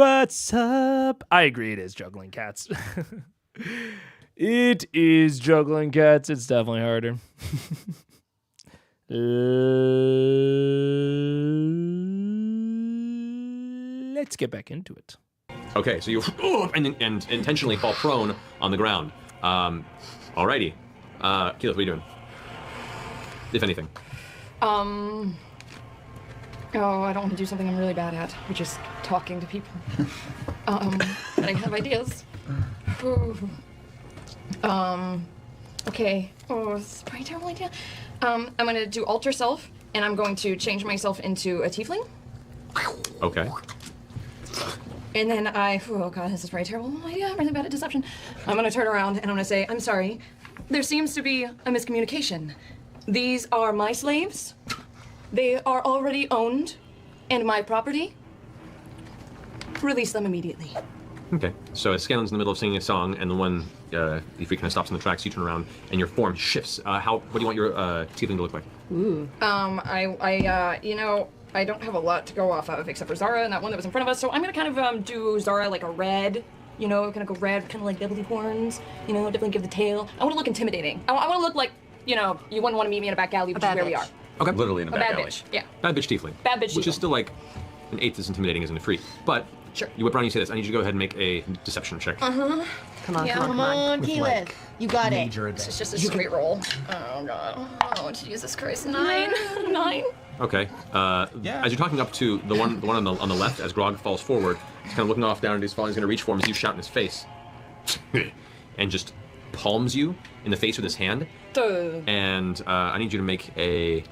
What's up? I agree, it is juggling cats. It is juggling cats. It's definitely harder. Let's get back into it. Okay, so you and intentionally fall prone on the ground. Alrighty. Keyleth, what are you doing? If anything. Oh, I don't want to do something I'm really bad at, which is talking to people. But I have ideas. Ooh. Okay. Oh, this is probably a terrible idea. I'm gonna do alter self, and I'm going to change myself into a tiefling. Okay. And then oh god, this is probably a terrible idea. I'm really bad at deception. I'm gonna turn around and I'm gonna say, I'm sorry. There seems to be a miscommunication. These are my slaves. They are already owned and my property. Release them immediately. Okay. So as Scanlan's in the middle of singing a song, and the one Ifrit kind of stops in the tracks, you turn around and your form shifts. What do you want your tiefling to look like? Ooh. I don't have a lot to go off of except for Zara and that one that was in front of us, so I'm gonna kind of do Zara like a red, kind of go red, kind of like velvety horns, definitely give the tail. I want to look intimidating. I want to look like, you wouldn't want to meet me in a back alley, which is where we are. Okay. Literally in a A back bad alley. bitch, yeah. Bad bitch tiefling. Bad bitch Which is tiefling. still like an eighth as intimidating as an Ifrit. But sure. You whip around and you say this. I need you to go ahead and make a deception check. Uh-huh. Come on, Yeah, come on. Keyleth. like, You got it. Major This advantage. is just a straight roll. Oh god. Oh Jesus Christ. 9. 9. Okay. As you're talking up to the one on the left, as Grog falls forward, he's kind of looking off down and he's falling. He's going to reach for him as you shout in his face, and just palms you in the face with his hand. Duh. And I need you to make a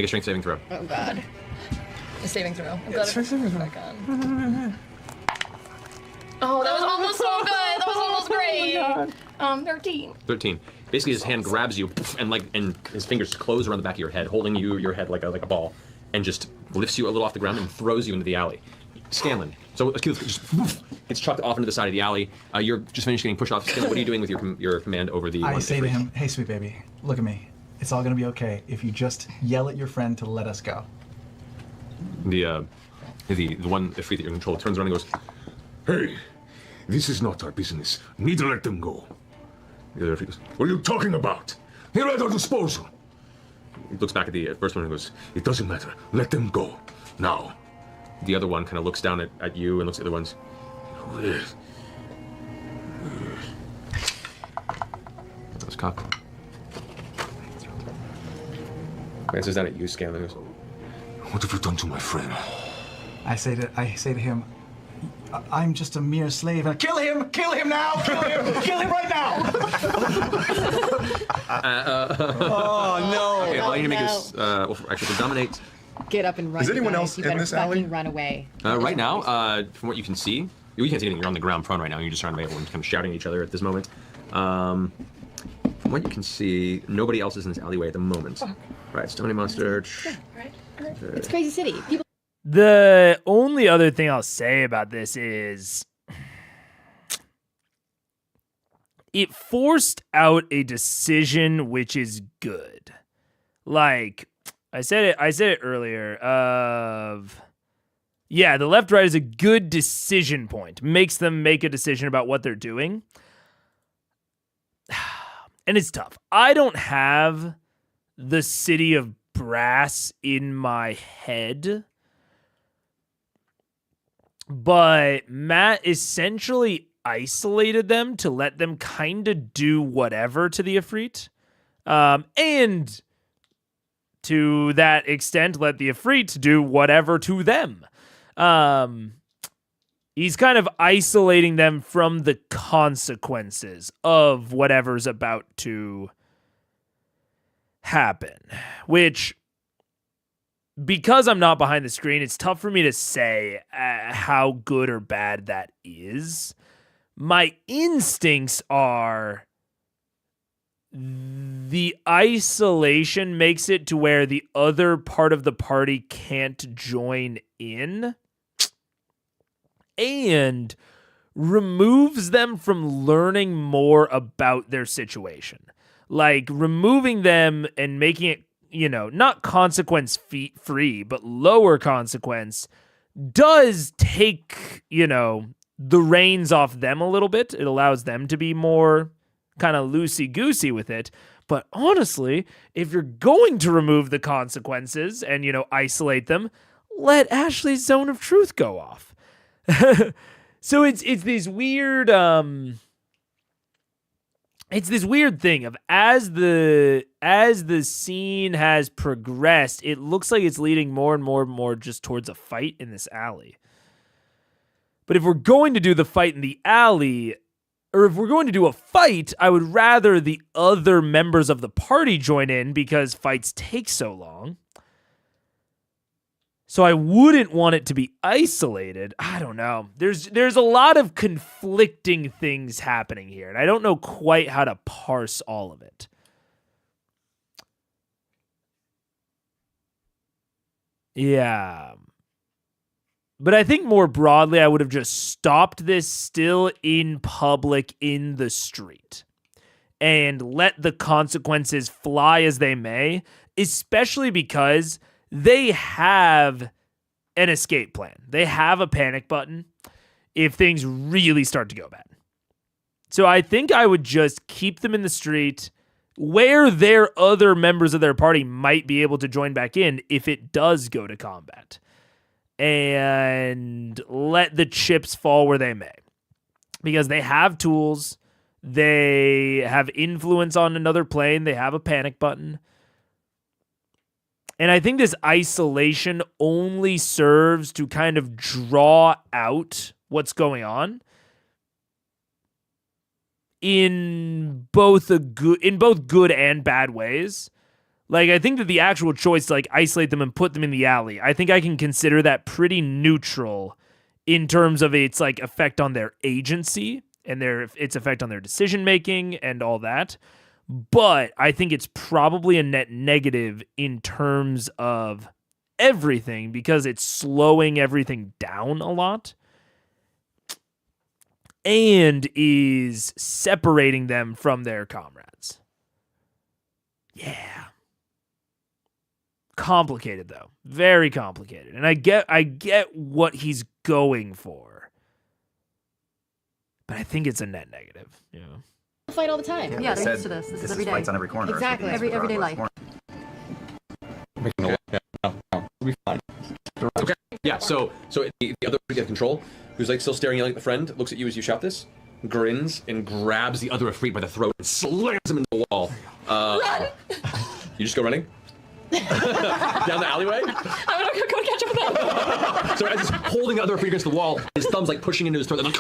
strength saving throw. Oh god. A saving throw. I'm glad it back on. Oh, that was almost so good. That was almost great. 13. 13. Basically, his hand grabs you, and his fingers close around the back of your head, holding your head like a ball, and just lifts you a little off the ground and throws you into the alley. Scanlan. So just gets chucked off into the side of the alley. You're just finished getting pushed off. Scanlan, what are you doing with your command over the? I say to him, "Hey, sweet baby, look at me. It's all gonna be okay if you just yell at your friend to let us go." The one Ifrit that you're in control turns around and goes, Hey, this is not our business. Need to let them go. the other Ifrit goes, What are you talking about? They're at our disposal. he looks back at the first one and goes, It doesn't matter. Let them go. Now. the other one kind of looks down at you and looks at the other ones. That's cocked. Glances down at you, Scanlan, and goes, What have you done to my friend? I say to him, "I'm just a mere slave." And kill him! Kill him now! Kill him! Kill him right now! Oh no! Okay, I'll need to make this. Actually, to dominate. Get up and run. Is anyone guys. else You in better this alley? fucking run away. Right now, from what you can see, you can't see anything. You're on the ground prone right now. You're just surrounded by everyone kind of shouting at each other at this moment. From what you can see, nobody else is in this alleyway at the moment. Right, Stony Monster. It's Crazy City. People. The only other thing I'll say about this is it forced out a decision which is good. Like I said it earlier the left right is a good decision point. Makes them make a decision about what they're doing. And it's tough. I don't have the city of Brass in my head. But Matt essentially isolated them to let them kind of do whatever to the Ifrit. And to that extent, let the Ifrit do whatever to them. He's kind of isolating them from the consequences of whatever's about to happen. Which, because I'm not behind the screen, it's tough for me to say how good or bad that is. My instincts are the isolation makes it to where the other part of the party can't join in and removes them from learning more about their situation. Like removing them and making it, not consequence free, but lower consequence does take, the reins off them a little bit. It allows them to be more kind of loosey-goosey with it. But honestly, if you're going to remove the consequences and, isolate them, let Ashley's zone of truth go off. So it's this weird it's this weird thing of as the scene has progressed, it looks like it's leading more and more and more just towards a fight in this alley. But if we're going to do the fight in the alley, or if we're going to do a fight, I would rather the other members of the party join in because fights take so long. So I wouldn't want it to be isolated. I don't know. There's a lot of conflicting things happening here, and I don't know quite how to parse all of it. Yeah. But I think more broadly, I would have just stopped this still in public in the street and let the consequences fly as they may, especially because they have an escape plan. They have a panic button if things really start to go bad. So I think I would just keep them in the street where their other members of their party might be able to join back in if it does go to combat. And let the chips fall where they may. Because they have tools. They have influence on another plane. They have a panic button. And I think this isolation only serves to kind of draw out what's going on in both good and bad ways. Like, I think that the actual choice to, isolate them and put them in the alley, I think I can consider that pretty neutral in terms of its, effect on their agency and its effect on their decision-making and all that. But I think it's probably a net negative in terms of everything because it's slowing everything down a lot and is separating them from their comrades. Yeah. Complicated, though. Very complicated. And I get what he's going for. But I think it's a net negative, Fight all the time. Yeah, they're used to this. This is every day. Fights on every corner. Exactly. Everyday life. We'll be fine. Okay. Yeah. So the other get control, who's still staring at the friend, looks at you as you shout this, grins and grabs the other Ifrit by the throat and slams him into the wall. Run! You just go running down the alleyway. I'm gonna go catch up with them. So as he's holding the other Ifrit against the wall, his thumb's pushing into his throat, and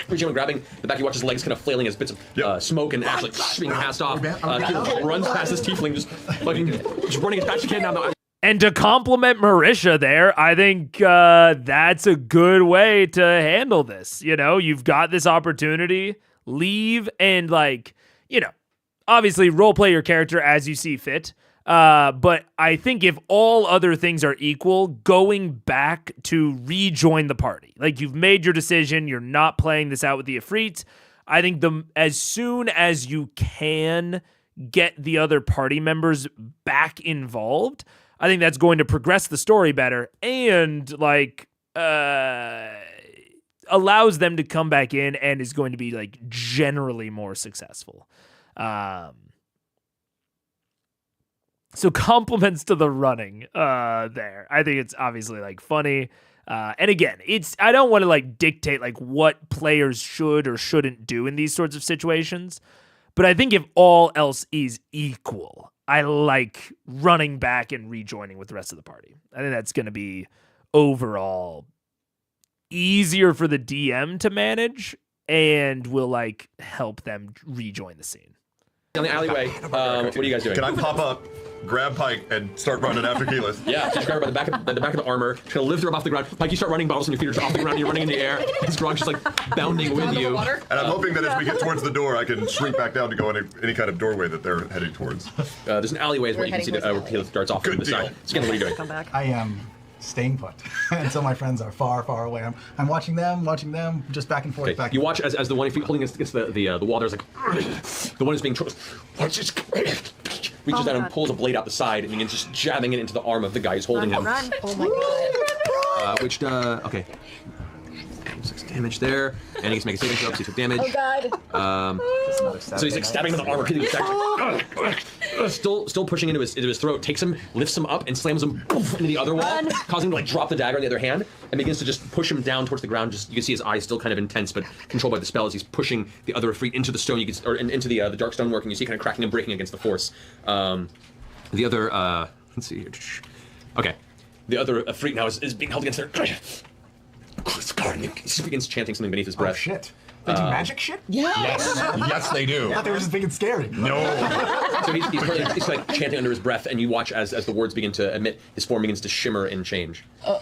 reaching and grabbing the back. You watch his legs kind of flailing as bits of smoke and ash being passed off. He runs past this tiefling, just running as fast as he can down the. And to compliment Marisha there, I think that's a good way to handle this. You've got this opportunity, leave and obviously role play your character as you see fit. But I think if all other things are equal, going back to rejoin the party. You've made your decision, you're not playing this out with the Ifrit. I think as soon as you can get the other party members back involved, I think that's going to progress the story better and allows them to come back in and is going to be generally more successful. So compliments to the running there. I think it's obviously funny. And again, I don't want to dictate what players should or shouldn't do in these sorts of situations. But I think if all else is equal, I like running back and rejoining with the rest of the party. I think that's going to be overall easier for the DM to manage and will help them rejoin the scene. Down the alleyway, what are you guys doing? Can I pop up, grab Pike, and start running after Keyleth? Yeah, so you grab her by the back of the armor. She's gonna lift her up off the ground. Pike, you start running, bottles on your feet are off the ground. You're running in the air. This Grog's just bounding with you. And I'm hoping that as we get towards the door, I can shrink back down to go in any kind of doorway that they're heading towards. There's an alleyway where you can see where Keyleth darts off from the side. Skinner, what are you doing? Come back. I am staying put until my friends are far, far away. I'm watching them, just back and forth. Okay. You watch as the one holding against the wall. There's the one who's being reaches down and pulls a blade out the side and begins just jabbing it into the arm of the guy who's holding him. Run. Oh my god. which okay. 6 damage there, and he gets to make a saving throw because he took damage. Oh God. So he's like stabbing him with the armor, peeling back, still pushing into his throat. Takes him, lifts him up, and slams him into the other wall, causing him to like drop the dagger in the other hand, and begins to just push him down towards the ground. Just you can see his eyes still kind of intense, but controlled by the spell as he's pushing the other Efreet into the stone. You can, or into the dark stonework, and you see kind of cracking and breaking against the force. The other let's see here. Okay, the other Efreet now is being held against there. He begins chanting something beneath his breath. Oh shit. They do magic shit? Yes. Yes, they do. I thought they were just big and scary. No. So he's like chanting under his breath, and you watch as the words begin to emit, his form begins to shimmer and change. How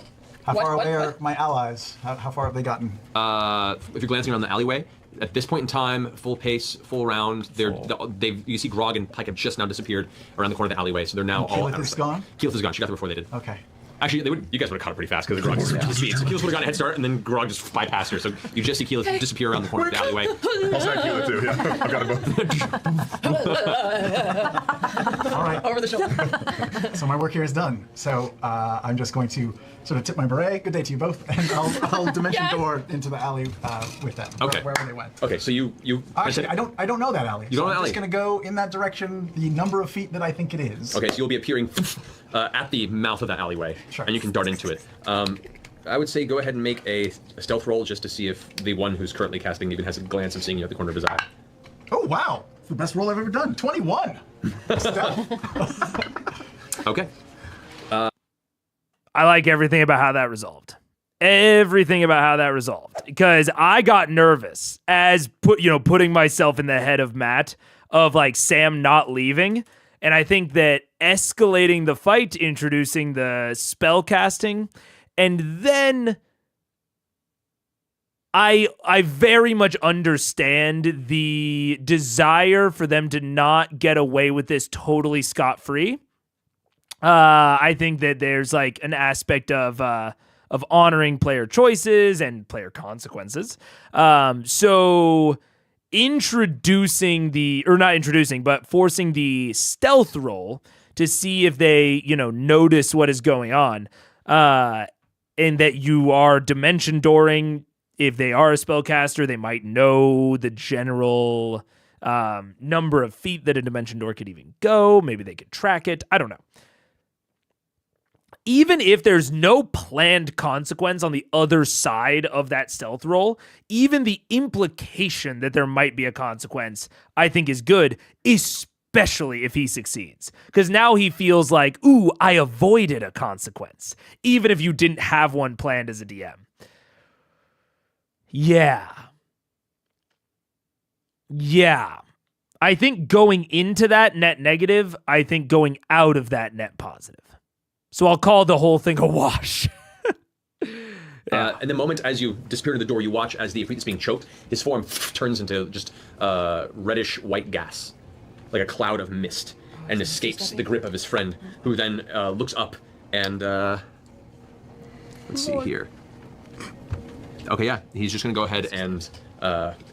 far away are my allies? How far have they gotten? If you're glancing around the alleyway, at this point in time, full pace, full round, you see Grog and Pike have just now disappeared around the corner of the alleyway, so they're now all out of sight. Gone? Keyleth is gone. She got there before they did. Okay. Actually, you guys would have caught it pretty fast because Grog just speed. So Keyleth would have gotten a head start, and then Grog just bypassed her. So you just see Keyleth disappear around the corner of the alleyway. Also had Keyleth too, yeah. I've got them both. All right. Over the shoulder. So my work here is done. So I'm just going to sort of tip my beret. Good day to you both, and I'll dimension door into the alley with them. Okay. Wherever they went. Okay, so you Actually, I don't know that alley. You don't know I'm the alley? just going to go in that direction, the number of feet that I think it is. Okay, so you'll be appearing at the mouth of that alleyway, and you can dart into it. I would say go ahead and make a stealth roll just to see if the one who's currently casting even has a glance of seeing you at the corner of his eye. Oh wow! It's the best roll I've ever done. 21. Okay. I like everything about how that resolved. Everything about how that resolved, because I got nervous as putting myself in the head of Matt of like Sam not leaving, and I think that escalating the fight, introducing the spell casting, and then I very much understand the desire for them to not get away with this totally scot-free. I think that there's like an aspect of honoring player choices and player consequences. So forcing the stealth roll to see if they, notice what is going on, and that you are dimension dooring. If they are a spellcaster, they might know the general number of feet that a dimension door could even go. Maybe they could track it. I don't know. Even if there's no planned consequence on the other side of that stealth roll, even the implication that there might be a consequence, I think is good, especially if he succeeds. Because now he feels like, ooh, I avoided a consequence, even if you didn't have one planned as a DM. Yeah. I think going into that net negative, I think going out of that net positive. So I'll call the whole thing a wash. And the moment as you disappear into the door, you watch as the Efreet is being choked, his form turns into just reddish white gas, like a cloud of mist, and escapes the grip of his friend, who then looks up and... let's see here. Okay, yeah, he's just going to go ahead and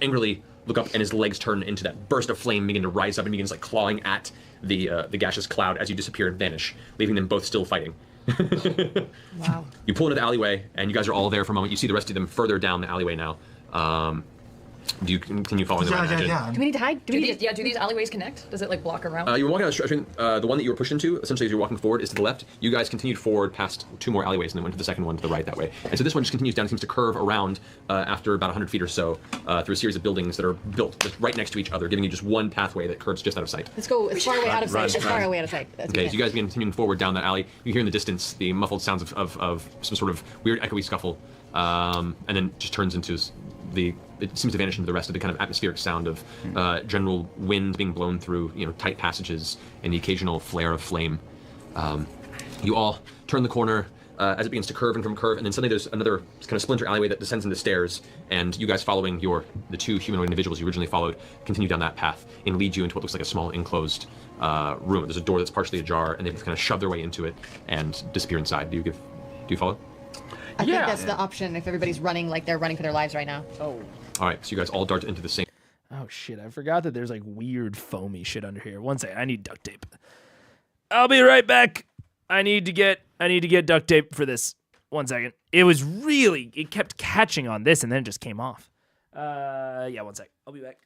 angrily look up, and his legs turn into that burst of flame, begin to rise up, and begins like clawing at the gaseous cloud as you disappear and vanish, leaving them both still fighting. Wow. You pull into the alleyway, and you guys are all there for a moment. You see the rest of them further down the alleyway now. Do you continue following them? Yeah. Do we need to hide? Do these alleyways connect? Does it like block around? You were walking down the one that you were pushed into, essentially as you're walking forward, is to the left. You guys continued forward past 2 more alleyways and then went to the second one to the right that way. And so this one just continues down, seems to curve around after about 100 feet or so through a series of buildings that are built just right next to each other, giving you just one pathway that curves just out of sight. Let's go as far away out of sight. As far away out of sight. Okay, so you guys begin continuing forward down that alley. You hear in the distance the muffled sounds of some sort of weird echoey scuffle, and then just turns into it seems to vanish into the rest of the kind of atmospheric sound of general wind being blown through, tight passages and the occasional flare of flame. You all turn the corner as it begins to curve, and then suddenly there's another kind of splinter alleyway that descends into stairs, and you guys following the 2 humanoid individuals you originally followed continue down that path and lead you into what looks like a small enclosed room. There's a door that's partially ajar, and they kind of shove their way into it and disappear inside. Do you follow? I think that's the option if everybody's running like they're running for their lives right now. Oh. All right, so you guys all dart into the same... Oh, shit. I forgot that there's, like, weird foamy shit under here. One second. I need duct tape. I'll be right back. I need to get duct tape for this. 1 second. It kept catching on this and then it just came off. Yeah, 1 sec. I'll be back.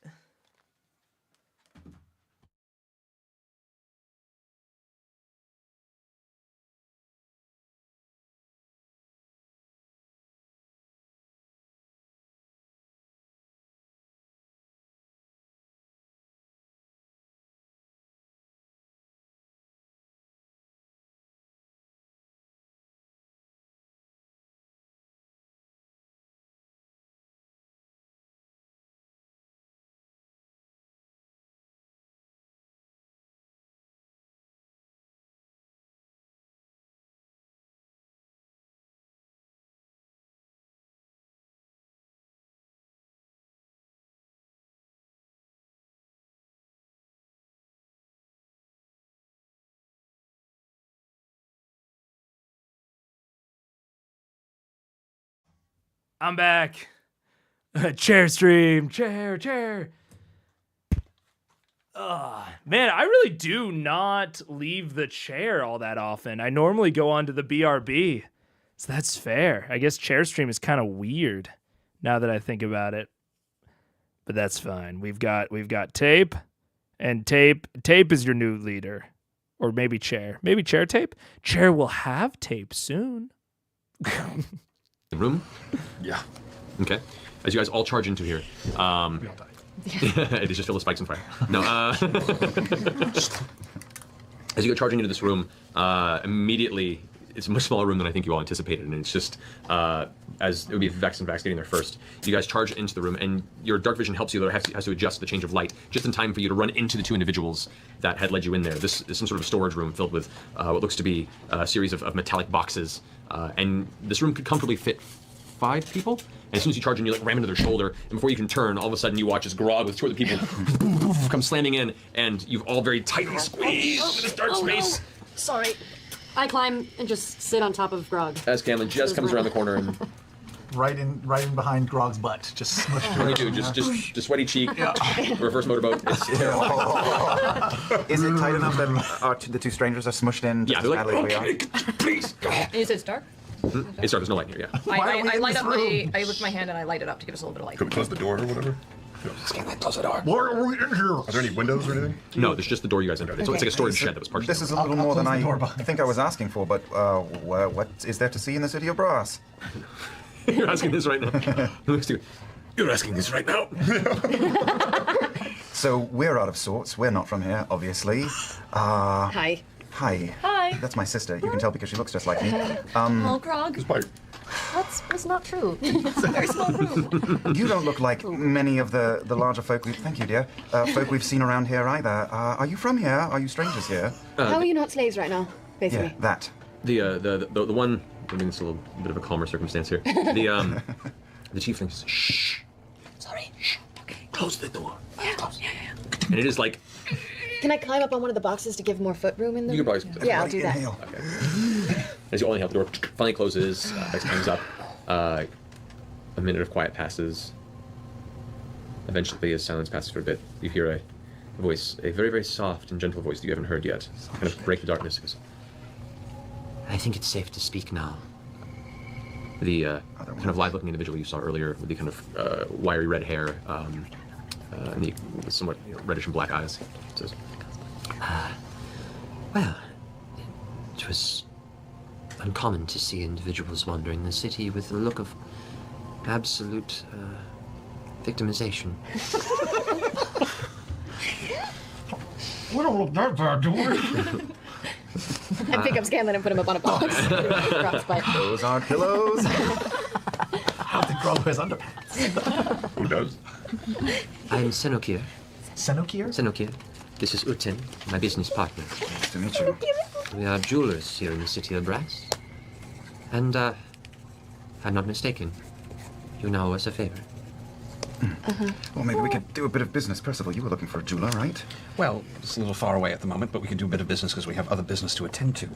I'm back. Chair stream. Chair. Man, I really do not leave the chair all that often. I normally go onto the BRB. So that's fair. I guess chair stream is kind of weird now that I think about it. But that's fine. We've got Tape, and Tape is your new leader. Or maybe Chair. Maybe Chair Tape? Chair will have Tape soon. The room? Yeah. Okay. As you guys all charge into here, we all die. It is just filled with spikes and fire. No. As you go charging into this room, immediately it's a much smaller room than I think you all anticipated, and it's just as it would be Vex and Vax getting there first. You guys charge into the room, and your dark vision helps you, though it has to adjust the change of light just in time for you to run into the two individuals that had led you in there. This is some sort of storage room filled with what looks to be a series of metallic boxes, and this room could comfortably fit 5 people. And as soon as you charge in, you ram into their shoulder, and before you can turn, all of a sudden you watch as Grog with 2 other people come slamming in, and you've all very tightly squeezed into this dark space. No. Sorry. I climb and just sit on top of Grog. As Camlin just comes around the corner and right in behind Grog's butt, just smushed. What do you do? Just sweaty cheek. Yeah. Reverse motorboat. Is it tight enough that the 2 strangers are smushed in? Yeah, they're like, okay, please. Is it dark? It's dark. There's no light here. Yeah. I light up I lift my hand and I light it up to give us a little bit of light. Could we close the door or whatever? Close the door. Why are we in here? Are there any windows or anything? No, there's just the door you guys entered. It's like a storage shed that was partially. This is a little more than I think I was asking for, but what is there to see in the city of Brass? You're asking this right now. You're asking this right now. So we're out of sorts. We're not from here, obviously. Hi. Hi. Hi. That's my sister. You can tell because she looks just like me. Oh, Grog. That's not true. It's a very small room. You don't look like many of the larger folk thank you, dear. Folk we've seen around here either. Are you from here? Are you strangers here? How are you not slaves right now, basically? Yeah, that. The one. I mean, it's a little bit of a calmer circumstance here. The chiefling says, "Shh." Sorry. Shh. Okay. Close the door. Yeah. And it is like. Can I climb up on one of the boxes to give more foot room in there? You can probably. Yeah, I'll do that. Okay. As you all inhale, the door finally closes. Next time's up. A minute of quiet passes. Eventually, as silence passes for a bit, you hear a voice, a very, very soft and gentle voice that you haven't heard yet, kind of break the darkness. It goes, I think it's safe to speak now. The kind of live-looking individual you saw earlier with the kind of wiry red hair and the somewhat reddish and black eyes says, well, it was uncommon to see individuals wandering the city with a look of absolute victimization. We don't look that bad, do we? I pick up Scanlan and put him up on a box. Those aren't pillows. I don't think Grog wears underpants. Who does? I'm Senokir. Senokir? Senokir. This is Utin, my business partner. Nice to meet you. We are jewelers here in the city of Brass. And, if I'm not mistaken, you now owe us a favor. Well, maybe we could do a bit of business. Percival, you were looking for a jeweler, right? Well, it's a little far away at the moment, but we can do a bit of business because we have other business to attend to.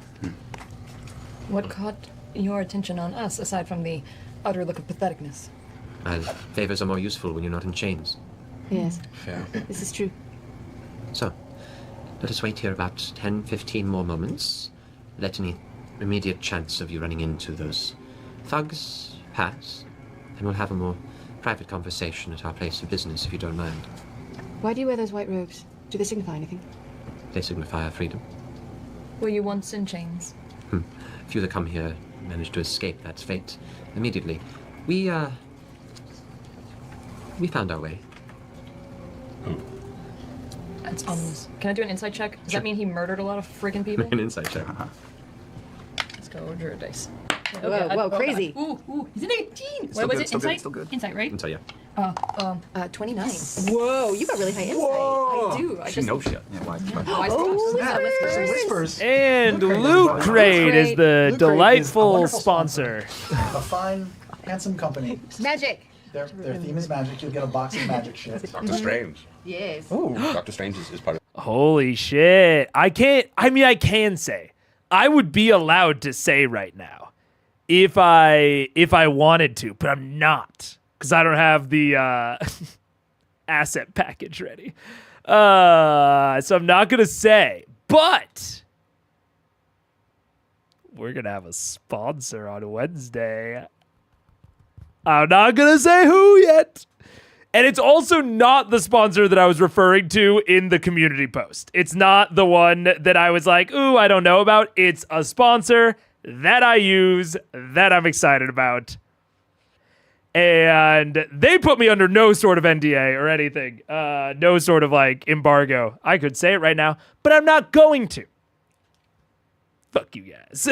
What caught your attention on us, aside from the utter look of patheticness? Favors are more useful when you're not in chains. Yes. Fair. This is true. So, let us wait here about 10, 15 more moments. Let any immediate chance of you running into those thugs pass, and we'll have a more private conversation at our place of business, if you don't mind. Why do you wear those white robes? Do they signify anything? They signify our freedom. Were you once in chains? Few that come here manage to escape that fate immediately. We found our way. That's ominous. Can I do an insight check? Does that mean he murdered a lot of freaking people? Make an insight check. Let's go, Druid dice. Whoa, crazy. Ooh, he's an 18. Still What was good, it? still good, Insight? still good. Insight, right? Insight, yeah. 29. Whoa, you got really high insight. I do. She knows shit. Yeah, why? Whispers. And Loot Crate is the Loot Crate is a delightful wonderful sponsor. A fine, handsome company. Magic. Their theme is magic. You'll get a box of magic shit. Doctor Strange. Yes. Ooh, Doctor Strange is part of. Holy shit. I can say. I would be allowed to say right now if I wanted to, but I'm not because I don't have the asset package ready. So I'm not going to say, but we're going to have a sponsor on Wednesday. I'm not going to say who yet. And it's also not the sponsor that I was referring to in the community post. It's not the one that I was like, ooh, I don't know about. It's a sponsor that I use that I'm excited about. And they put me under no sort of NDA or anything. No sort of like embargo. I could say it right now, but I'm not going to. Fuck you guys.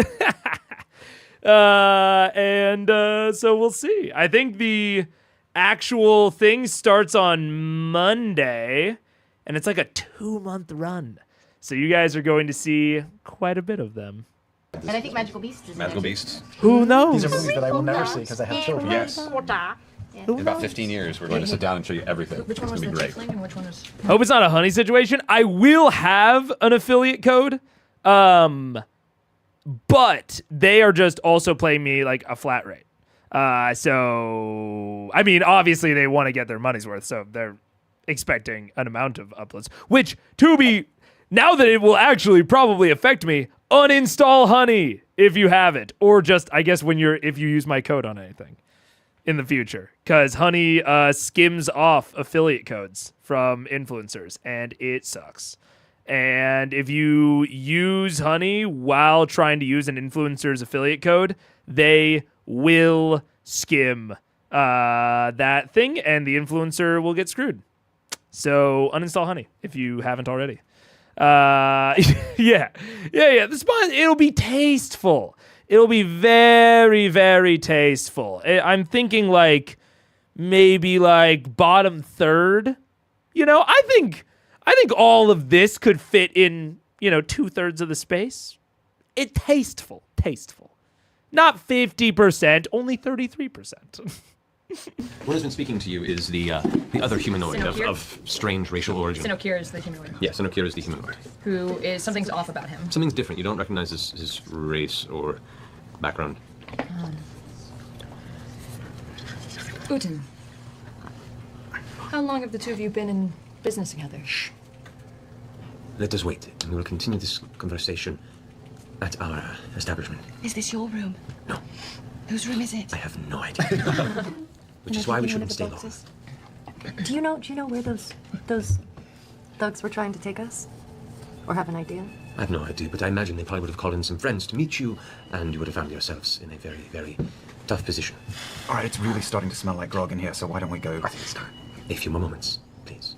So we'll see. I think the actual thing starts on Monday, and it's like a 2-month run. So you guys are going to see quite a bit of them. And I think Magical Beasts is Magical Beasts. Who knows? These are movies that I will never see because I have children. Yes. In about 15 years, we're going to sit down and show you everything. Which one It's was going the to be great. tiefling and which one is... Hope it's not a honey situation. I will have an affiliate code. But they are just also playing me like a flat rate. So, I mean, obviously they want to get their money's worth, so they're expecting an amount of uploads, which now that it will actually probably affect me, uninstall Honey if you have it, or just, I guess if you use my code on anything in the future, because Honey skims off affiliate codes from influencers, and it sucks. And if you use Honey while trying to use an influencer's affiliate code, they will skim that thing, and the influencer will get screwed. So uninstall Honey if you haven't already. Yeah. The spawn, it'll be tasteful. It'll be very, very tasteful. I'm thinking like maybe like bottom third. I think all of this could fit in, 2/3 of the space. Tasteful. Not 50%, only 33%. What has been speaking to you is the other humanoid of strange racial origin. Sinokir is the humanoid. Yeah, Sinokir is the humanoid. Who is, something's off about him. Something's different. You don't recognize his race or background. Uten, how long have the two of you been in business together? Let us wait, and we will continue this conversation at our establishment. Is this your room? No. Whose room is it? I have no idea. Which is why we shouldn't stay long. Do you know where those thugs were trying to take us? Or have an idea? I have no idea, but I imagine they probably would have called in some friends to meet you, and you would have found yourselves in a very, very tough position. All right, it's really starting to smell like grog in here, so why don't we go? I think it's time. A few more moments, please.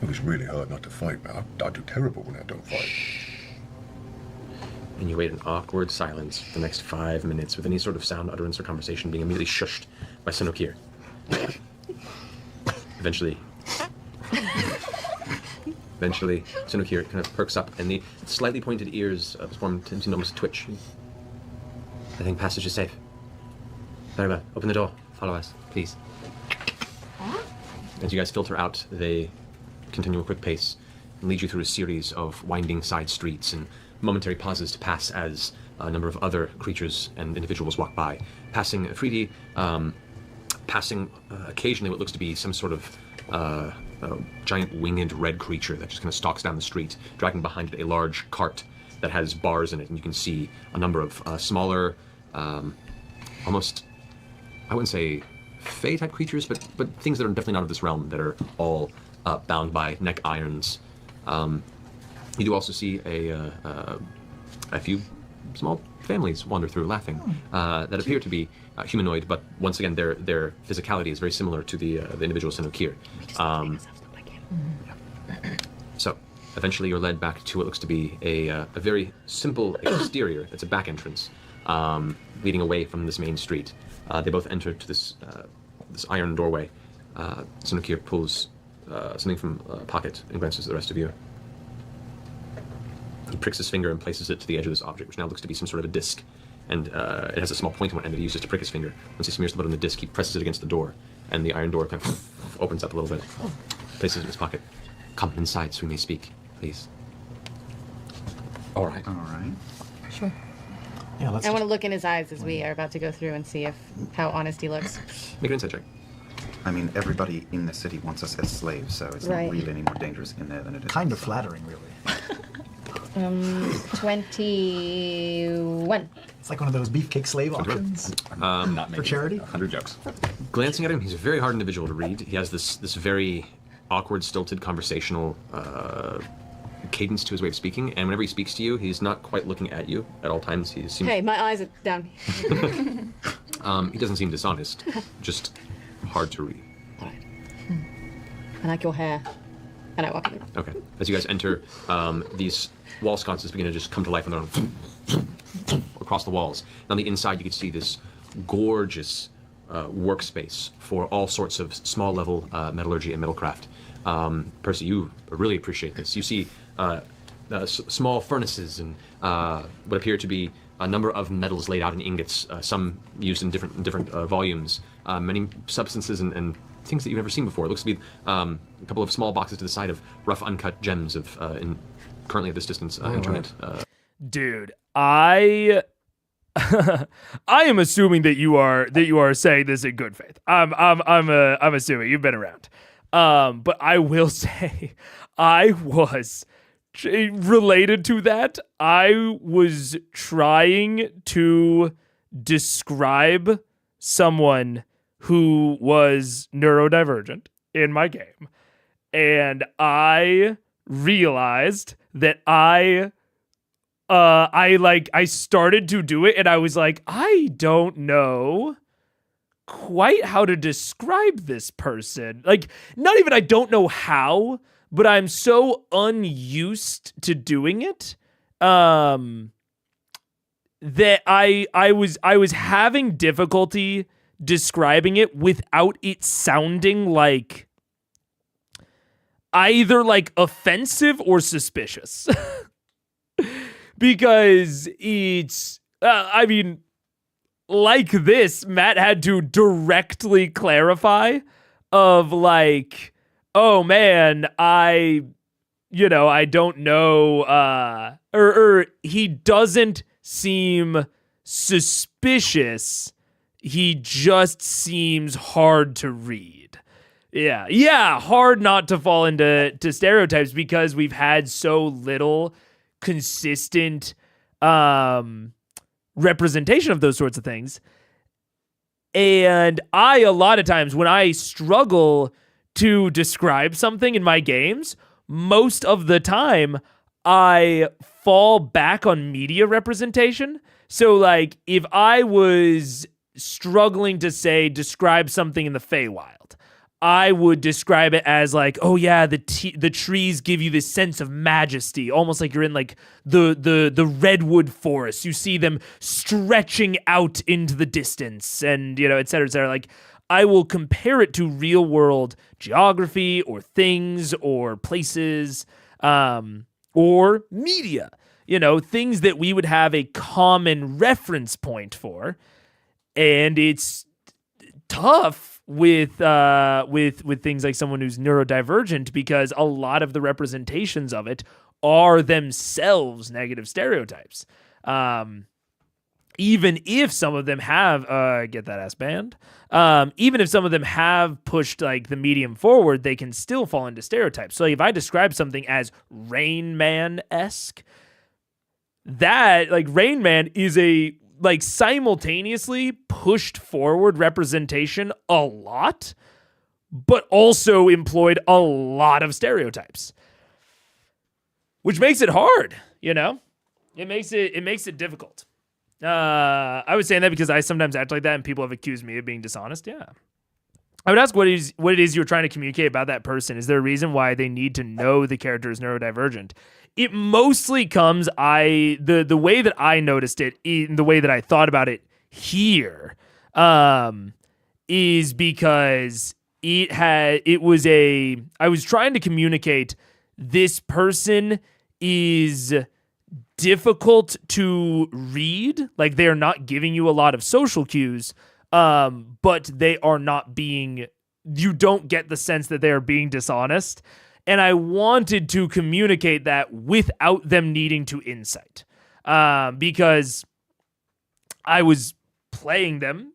It was really hard not to fight, but I do terrible when I don't fight. And you wait in awkward silence for the next 5 minutes with any sort of sound, utterance, or conversation being immediately shushed by Sinokir. Eventually, Sinokir kind of perks up, and the slightly pointed ears of his form tend to almost twitch. I think passage is safe. Very well. Open the door. Follow us, please. As you guys filter out, they continue a quick pace and lead you through a series of winding side streets and momentary pauses to pass as a number of other creatures and individuals walk by, passing freely, passing occasionally what looks to be some sort of giant winged red creature that just kind of stalks down the street, dragging behind it a large cart that has bars in it, and you can see a number of smaller almost, I wouldn't say Fey type creatures, but things that are definitely not of this realm that are all bound by neck irons. You do also see a few small families wander through laughing that appear to be humanoid, but once again their physicality is very similar to the individuals in Okir. So eventually you're led back to what looks to be a very simple exterior. It's a back entrance leading away from this main street. They both enter to this iron doorway. Sinokir pulls something from a pocket and glances at the rest of you. He pricks his finger and places it to the edge of this object, which now looks to be some sort of a disc. And it has a small point on one end that he uses to prick his finger. Once he smears the blood on the disc, he presses it against the door, and the iron door kind of opens up a little bit. Places it in his pocket. Come inside so we may speak, please. All right. Sure. Yeah, let's. I want to look in his eyes as we are about to go through and see how honest he looks. Make an insight check. I mean, everybody in the city wants us as slaves, so it's Right. not really any more dangerous in there than it is. Kind of flattering, really. 21. It's like one of those beefcake slave auctions for charity. 100 jokes. Glancing at him, he's a very hard individual to read. He has this very awkward, stilted, conversational cadence to his way of speaking, and whenever he speaks to you, he's not quite looking at you at all times. He seems, Hey, my eyes are down. he doesn't seem dishonest, just hard to read. I like your hair. And I walk in. Okay. As you guys enter, these wall sconces begin to just come to life on their own across the walls. And on the inside, you can see this gorgeous workspace for all sorts of small level metallurgy and metalcraft. Percy, you really appreciate this. You see small furnaces and what appear to be a number of metals laid out in ingots, some used in different volumes, many substances and things that you've never seen before. It looks to be a couple of small boxes to the side of rough uncut gems of currently at this distance internet. Dude, I am assuming that you are saying this in good faith. I'm assuming you've been around. But I will say I was related to that. I was trying to describe someone who was neurodivergent in my game, and I realized that I started to do it, and I was like, I don't know quite how to describe this person. Like, not even I don't know how, but I'm so unused to doing it that I was having difficulty describing it without it sounding like either like offensive or suspicious. Because it's I mean, like this, Matt had to directly clarify of like, oh man, I don't know, or he doesn't seem suspicious. He just seems hard to read. Yeah, hard not to fall into stereotypes because we've had so little consistent representation of those sorts of things. And a lot of times when I struggle to describe something in my games, most of the time I fall back on media representation. So like if I was struggling to describe something in the Feywild, I would describe it as like, oh yeah, the trees give you this sense of majesty, almost like you're in like the redwood forest. You see them stretching out into the distance, and et cetera, et cetera. Like I will compare it to real world geography or things or places or media. Things that we would have a common reference point for, and it's tough with things like someone who's neurodivergent because a lot of the representations of it are themselves negative stereotypes. Even if some of them have get that ass banned, even if some of them have pushed like the medium forward, they can still fall into stereotypes. So if I describe something as Rain Man-esque, that like Rain Man is a like simultaneously pushed forward representation a lot, but also employed a lot of stereotypes, which makes it hard, you know? It makes it difficult. I was saying that because I sometimes act like that and people have accused me of being dishonest. Yeah. I would ask what it is you're trying to communicate about that person. Is there a reason why they need to know the character is neurodivergent? It mostly comes, the way that I noticed it, the way that I thought about it here, is because I was trying to communicate this person is difficult to read, like they're not giving you a lot of social cues, but they are not being, you don't get the sense that they are being dishonest. And I wanted to communicate that without them needing to insight, because I was playing them,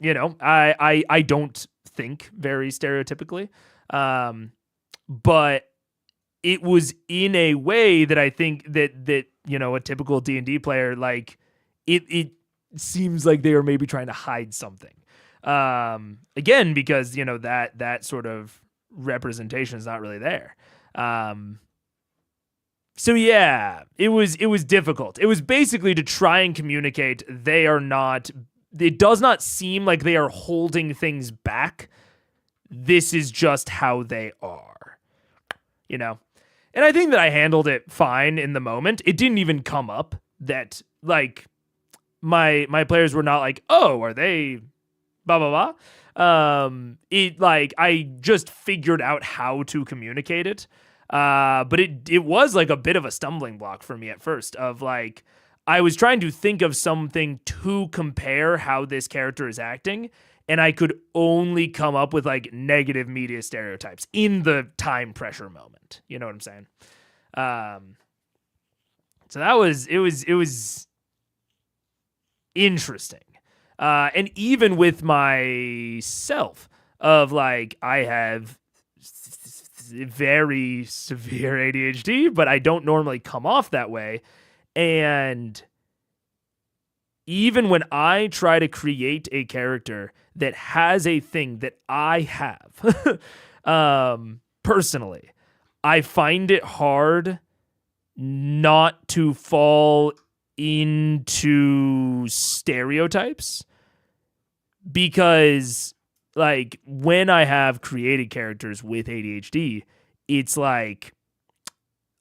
you know, I don't think very stereotypically, but it was in a way that I think that you know, a typical D&D player, like it seems like they are maybe trying to hide something. Again, because you know that sort of representation is not really there. So yeah, it was difficult. It was basically to try and communicate they are not. It does not seem like they are holding things back. This is just how they are, you know. And I think that I handled it fine in the moment. It didn't even come up that, like, my players were not like, oh, are they blah, blah, blah. It, like, I just figured out how to communicate it. But it was, like, a bit of a stumbling block for me at first of, like, I was trying to think of something to compare how this character is acting, and I could only come up with like negative media stereotypes in the time pressure moment. You know what I'm saying? So that was, it was interesting. And even with myself of like, I have very severe ADHD, but I don't normally come off that way. And even when I try to create a character that has a thing that I have, personally, I find it hard not to fall into stereotypes because, like, when I have created characters with ADHD, it's like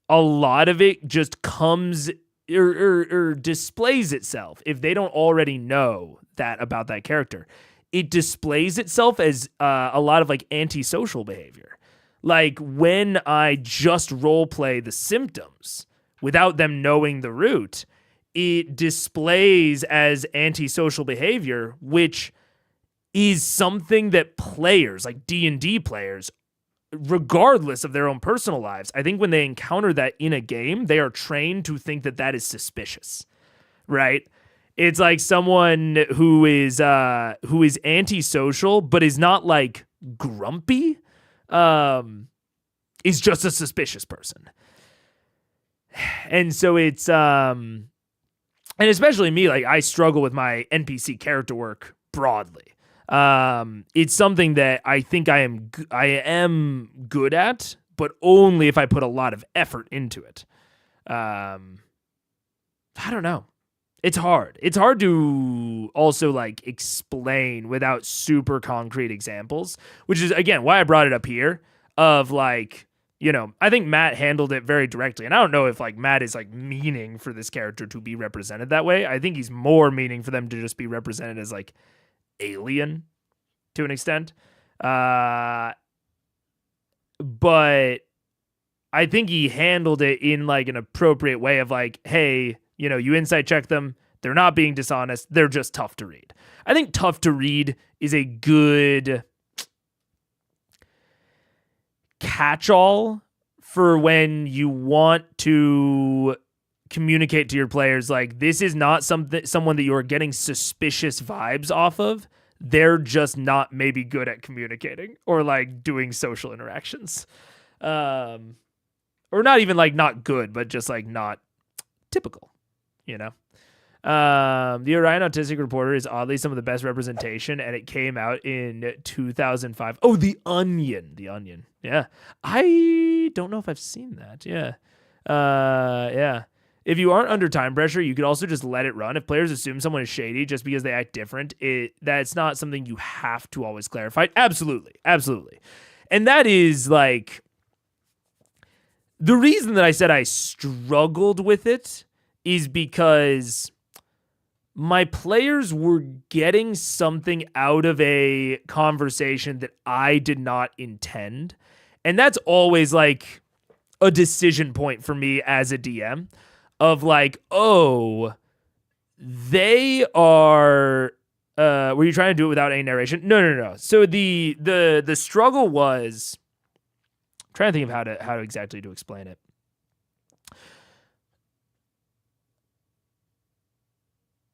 a lot of it just comes or displays itself. If they don't already know that about that character, it displays itself as a lot of like antisocial behavior. Like when I just role play the symptoms without them knowing the root, it displays as antisocial behavior, which is something that players, like D&D players, regardless of their own personal lives, I think when they encounter that in a game, they are trained to think that that is suspicious, right? It's like someone who is antisocial but is not like grumpy, is just a suspicious person. And so it's and especially me, like I struggle with my NPC character work broadly. It's something that I think I am good at, but only if I put a lot of effort into it. I don't know. It's hard. It's hard to also like explain without super concrete examples, which is again why I brought it up here of like, you know, I think Matt handled it very directly. And I don't know if like Matt is like meaning for this character to be represented that way. I think he's more meaning for them to just be represented as like alien to an extent. But I think he handled it in like an appropriate way of like, hey, you know, you insight check them. They're not being dishonest. They're just tough to read. I think tough to read is a good catch-all for when you want to communicate to your players like this is not someone that you are getting suspicious vibes off of. They're just not maybe good at communicating or like doing social interactions. Or not even like not good, but just like not typical, you know? The Orion Autistic Reporter is oddly some of the best representation, and it came out in 2005. Oh, The Onion. The Onion. Yeah. I don't know if I've seen that. Yeah. Yeah. If you aren't under time pressure, you could also just let it run. If players assume someone is shady just because they act different, that's not something you have to always clarify. Absolutely. Absolutely. And that is like the reason that I said I struggled with it is because my players were getting something out of a conversation that I did not intend. And that's always like a decision point for me as a DM of like, oh, they are, were you trying to do it without any narration? No. So the struggle was, I'm trying to think of how to exactly to explain it.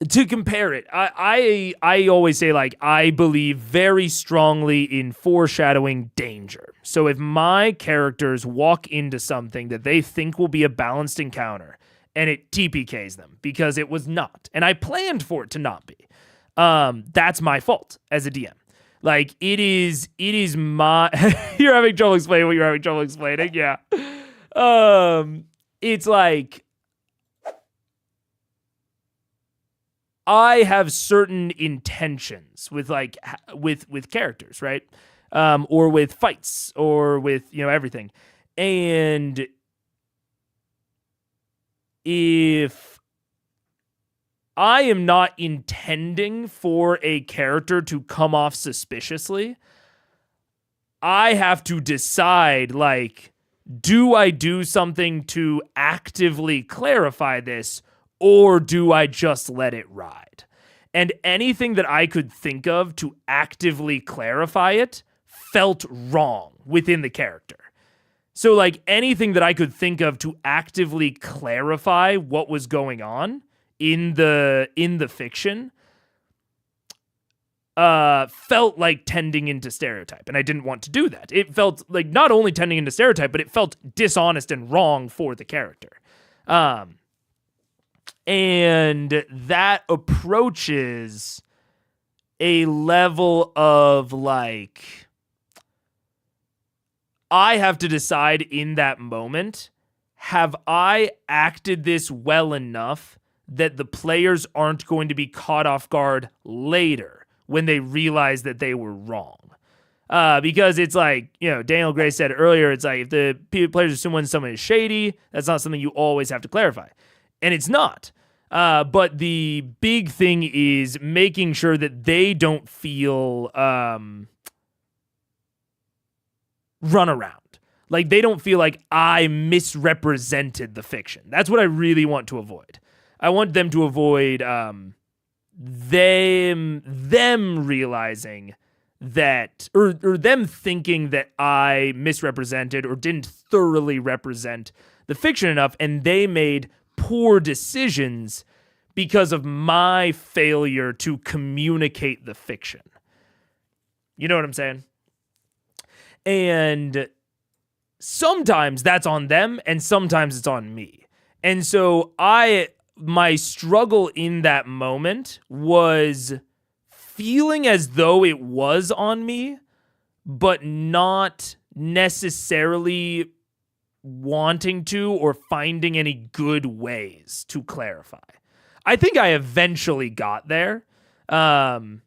To compare it, I always say, like, I believe very strongly in foreshadowing danger. So if my characters walk into something that they think will be a balanced encounter and it TPKs them because it was not, and I planned for it to not be, that's my fault as a DM. Like, it is my... You're having trouble explaining what you're having trouble explaining? Yeah. It's like... I have certain intentions with like with characters, right? Or with fights, or with, you know, everything. And if I am not intending for a character to come off suspiciously, I have to decide, like, do I do something to actively clarify this, or do I just let it ride? And anything that I could think of to actively clarify it felt wrong within the character. So, like, anything that I could think of to actively clarify what was going on in the fiction felt like tending into stereotype, and I didn't want to do that. It felt like not only tending into stereotype, but it felt dishonest and wrong for the character. And that approaches a level of, like, I have to decide in that moment, have I acted this well enough that the players aren't going to be caught off guard later when they realize that they were wrong? Because it's like, you know, Daniel Gray said earlier, it's like if the players assume when someone is shady, that's not something you always have to clarify. And it's not. But the big thing is making sure that they don't feel run around. Like, they don't feel like I misrepresented the fiction. That's what I really want to avoid. I want them to avoid them realizing that, or them thinking that I misrepresented or didn't thoroughly represent the fiction enough, and they made poor decisions because of my failure to communicate the fiction. You know what I'm saying? And sometimes that's on them, and sometimes it's on me. And so my struggle in that moment was feeling as though it was on me, but not necessarily wanting to or finding any good ways to clarify. I think I eventually got there in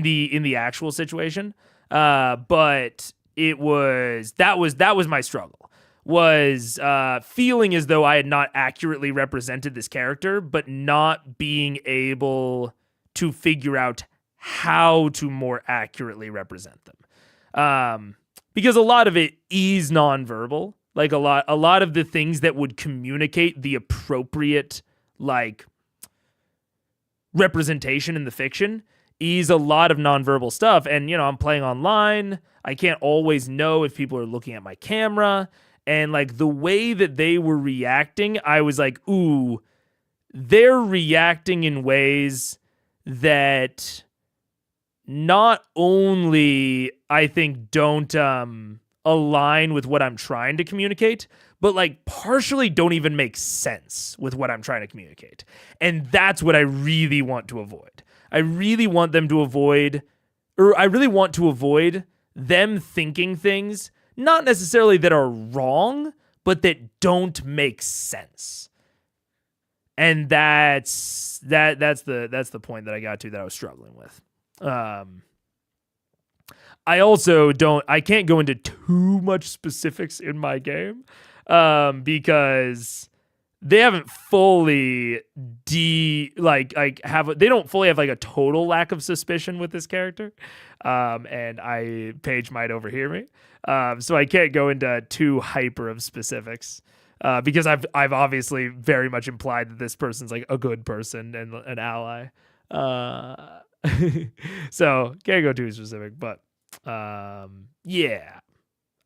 the actual situation, but that was my struggle, was feeling as though I had not accurately represented this character, but not being able to figure out how to more accurately represent them. Because a lot of it is nonverbal. Like, a lot of the things that would communicate the appropriate, like, representation in the fiction is a lot of nonverbal stuff. And, you know, I'm playing online. I can't always know if people are looking at my camera. And, like, the way that they were reacting, I was like, ooh, they're reacting in ways that not only, I think, don't align with what I'm trying to communicate, but like partially don't even make sense with what I'm trying to communicate. And that's what I really want to avoid. I really want them to avoid, or I really want to avoid them thinking things, not necessarily that are wrong, but that don't make sense. And that's the point that I got to that I was struggling with. I can't go into too much specifics in my game because they haven't fully they don't fully have like a total lack of suspicion with this character. And Paige might overhear me. So I can't go into too hyper of specifics. Because I've obviously very much implied that this person's like a good person and an ally. So can't go too specific, but yeah.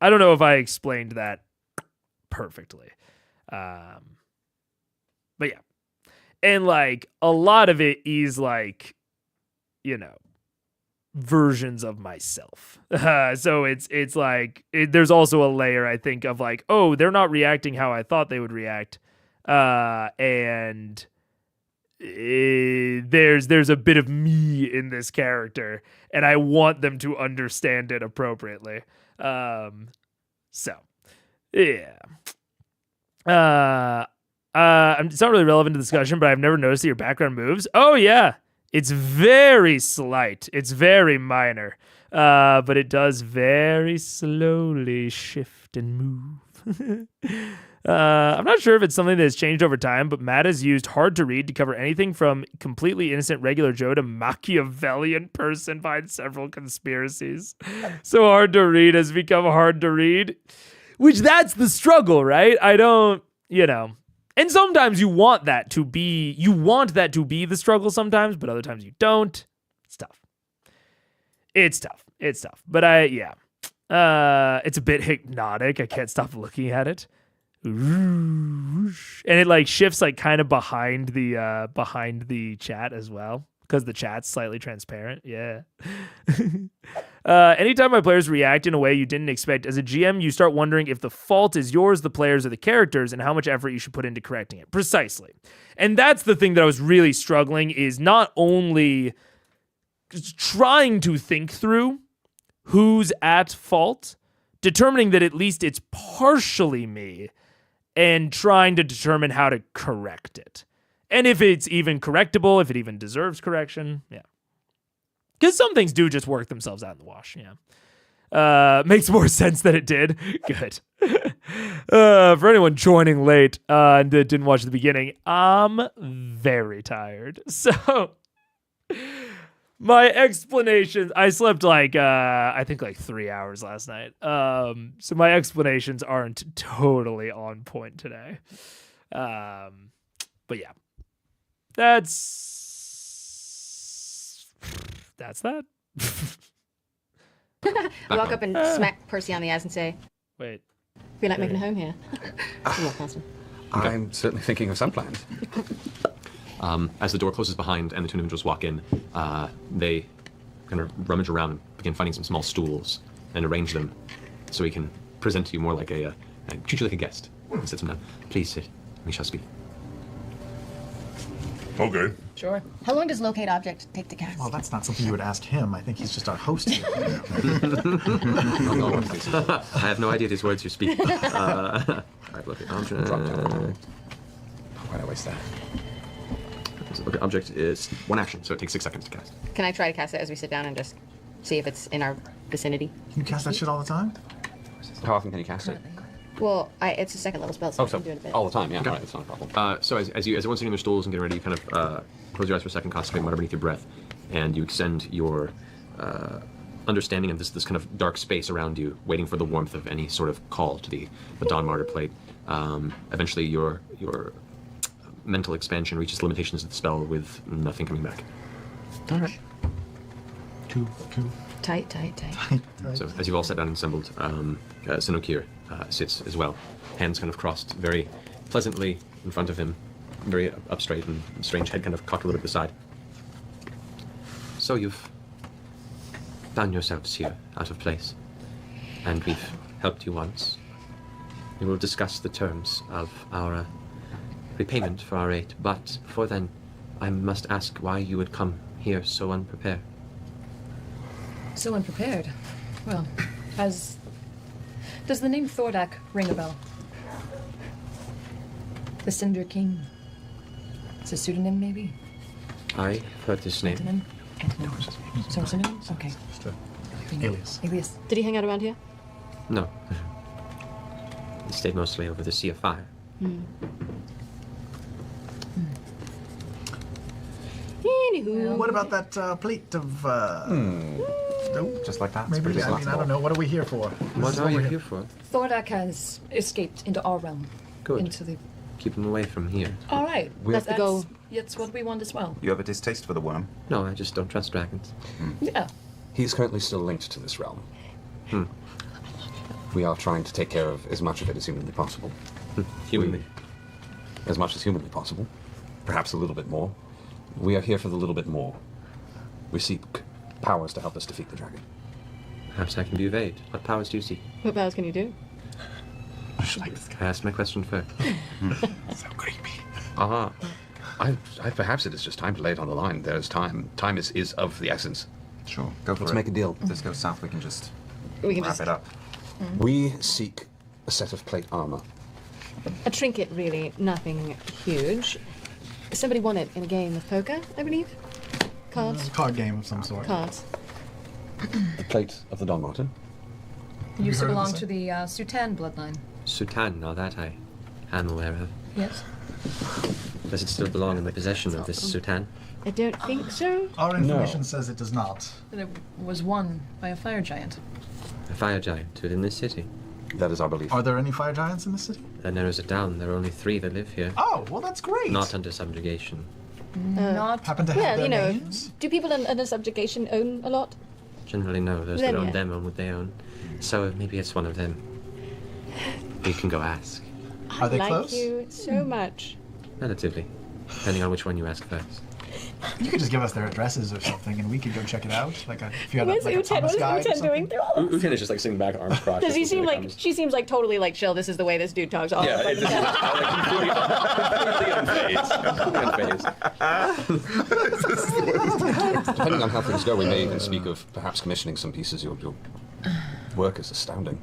I don't know if I explained that perfectly. But yeah. And like a lot of it is like, versions of myself. So it's like there's also a layer, I think, of like, oh, they're not reacting how I thought they would react, and there's a bit of me in this character, and I want them to understand it appropriately. So yeah. It's not really relevant to the discussion, but I've never noticed that your background moves. Oh yeah. It's very slight. It's very minor. But it does very slowly shift and move. I'm not sure if it's something that has changed over time, but Matt has used hard to read to cover anything from completely innocent regular Joe to Machiavellian person behind several conspiracies. So hard to read has become hard to read. Which that's the struggle, right? I don't, And sometimes you want that to be the struggle sometimes, but other times you don't. It's tough. But it's a bit hypnotic. I can't stop looking at it. And it like shifts like kind of behind the chat as well, because the chat's slightly transparent. Yeah. Anytime my players react in a way you didn't expect, as a GM, you start wondering if the fault is yours, the players, or the characters, and how much effort you should put into correcting it. Precisely. And that's the thing that I was really struggling, is not only trying to think through who's at fault, determining that at least it's partially me, and trying to determine how to correct it. And if it's even correctable, if it even deserves correction, yeah. Because some things do just work themselves out in the wash, yeah. Makes more sense than it did. Good. For anyone joining late and didn't watch the beginning, I'm very tired. So my explanations, I slept I think 3 hours last night. So my explanations aren't totally on point today. But yeah. That's that. Walk up and smack Percy on the ass and say, wait, you're not making a home here. I'm certainly thinking of some plans. As the door closes behind and the two individuals walk in, they kind of rummage around and begin finding some small stools and arrange them so he can present to you more like treat you like a guest. And sit them down. Please sit. We shall speak. Okay. Sure. How long does locate object take to cast? Well, that's not something you would ask him. I think he's just our host here. I have no idea these words you speak. Alright, locate object. Drop down. Why did I waste that? Okay, object is one action, so it takes 6 seconds to cast. Can I try to cast it as we sit down and just see if it's in our vicinity? Can you cast that shit all the time? How often can you cast it? Well, it's a second level spell, so I can do it a bit. All the time, yeah. Okay. Right, that's not a problem. So as everyone's sitting in their stools and getting ready, you kind of close your eyes for a second, concentrate water beneath your breath, and you extend your understanding of this kind of dark space around you, waiting for the warmth of any sort of call to the Dawn Martyr plate. Eventually, your mental expansion reaches limitations of the spell with nothing coming back. All right. Cool. Tight. So as you've all sat down and assembled, Sinokir sits as well, hands kind of crossed very pleasantly in front of him, very up straight and strange head kind of cocked a little bit to the side. So you've found yourselves here, out of place, and we've helped you once. We will discuss the terms of our repayment for our aid, but before then, I must ask why you would come here so unprepared. So unprepared. Well, does the name Thordak ring a bell? The Cinder King. It's a pseudonym, maybe? I heard this name. Antonym? Antonym. So synonym? Okay. Alias. Alias. Did he hang out around here? No. He stayed mostly over the Sea of Fire. Anywho. What about that plate of? No, just like that. Maybe. I mean, I don't know. What are we here for? What are you here for? Thordak has escaped into our realm. Good. Into the. Keep him away from here. All right. That's the goal. That's what we want as well. You have a distaste for the worm? No, I just don't trust dragons. Yeah. He is currently still linked to this realm. We are trying to take care of as much of it as humanly possible. Humanly? As much as humanly possible. Perhaps a little bit more. We are here for the little bit more. We seek powers to help us defeat the dragon. Perhaps I can be of aid. What powers do you seek? What powers can you do? I asked my question first. So creepy. I perhaps it is just time to lay it on the line. There is time. Time is of the essence. Sure, go for it. Let's make a deal. If this goes south, we can just We can wrap it up. We seek a set of plate armor. A trinket, really. Nothing huge. Somebody won it in a game of poker, I believe. Cards. Card game of some sort. Cards. The plate of the Don Martin. Used to belong to the Sutan bloodline. Sutan, now that I am aware of. Yes. Does it still belong in the possession of this Sutan? I don't think so. Our information says it does not. That it was won by a fire giant. A fire giant within this city? That is our belief. Are there any fire giants in the city? That narrows it down. There are only 3 that live here. Oh, well, that's great. Not under subjugation. Not happen to have well, their you know, names? do people under subjugation own a lot? Generally, no. Those Then, that own yeah. them own what they own. So maybe it's one of them. We can go ask. Are they like close? you so much. Relatively. Depending on which one you ask first. You could just give us their addresses or something, and we could go check it out. Like if you had Where's like a Uten? Thomas What is guide or Uten doing something. through all this? Uten is just like sitting back, arms crossed. Does he just seem listening like, to she seems like totally like, chill, this is the way this dude talks. Oh, Yeah, fucking it's Depending on how things go, we may even speak of perhaps commissioning some pieces. Your work is astounding.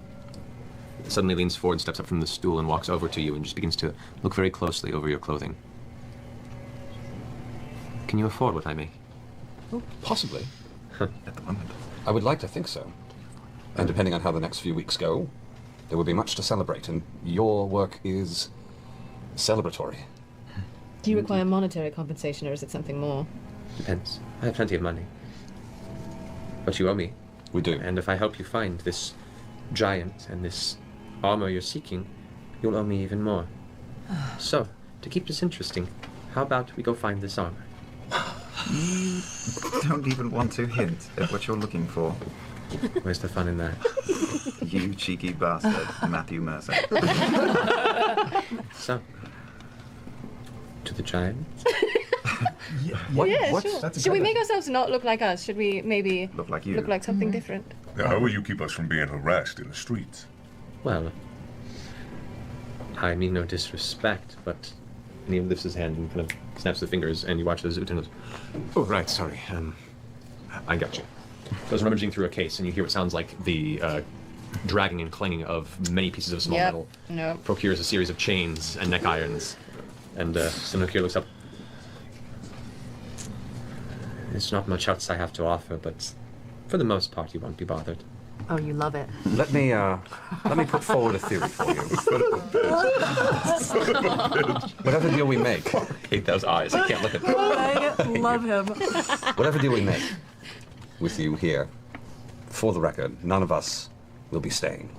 Suddenly leans forward, steps up from the stool, and walks over to you and just begins to look very closely over your clothing. Can you afford what I make? Oh, possibly. At the moment. I would like to think so. And depending on how the next few weeks go, there will be much to celebrate, and your work is celebratory. Do you require monetary compensation, or is it something more? Depends. I have plenty of money. But you owe me. We do. And if I help you find this giant and this armor you're seeking, you'll owe me even more. So, to keep this interesting, how about we go find this armor? You don't even want to hint at what you're looking for. Where's the fun in that? You cheeky bastard, Matthew Mercer. So, to the giant? Yeah, sure. Should we make ourselves not look like us? Should we maybe look like you? Look like something different? Now, how will you keep us from being harassed in the streets? Well, I mean no disrespect, but... And he lifts his hand and kind of snaps the fingers, and you watch as Uten goes, "Oh, right, sorry. I got you." Goes rummaging through a case, and you hear what sounds like the dragging and clanging of many pieces of small metal. Yep. Procures a series of chains and neck irons, and Sinokir looks up. There's not much else I have to offer, but for the most part, you won't be bothered. Oh, you love it. Let me put forward a theory for you. Whatever deal we make, I hate those eyes. I can't look at them. I love him. Whatever deal we make with you here, for the record, none of us will be staying.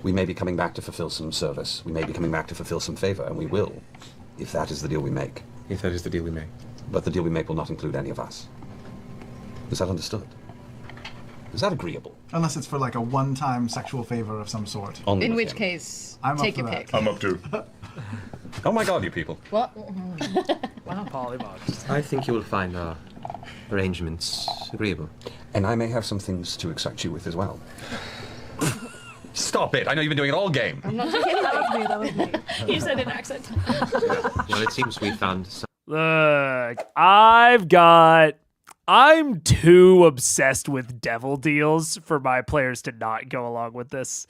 We may be coming back to fulfill some service. We may be coming back to fulfill some favor, and we will, if that is the deal we make. If that is the deal we make. But the deal we make will not include any of us. Is that understood? Is that agreeable? Unless it's for like a one-time sexual favor of some sort. Only In with which him. case, I'm up take for your that. pick. I'm up too. Oh my god, you people. What? Wow, polymogs. I think you will find our arrangements agreeable. And I may have some things to excite you with as well. Stop it! I know you've been doing it all game. I'm not taking anything. You said an accent. Well, it seems we found some. Look, I'm too obsessed with devil deals for my players to not go along with this.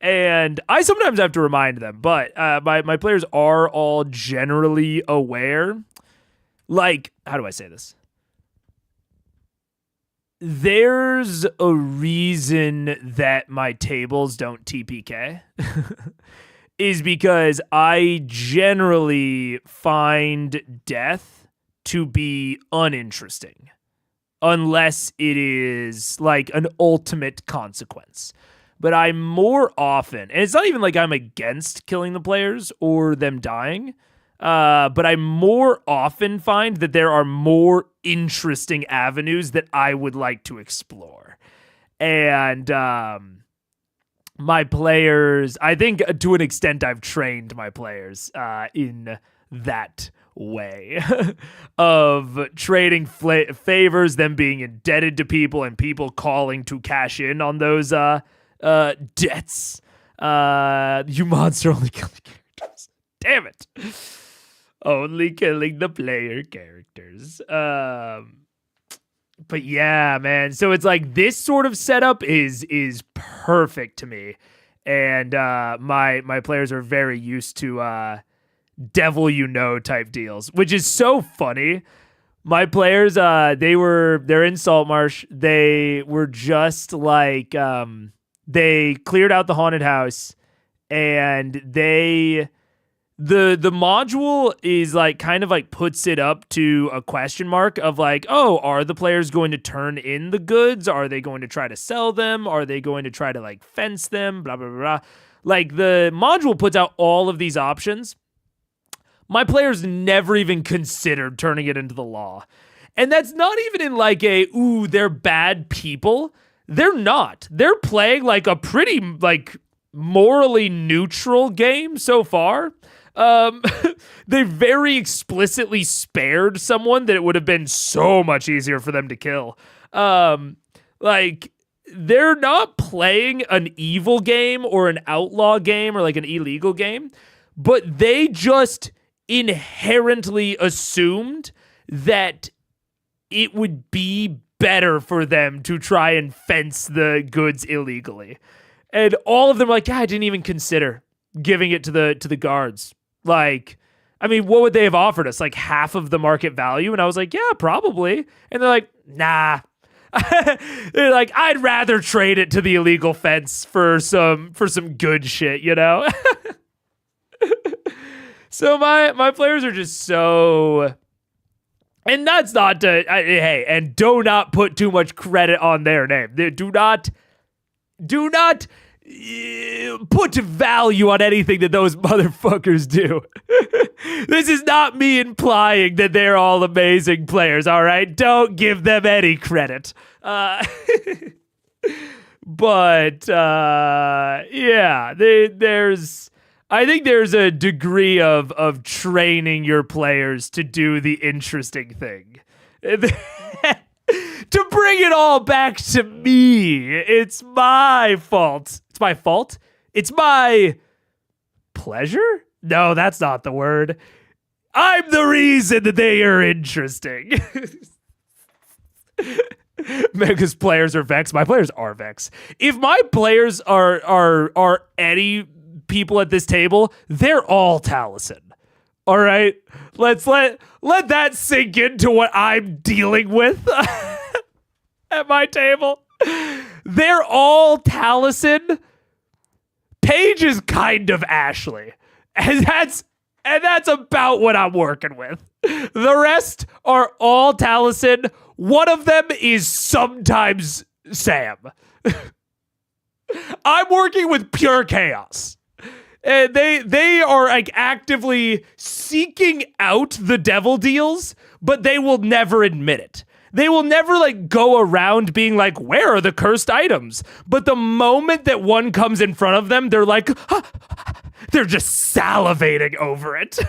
And I sometimes have to remind them, but my players are all generally aware. Like, how do I say this? There's a reason that my tables don't TPK. Is because I generally find death to be uninteresting. Unless it is like an ultimate consequence. But I'm more often, and it's not even like I'm against killing the players or them dying, but I more often find that there are more interesting avenues that I would like to explore. And my players, I think to an extent I've trained my players in that way of trading favors, them being indebted to people and people calling to cash in on those debts. You monster only killing characters. Damn it. Only killing the player characters. But yeah, man. So it's like this sort of setup is perfect to me. And my players are very used to devil type deals, which is so funny. My players, they're in Saltmarsh. They were just like they cleared out the haunted house, and the module is like kind of like puts it up to a question mark of like, oh, are the players going to turn in the goods? Are they going to try to sell them? Are they going to try to like fence them? Blah, blah, blah, blah. Like the module puts out all of these options. My players never even considered turning it into the law. And that's not even in like they're bad people. They're not. They're playing like a pretty like morally neutral game so far. They very explicitly spared someone that it would have been so much easier for them to kill. Like they're not playing an evil game or an outlaw game or like an illegal game, but they just inherently assumed that it would be better for them to try and fence the goods illegally. And all of them are like, yeah, I didn't even consider giving it to the guards. Like, I mean, what would they have offered us? Like half of the market value? And I was like, yeah, probably. And they're like, nah. They're like, I'd rather trade it to the illegal fence for some good shit, you know? So my players are just so, and that's not to, hey, and do not put too much credit on their name. They do not put value on anything that those motherfuckers do. This is not me implying that they're all amazing players, all right? Don't give them any credit. But yeah, I think there's a degree of training your players to do the interesting thing. To bring it all back to me, it's my fault. It's my fault? It's my pleasure? No, that's not the word. I'm the reason that they are interesting. Because players are vexed. My players are vexed. If my players are any people at this table, they're all Taliesin. All right? Let that sink into what I'm dealing with at my table. They're all Taliesin. Paige is kind of Ashley. And that's about what I'm working with. The rest are all Taliesin. One of them is sometimes Sam. I'm working with pure chaos. And they are like actively seeking out the devil deals, but they will never admit it. They will never like go around being like, where are the cursed items? But the moment that one comes in front of them, they're like, they're just salivating over it.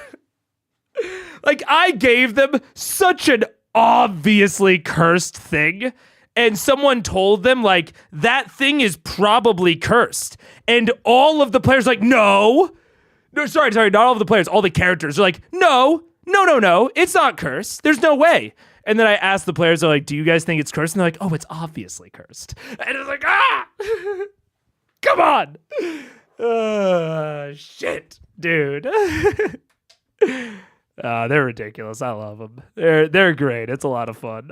Like I gave them such an obviously cursed thing. and someone told them, like, that thing is probably cursed. And all of the players like, no, sorry, not all of the players, all the characters are like, no, it's not cursed. There's no way. And then I asked the players, they're like, do you guys think it's cursed? And they're like, oh, it's obviously cursed. And it's like, come on. Shit, dude. They're ridiculous. I love them. They're great. It's a lot of fun.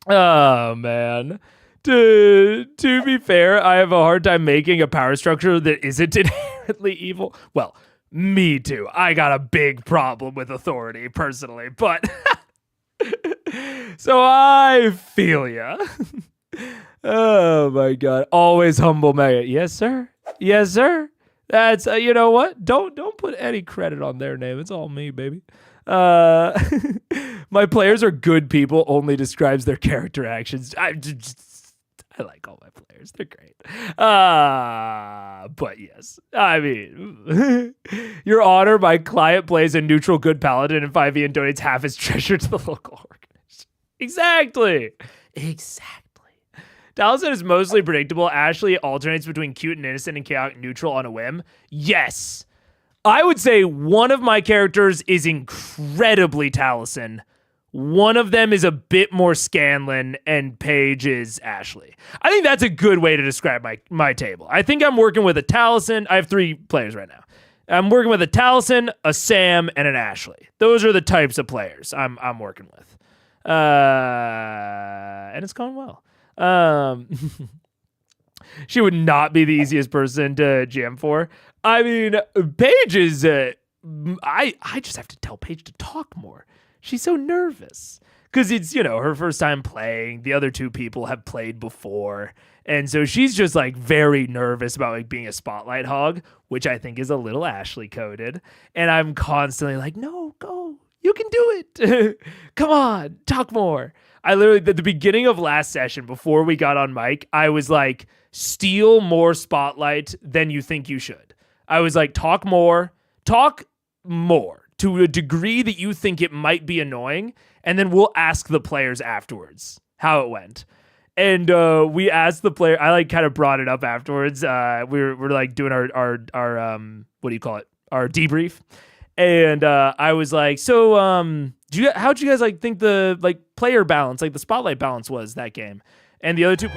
Oh man. To be fair, I have a hard time making a power structure that isn't inherently evil. Well, me too. I got a big problem with authority personally, but so I feel ya. Oh my god. Always humble Mega. Yes, sir. Yes, sir. That's you know what? Don't put any credit on their name. It's all me, baby. My players are good people only describes their character actions. I like all my players. They're great. But yes. I mean, Your Honor, my client plays a neutral good paladin in 5e and donates half his treasure to the local organization. Exactly. Taliesin is mostly predictable. Ashley alternates between cute and innocent and chaotic neutral on a whim. Yes. I would say one of my characters is incredibly Taliesin. One of them is a bit more Scanlan, and Paige is Ashley. I think that's a good way to describe my table. I think I'm working with a Taliesin. I have 3 players right now. I'm working with a Taliesin, a Sam, and an Ashley. Those are the types of players I'm working with. And it's going well. She would not be the easiest person to GM for. I mean, Paige is... I just have to tell Paige to talk more. She's so nervous because it's, her first time playing. The other 2 people have played before. And so she's just like very nervous about like being a spotlight hog, which I think is a little Ashley coded. And I'm constantly like, no, go, you can do it. Come on, talk more. I literally, at the beginning of last session, before we got on mic, I was like, steal more spotlight than you think you should. I was like, talk more to a degree that you think it might be annoying, and then we'll ask the players afterwards how it went. And we asked the player. I like kind of brought it up afterwards. We're like doing our what do you call it? Our debrief. And I was like, so how'd you guys like think the like player balance, like the spotlight balance was that game? And the other 2.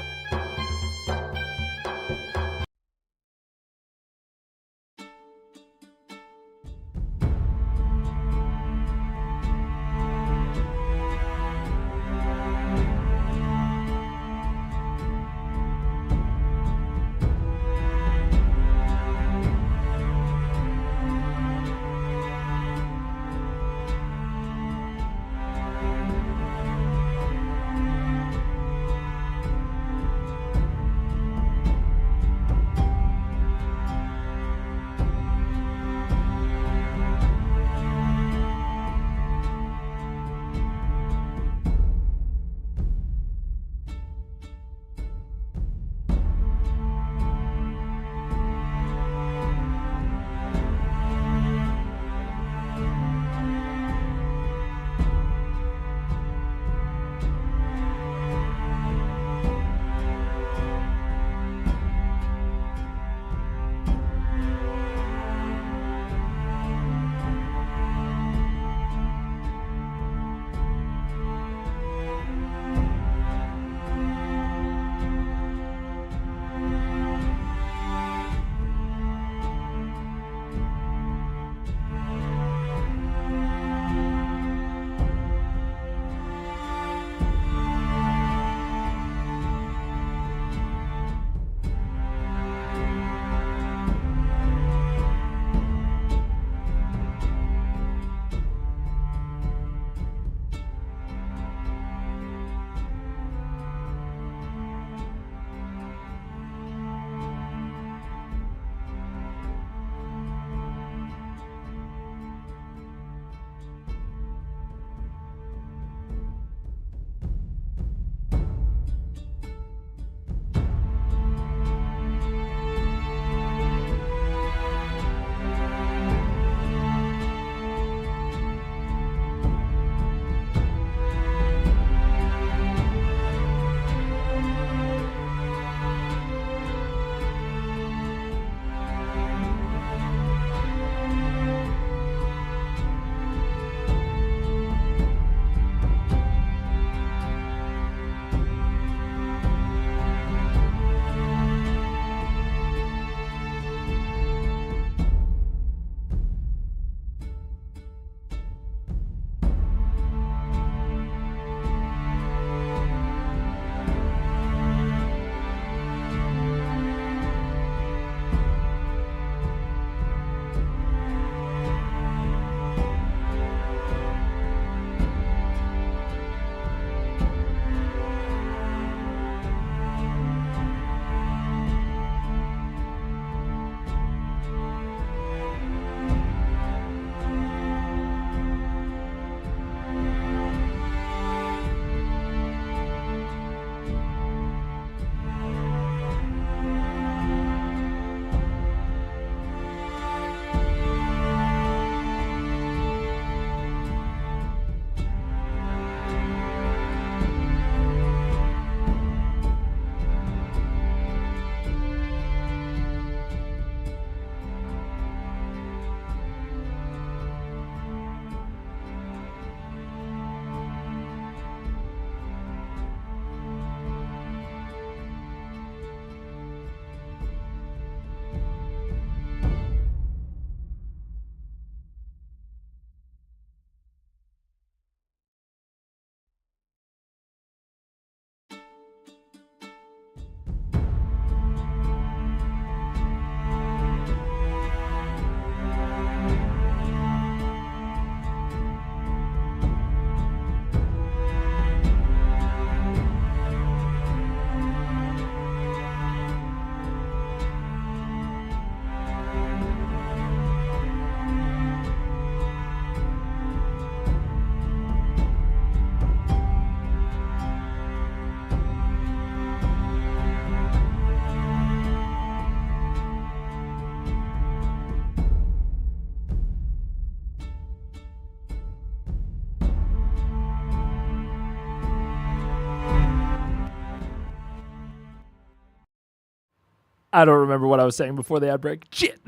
I don't remember what I was saying before the ad break. Shit.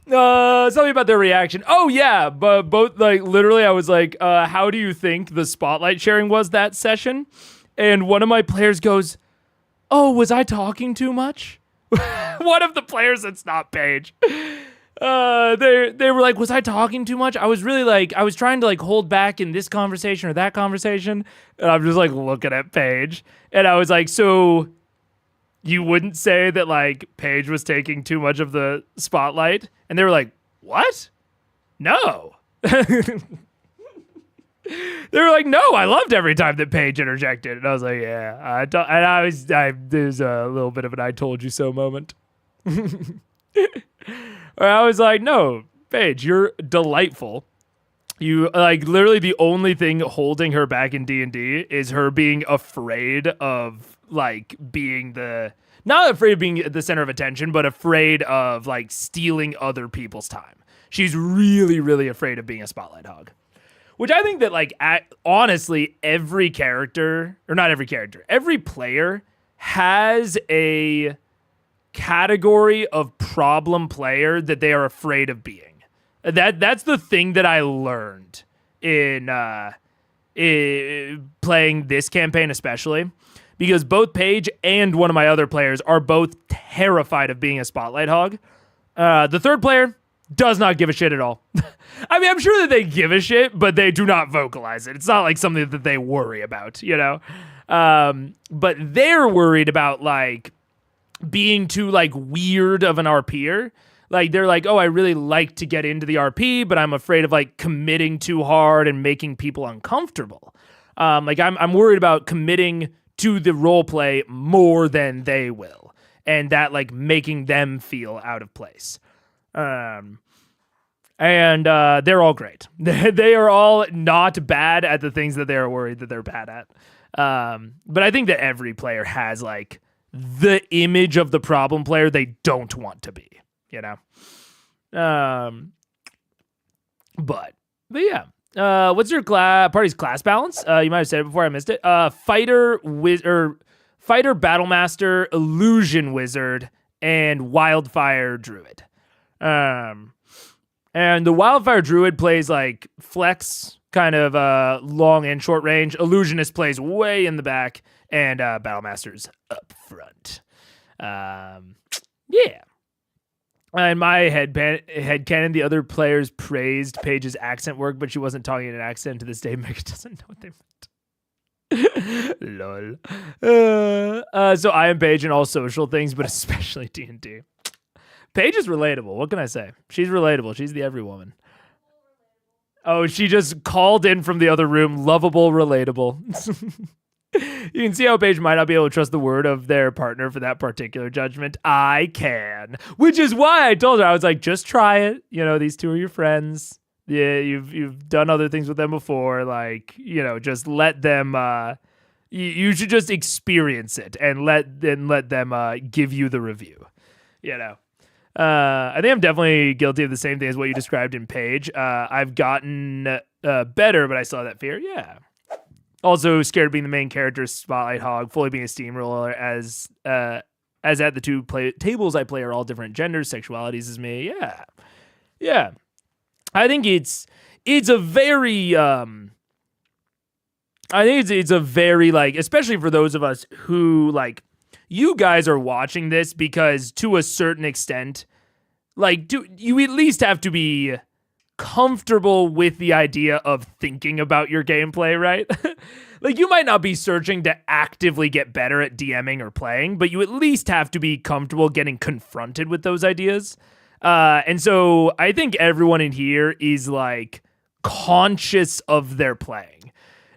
Something about their reaction. Oh yeah, but both like literally I was like, how do you think the spotlight sharing was that session? And one of my players goes, oh, was I talking too much? One of the players that's not Paige. They were like, was I talking too much? I was really like, I was trying to like hold back in this conversation or that conversation. And I'm just like looking at Paige. And I was like, so you wouldn't say that like Paige was taking too much of the spotlight? And they were like, what? No. They were like, no, I loved every time that Paige interjected. And I was like, yeah. There's a little bit of an I told you so moment. I was like, no, Paige, you're delightful. You like literally the only thing holding her back in D&D is her being afraid of like being not afraid of being at the center of attention, but afraid of like stealing other people's time. She's really, really afraid of being a spotlight hog. Which I think that like honestly, every character, or not every character, every player has a category of problem player that they are afraid of being. That's the thing that I learned in playing this campaign especially, because both Paige and one of my other players are both terrified of being a spotlight hog. The third player does not give a shit at all. I mean, I'm sure that they give a shit, but they do not vocalize it. It's not like something that they worry about, you know? But they're worried about like being too like weird of an RPer. Like they're like, oh, I really like to get into the RP, but I'm afraid of like committing too hard and making people uncomfortable. Like I'm worried about committing to the role play more than they will, and that like making them feel out of place. And they're all great. They are all not bad at the things that they are worried that they're bad at. But I think that every player has like the image of the problem player they don't want to be, you know? But yeah. What's your party's class balance? You might have said it before, I missed it. Fighter, Battlemaster, Illusion Wizard, and Wildfire Druid. And the Wildfire Druid plays like flex, kind of long and short range. Illusionist plays way in the back, and Battlemaster's up front. Yeah. In my headcanon, the other players praised Paige's accent work, but she wasn't talking in an accent. To this day, Mega doesn't know what they meant. Lol. So I am Paige in all social things, but especially D&D. Paige is relatable. What can I say? She's relatable. She's the every woman. Oh, she just called in from the other room. Lovable, relatable. You can see how Paige might not be able to trust the word of their partner for that particular judgment. I can. Which is why I told her, I was like, just try it. You know, these two are your friends. Yeah, you've done other things with them before. Like, you know, just let them you should just experience it and let them give you the review. You know. I think I'm definitely guilty of the same thing as what you described in Paige. I've gotten better, but I still have that fear. Yeah. Also scared of being the main character, spotlight hog, fully being a steamroller, as at the two tables I play are all different genders, sexualities as me. Yeah. Yeah. I think it's a very it's a very like, especially for those of us who like, you guys are watching this because to a certain extent, like, you at least have to be comfortable with the idea of thinking about your gameplay, right? Like, you might not be searching to actively get better at DMing or playing, but you at least have to be comfortable getting confronted with those ideas. And so I think everyone in here is like conscious of their playing.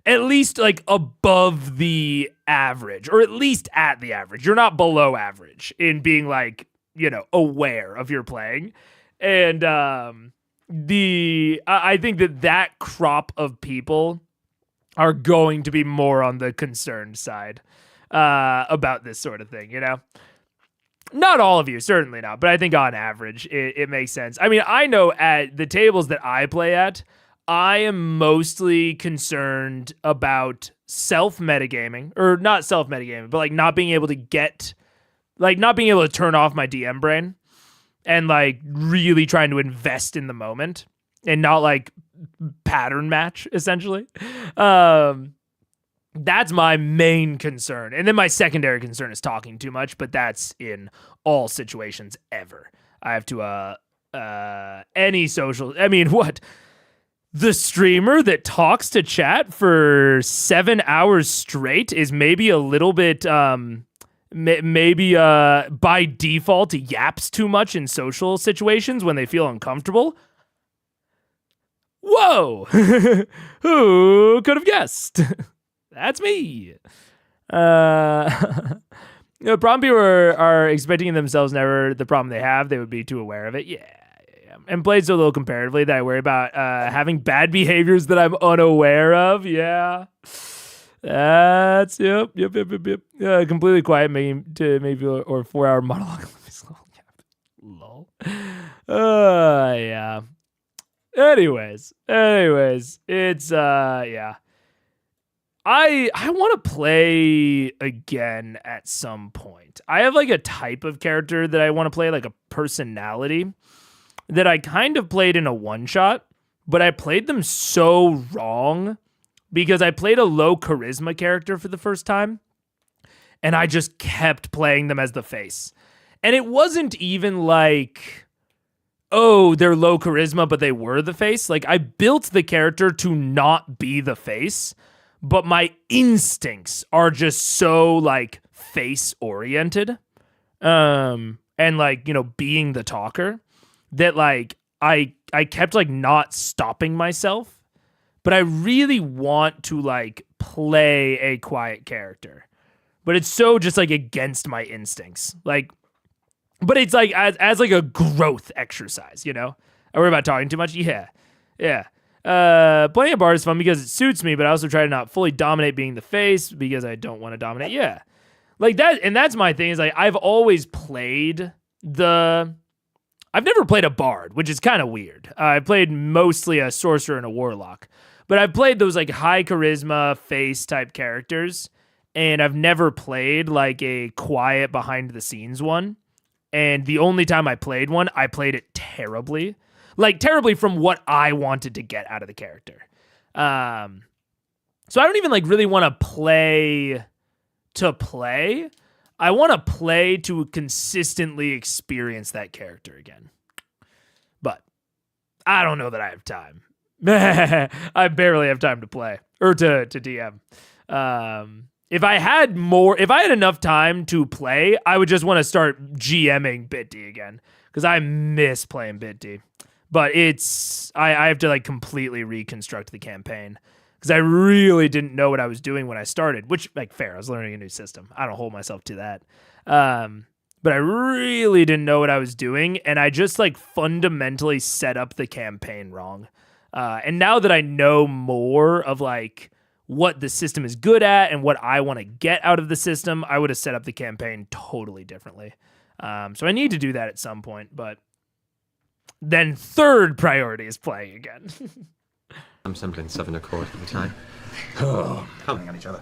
At least like above the average, or at least at the average. You're not below average in being like, you know, aware of your playing. And I think that crop of people are going to be more on the concerned side about this sort of thing, you know? Not all of you, certainly not, but I think on average it makes sense. I mean, I know at the tables that I play at, I am mostly concerned about self-metagaming, or not self-metagaming, but like not being able to get like not being able to turn off my DM brain and like really trying to invest in the moment and not like pattern match essentially. That's my main concern. And then my secondary concern is talking too much, but that's in all situations ever. I have to any social, I mean, what? The streamer that talks to chat for 7 hours straight is maybe a little bit maybe by default yaps too much in social situations when they feel uncomfortable. Whoa! Who could have guessed? That's me. Problem people are expecting in themselves never the problem they have. They would be too aware of it. Yeah. And played so little comparatively that I worry about having bad behaviors that I'm unaware of. Yeah. That's yep. Completely quiet, maybe or 4 hour monologue. Lol. Yeah. Anyways, it's yeah. I want to play again at some point. I have like a type of character that I want to play, like a personality that I kind of played in a one-shot, but I played them so wrong because I played a low charisma character for the first time, and I just kept playing them as the face. And it wasn't even like, oh, they're low charisma, but they were the face. Like, I built the character to not be the face, but my instincts are just so, like, face-oriented, and, like, you know, being the talker, that, like, I kept, like, not stopping myself, but I really want to, like, play a quiet character. But it's so just, like, against my instincts. Like, but it's, like, as like, a growth exercise, you know? I worry about talking too much? Yeah. Playing a bar is fun because it suits me, but I also try to not fully dominate being the face because I don't want to dominate. Yeah. Like, that, and that's my thing, is, like, I've always played I've never played a bard, which is kind of weird. I played mostly a sorcerer and a warlock. But I've played those, like, high charisma face type characters, and I've never played, like, a quiet behind the scenes one. And the only time I played one, I played it terribly. Like, terribly from what I wanted to get out of the character. So I don't even, like, really want to play to play. I want to play to consistently experience that character again. But I don't know that I have time. I barely have time to play or to DM. If I had enough time to play, I would just want to start GMing BitD again, because I miss playing BitD. But I have to, like, completely reconstruct the campaign, because I really didn't know what I was doing when I started, which, like, fair, I was learning a new system. I don't hold myself to that. But I really didn't know what I was doing, and I just, like, fundamentally set up the campaign wrong. And now that I know more of, like, what the system is good at and what I want to get out of the system, I would have set up the campaign totally differently. So I need to do that at some point, but then third priority is playing again. I'm assembling Southern Accord at the time. Coming on each other.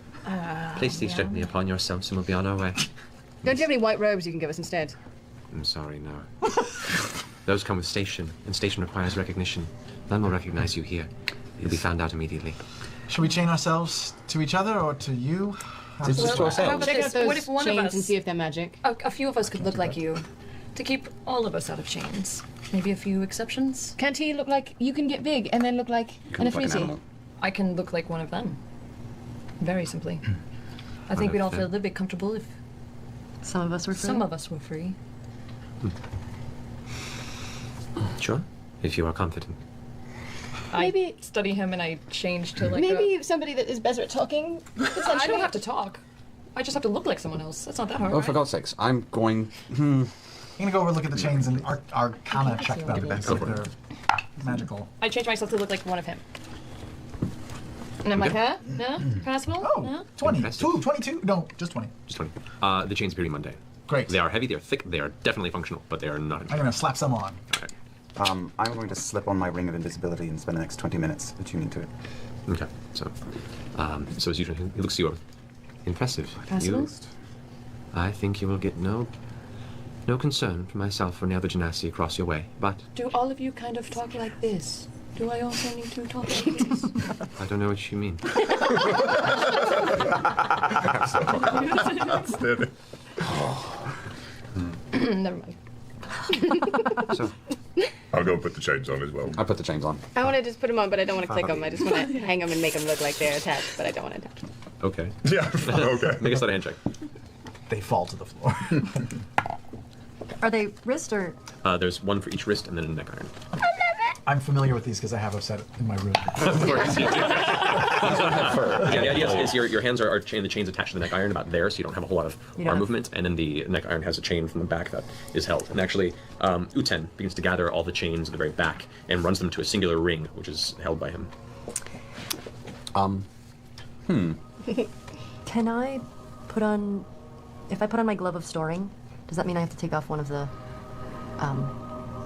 Place these gently upon yourselves and we'll be on our way. Don't you have any white robes you can give us instead? I'm sorry, no. Those come with station, and station requires recognition. None will recognize you here. You'll be found out immediately. Should we chain ourselves to each other or to you? Check out this. Those What if one of chains us, and see if they're magic? a few of us could look like you, to keep all of us out of chains? Maybe a few exceptions? Can't he look like you can get big and then look like an Afrizi? I can look like one of them. Very simply. I think we'd all feel a little bit comfortable if some of us were free. Some of us were free. Sure, if you are confident. Maybe study him and I change to like maybe somebody that is better at talking. I don't have to talk. I just have to look like someone else. That's not that hard. Oh, for God's sakes, I'm going. I'm gonna go over look at the chains and Arcana check them. See if they're magical. I change myself to look like one of him. And I'm like, huh? No? Possible? Oh, no? 22? No, just 20. Just 20. The chains appear Monday. Great. They are heavy, they are thick, they are definitely functional, but they are not. I'm gonna slap some on. Okay. I'm going to slip on my ring of invisibility and spend the next 20 minutes attuning to it. Okay, so as usual, he looks to you impressive. Possible? I think you will get no concern for myself or any other genasi across your way, but Do all of you kind of talk like this? Do I also need to talk like this? I don't know what you mean. Never mind. So, I'll go put the chains on as well. I put the chains on. I want to just put them on, but I don't want to click them. I just want to hang them and make them look like they're attached, but I don't want to attach them. Okay. Yeah, okay. Make a sleight of hand check. They fall to the floor. Are they wrist or? There's one for each wrist and then a neck iron. I'm familiar with these because I have a set in my room. Of course you do. Yeah, the idea is your hands are the chains attached to the neck iron about there, so you don't have a whole lot of arm movement, and then the neck iron has a chain from the back that is held. And actually, Uten begins to gather all the chains at the very back and runs them to a singular ring, which is held by him. Can I put on? If I put on my glove of storing, does that mean I have to take off one of the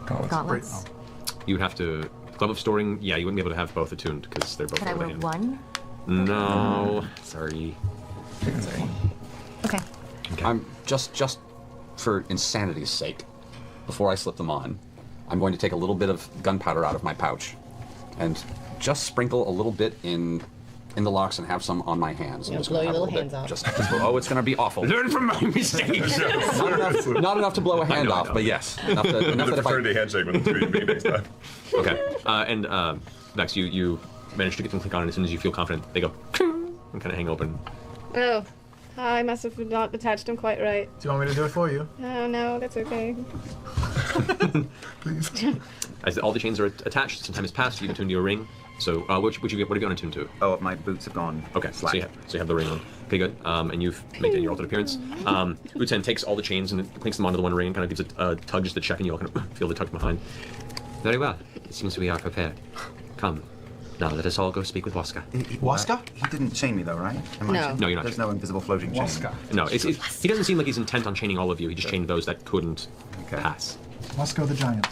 gauntlets? You would have to glove of storing. Yeah, you wouldn't be able to have both attuned because they're both. Can I wear one? No, sorry. Okay. I'm just for insanity's sake, before I slip them on, I'm going to take a little bit of gunpowder out of my pouch, and just sprinkle a little bit in the locks and have some on my hands. You know, blow your little hands off. Just oh, it's going to be awful. Learn from my mistakes. Not enough to blow a hand off, but yes. Enough that if I... handshake with the next time. Okay. And Vex, you manage to get them to click on it as soon as you feel confident. They go and kind of hang open. Oh, I must have not attached them quite right. Do you want me to do it for you? Oh no, that's okay. Please. As all the chains are attached, some time has passed. You've attuned to your ring. So, what have you gone attuned to? Oh, my boots have gone. Okay, so you have the ring on. Okay, good. And you've maintained your altered appearance. Uten takes all the chains and clinks them onto the one ring and kind of gives it a tug just to check, and you all kind of feel the tug behind. Very well. It seems we are prepared. Come. Now let us all go speak with Waska. Waska? He didn't chain me though, right? No, you're not. There's no invisible floating chain. Waska. No, he doesn't seem like he's intent on chaining all of you. He just chained those that couldn't pass. Wasco the Giant,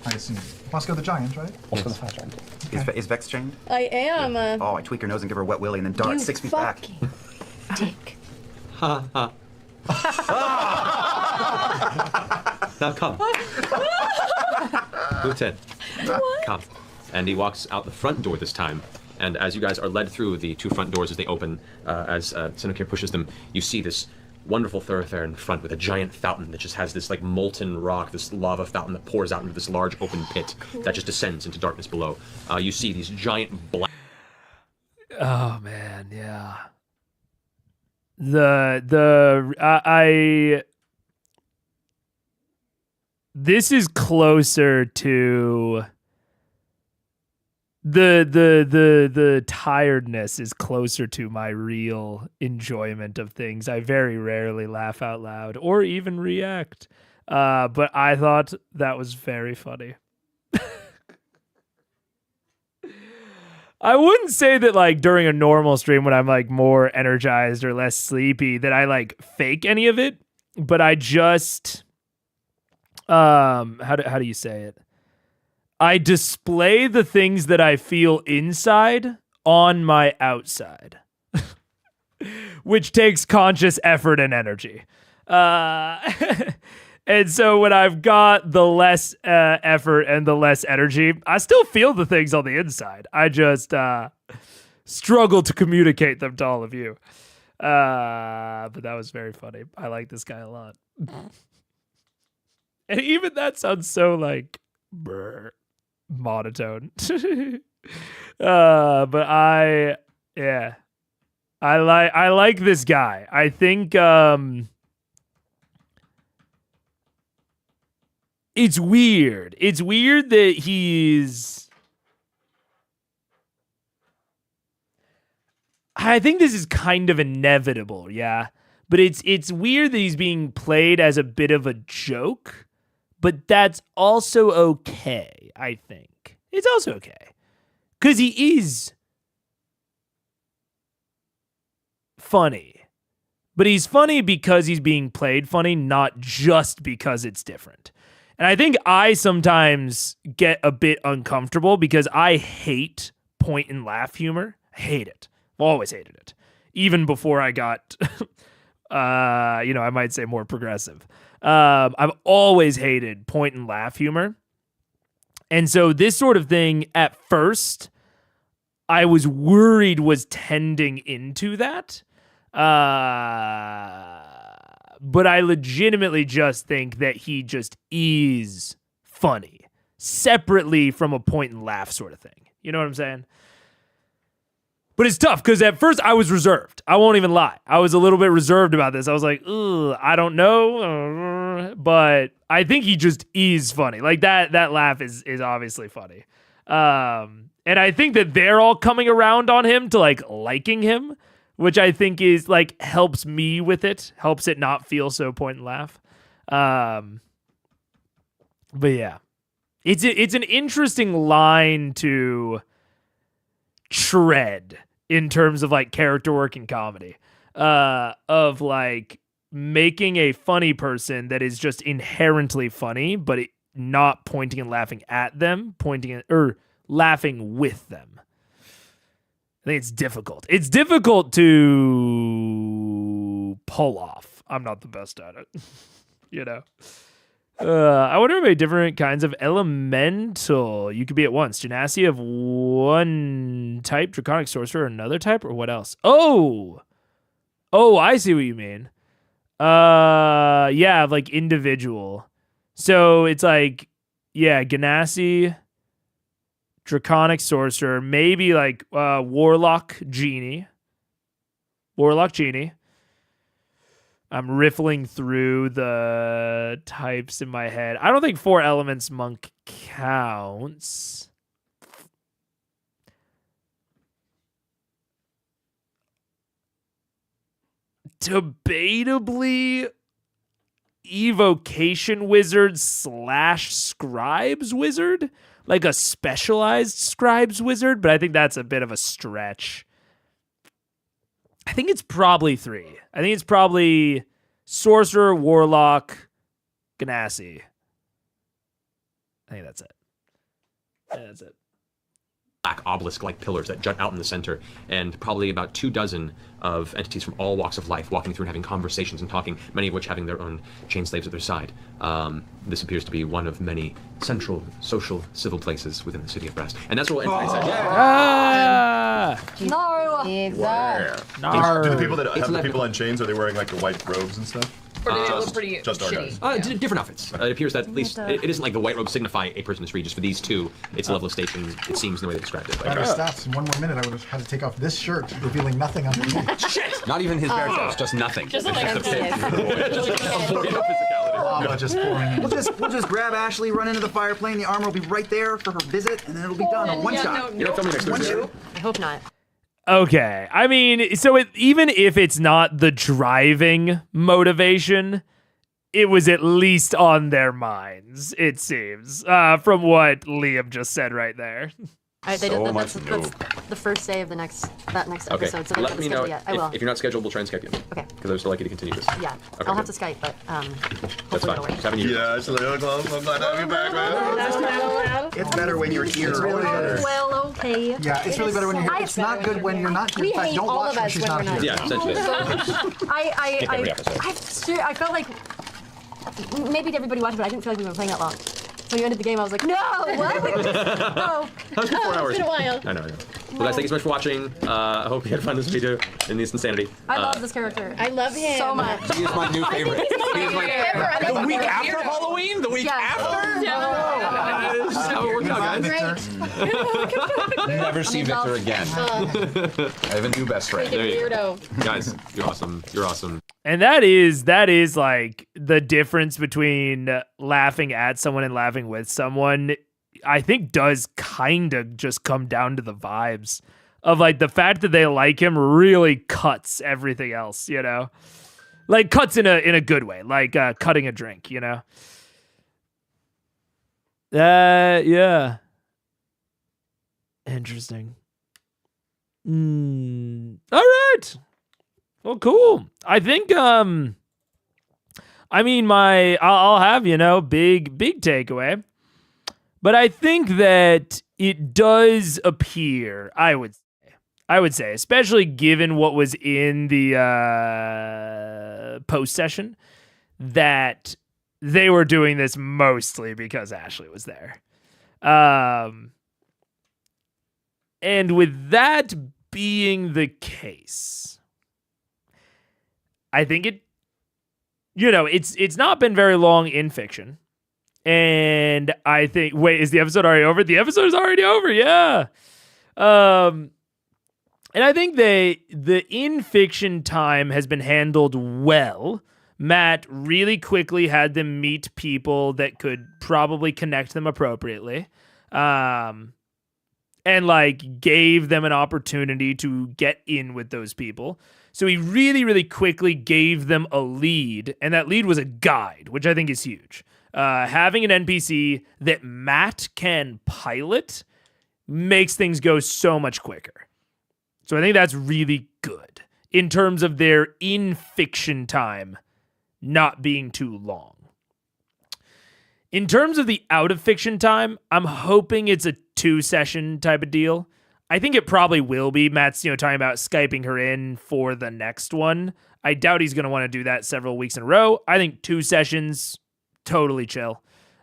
I assume. Wasco the Giant, right? Wasco the Fat Giant. Okay. Is Vex chained? I am. Oh, I tweak her nose and give her a wet willy and then dart 6 feet back. Dick. Ha ha. Now come. Uten. Come. And he walks out the front door this time. And as you guys are led through the two front doors as they open, as Senokir pushes them, you see this wonderful thoroughfare in front with a giant fountain that just has this like molten rock, this lava fountain that pours out into this large open pit that just descends into darkness below. You see these giant black... Oh man, yeah. This is closer to the tiredness is closer to my real enjoyment of things. I very rarely laugh out loud or even react. But I thought that was very funny. I wouldn't say that like during a normal stream when I'm like more energized or less sleepy that I like fake any of it, but I just how do you say it? I display the things that I feel inside on my outside, which takes conscious effort and energy. And so when I've got the less effort and the less energy, I still feel the things on the inside. I just struggle to communicate them to all of you. But that was very funny. I like this guy a lot. And even that sounds so like monotone. But I like this guy. I think it's weird. It's weird that he's... I think this is kind of inevitable, yeah. But it's weird that he's being played as a bit of a joke. But that's also okay, I think. It's also okay. Because he is funny. But he's funny because he's being played funny, not just because it's different. And I think I sometimes get a bit uncomfortable because I hate point and laugh humor. I hate it. I've always hated it. Even before I got I might say more progressive. I've always hated point and laugh humor. And so this sort of thing at first, I was worried was tending into that. But I legitimately just think that he just is funny separately from a point and laugh sort of thing. You know what I'm saying? But it's tough because at first I was reserved. I won't even lie. I was a little bit reserved about this. I was like, ugh, I don't know. But I think he just is funny. Like that laugh is obviously funny. And I think that they're all coming around on him to like liking him, which I think is like helps me with it, helps it not feel so point and laugh. But yeah, it's an interesting line to tread in terms of like character work and comedy, of like making a funny person that is just inherently funny, but not pointing and laughing at them, or laughing with them. I think it's difficult. It's difficult to pull off. I'm not the best at it, I wonder if different kinds of elemental you could be at once. Genasi of one type, Draconic Sorcerer another type, or what else? Oh, I see what you mean. Yeah, like individual. So it's like, yeah, Genasi, Draconic Sorcerer, maybe like Warlock Genie. I'm riffling through the types in my head. I don't think 4 elements monk counts. Debatably, evocation wizard / scribes wizard, like a specialized scribes wizard, but I think that's a bit of a stretch. I think it's probably 3. I think it's probably sorcerer, warlock, Genasi. I think that's it. Yeah, that's it. Black obelisk-like pillars that jut out in the center, and probably about 24 of entities from all walks of life walking through and having conversations and talking, many of which having their own chain slaves at their side. This appears to be one of many central, social, civil places within the city of Brest. And that's what we'll end today's session. No! Do the people that have the people on chains, are they wearing like the white robes and stuff? Or do they look pretty just our shitty? guys? Different outfits. It appears that at least it isn't like the white robes signify a person is free. Just for these two, it's a level of station. It seems in the way they described it. By my stats, in 1 more minute, I would have had to take off this shirt, revealing nothing underneath. Shit! Not even his bare chest, just nothing. Just like a pit. Lava just pouring in. We'll just grab Ashley, run into the fire plane. The armor will be right there for her visit, and then it'll be done on one shot. You're not filming next Thursday. I hope not. Okay. I mean, so even if it's not the driving motivation, it was at least on their minds, it seems, from what Liam just said right there. All right, that's the first day of that next Okay. episode, so they Let haven't me scheduled know yet. I will. if you're not scheduled. We'll try and Skype you. Okay. Because I was still lucky to continue this. Yeah, Okay, I'll have good. to Skype, but That's hopefully fine. it'll work. Just having you. Yeah, I'm glad to have you back, man. It's better when you're here. Well, okay. Yeah, it's really better when you're here. It's not good when you're not here. We In fact, hate don't all watch of when us she's when not we're not here. Yeah, essentially. I episode. I felt like maybe everybody watched, but I didn't feel like we were playing that long. So when you ended the game, I was like, no, what? No. That was 4 hours. It's been a while. I know. Well, guys, thank you so much for watching. I hope you had fun this video in this insanity. I love this character. I love him so much. He is my new favorite. The week after Halloween? The week after? That's how it worked out, guys. Never see Victor again. I have a new best friend. There you go. Weirdo. Guys, you're awesome. You're awesome. And that is like the difference between laughing at someone and laughing with someone, I think does kind of just come down to the vibes of like the fact that they like him really cuts everything else, like cuts in a good way, like cutting a drink, yeah. Interesting. All right. Well, cool. I think, I mean, I'll have, big takeaway. But I think that it does appear, I would say, especially given what was in the post session that they were doing this mostly because Ashley was there. And with that being the case, I think it's not been very long in fiction. And I think, wait, is the episode already over? The episode is already over, yeah. And I think the in fiction time has been handled well. Matt really quickly had them meet people that could probably connect them appropriately. And like gave them an opportunity to get in with those people. So he really, really quickly gave them a lead, and that lead was a guide, which I think is huge. Having an NPC that Matt can pilot makes things go so much quicker. So I think that's really good in terms of their in-fiction time not being too long. In terms of the out-of-fiction time, I'm hoping it's a 2-session type of deal. I think it probably will be. Matt's, talking about Skyping her in for the next one. I doubt he's going to want to do that several weeks in a row. I think 2 sessions, totally chill.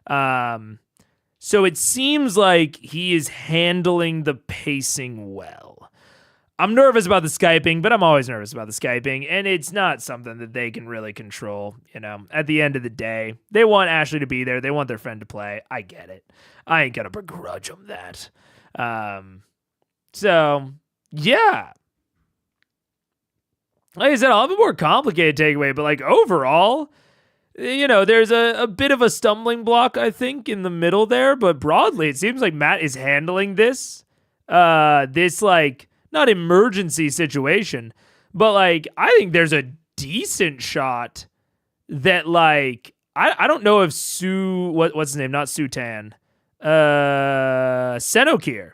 So it seems like he is handling the pacing well. I'm nervous about the Skyping, but I'm always nervous about the Skyping, and it's not something that they can really control. At the end of the day, they want Ashley to be there. They want their friend to play. I get it. I ain't going to begrudge them that. So, yeah. Like I said, I'll have a more complicated takeaway, but like overall, there's a bit of a stumbling block, I think, in the middle there, but broadly, it seems like Matt is handling this like, not emergency situation, but like, I think there's a decent shot that like, I don't know if what's his name? Not Sutan. Senokir.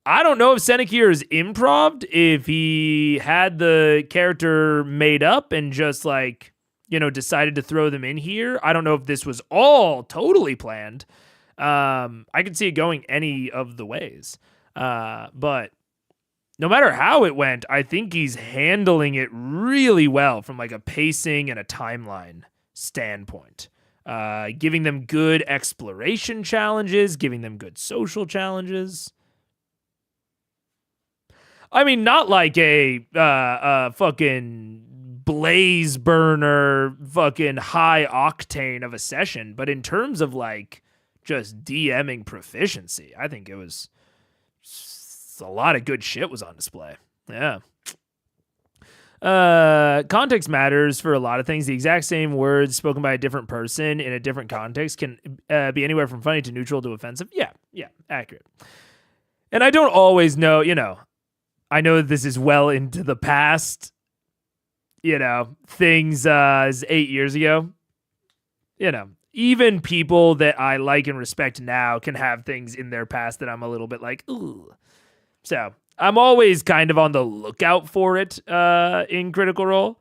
I don't know if Senokir is improv, if he had the character made up and just like, decided to throw them in here. I don't know if this was all totally planned. I could see it going any of the ways. But no matter how it went, I think he's handling it really well from like a pacing and a timeline standpoint. Giving them good exploration challenges, giving them good social challenges. I mean, not like a fucking blaze burner, fucking high octane of a session, but in terms of like just DMing proficiency, I think it was a lot of good shit was on display. Yeah. Context matters for a lot of things. The exact same words spoken by a different person in a different context can be anywhere from funny to neutral to offensive. Yeah, accurate. And I don't always know, I know this is well into the past, things 8 years ago, even people that I like and respect now can have things in their past that I'm a little bit like, ooh. So I'm always kind of on the lookout for it in Critical Role,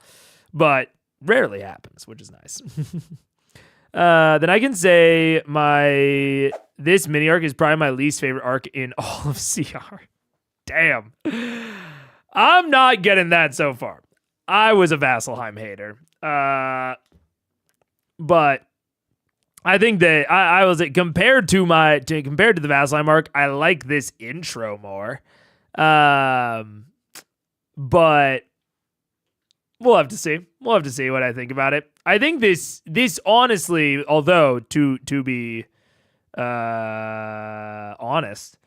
but rarely happens, which is nice. Then I can say this mini arc is probably my least favorite arc in all of CR. Damn. I'm not getting that so far. I was a Vasselheim hater. But I think that I was compared to the Vasselheim arc, I like this intro more. But we'll have to see. We'll have to see what I think about it. I think this honestly, although to be honest,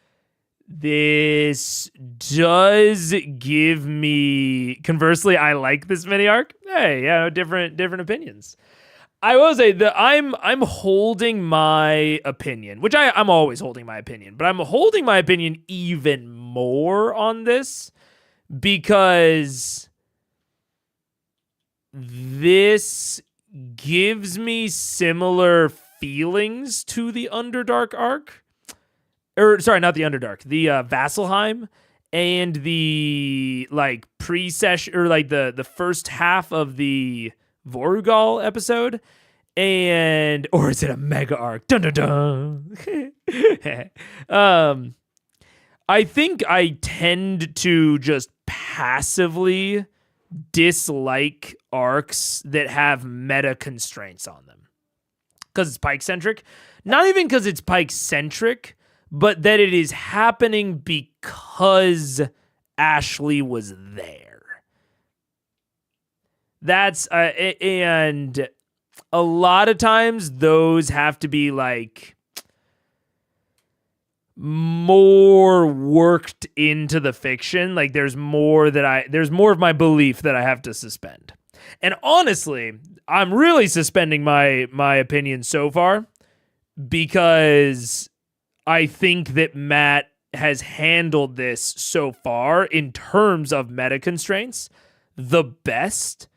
this does give me, conversely, I like this mini arc. Hey, different opinions. I will say that I'm holding my opinion, which I'm always holding my opinion, but I'm holding my opinion even more on this because this gives me similar feelings to the Underdark arc. Sorry, not the Underdark, the Vasselheim, and the like pre-session or like the first half of the Vorugal episode, or is it a mega arc? Dun dun dun. I think I tend to just passively dislike arcs that have meta constraints on them. Because it's Pike-centric. Not even because it's Pike-centric, but that it is happening because Ashley was there. That's, and a lot of times those have to be like more worked into the fiction. Like there's more of my belief that I have to suspend. And honestly, I'm really suspending my opinion so far because I think that Matt has handled this so far in terms of meta constraints the best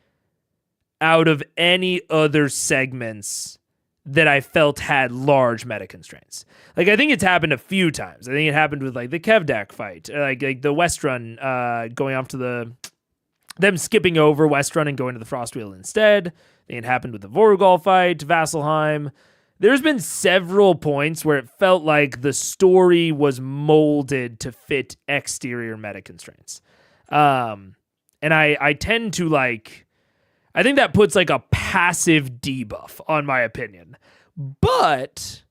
out of any other segments that I felt had large meta constraints. Like, I think it's happened a few times. I think it happened with, like, the Kevdak fight, like the West Run going off to them skipping over West Run and going to the Frostwheel instead. I think it happened with the Vorugol fight, Vasselheim. There's been several points where it felt like the story was molded to fit exterior meta constraints. And I tend to, like, I think that puts like a passive debuff on my opinion, but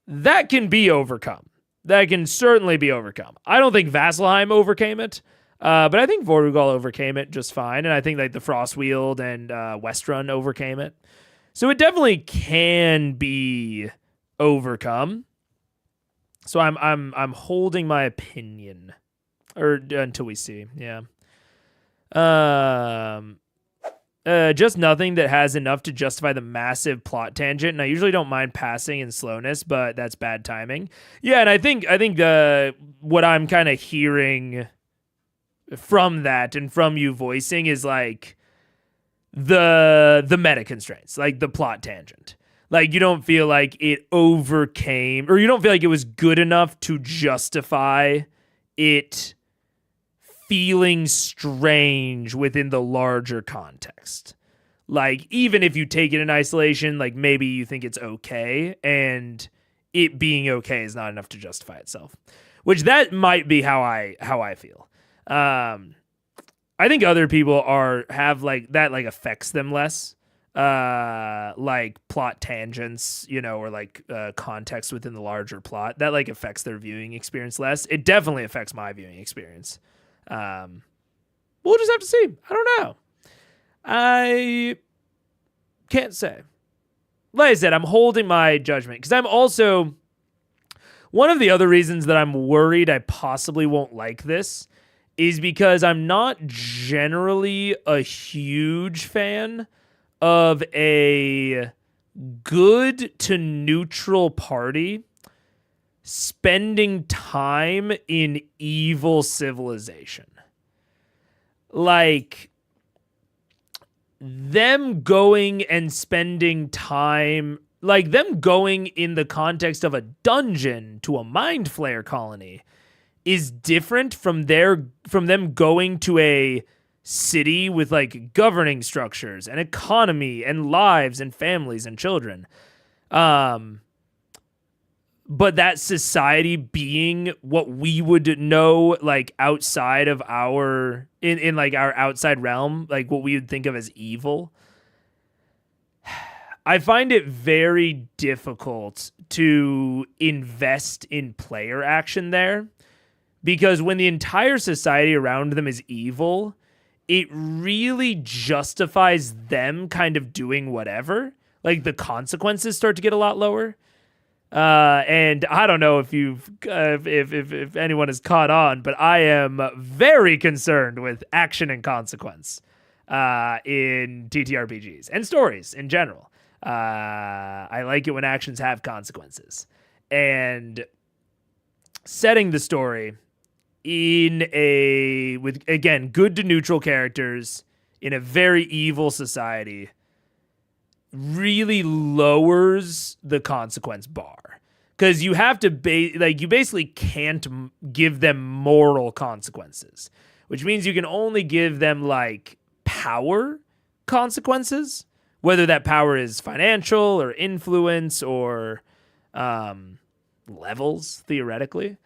that can be overcome. That can certainly be overcome. I don't think Vasselheim overcame it, but I think Vorugol overcame it just fine. And I think like the Frostweald and Westrun overcame it. So it definitely can be overcome. So I'm holding my opinion or until we see. Yeah. Just nothing that has enough to justify the massive plot tangent. And I usually don't mind passing and slowness, but that's bad timing. Yeah, and I think what I'm kind of hearing from that and from you voicing is like the meta constraints, like the plot tangent. Like you don't feel like it overcame, or you don't feel like it was good enough to justify it feeling strange within the larger context. Like, even if you take it in isolation, like maybe you think it's okay, and it being okay is not enough to justify itself. Which that might be how I feel. I think other people have like that like affects them less. Like plot tangents, you know, or like context within the larger plot. That like affects their viewing experience less. It definitely affects my viewing experience. We'll just have to see. I don't know. I can't say. Like I said, I'm holding my judgment because I'm also one of the other reasons that I'm worried I possibly won't like this is because I'm not generally a huge fan of a good to neutral party spending time in evil civilization. Like, them going and spending time, like them going in the context of a dungeon to a Mind Flayer colony is different from them going to a city with like governing structures and economy and lives and families and children. But that society being what we would know, like outside of our, in like our outside realm, like what we would think of as evil. I find it very difficult to invest in player action there because when the entire society around them is evil, it really justifies them kind of doing whatever. Like the consequences start to get a lot lower. And I don't know if if anyone has caught on, but I am very concerned with action and consequence in TTRPGs and stories in general. I like it when actions have consequences, and setting the story with again good to neutral characters in a very evil society really lowers the consequence bar, because you have to you basically can't give them moral consequences, which means you can only give them like power consequences, whether that power is financial or influence or levels theoretically,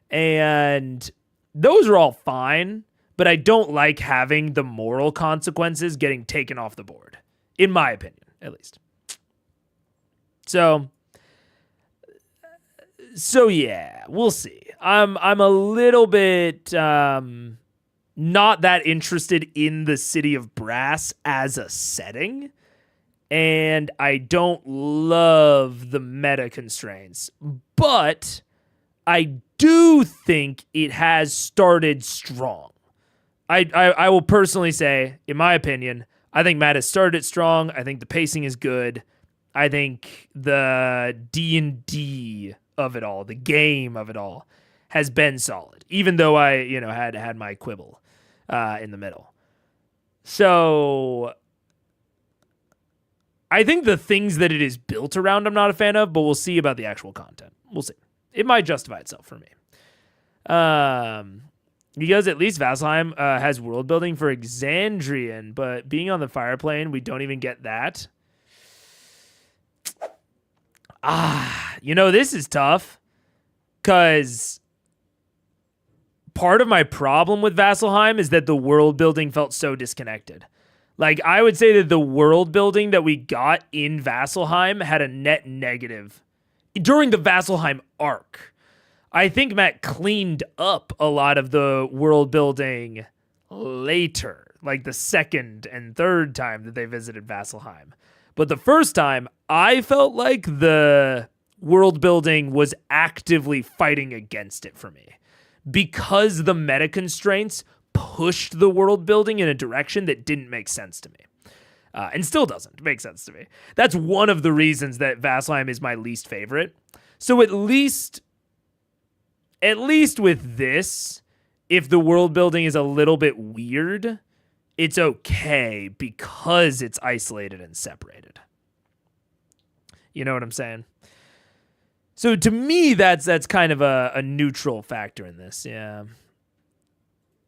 and those are all fine. but I don't like having the moral consequences getting taken off the board, in my opinion, at least. So yeah, we'll see. I'm a little bit not that interested in the City of Brass as a setting, and I don't love the meta constraints, but I do think it has started strong. I will personally say, in my opinion, I think Matt has started strong. I think the pacing is good. I think the D&D of it all, the game of it all, has been solid, even though I, had my quibble in the middle. So I think the things that it is built around, I'm not a fan of, but we'll see about the actual content. We'll see. It might justify itself for me. Because at least Vasselheim has world building for Exandrian, but being on the fire plane, we don't even get that. This is tough, because part of my problem with Vasselheim is that the world building felt so disconnected. Like, I would say that the world building that we got in Vasselheim had a net negative during the Vasselheim arc. I think Matt cleaned up a lot of the world building later, like the second and third time that they visited Vasselheim. But the first time, I felt like the world building was actively fighting against it for me, because the meta constraints pushed the world building in a direction that didn't make sense to me. And still doesn't make sense to me. That's one of the reasons that Vasselheim is my least favorite. So at least with this, if the world building is a little bit weird, it's okay because it's isolated and separated. You know what I'm saying? So to me, that's kind of a neutral factor in this. Yeah.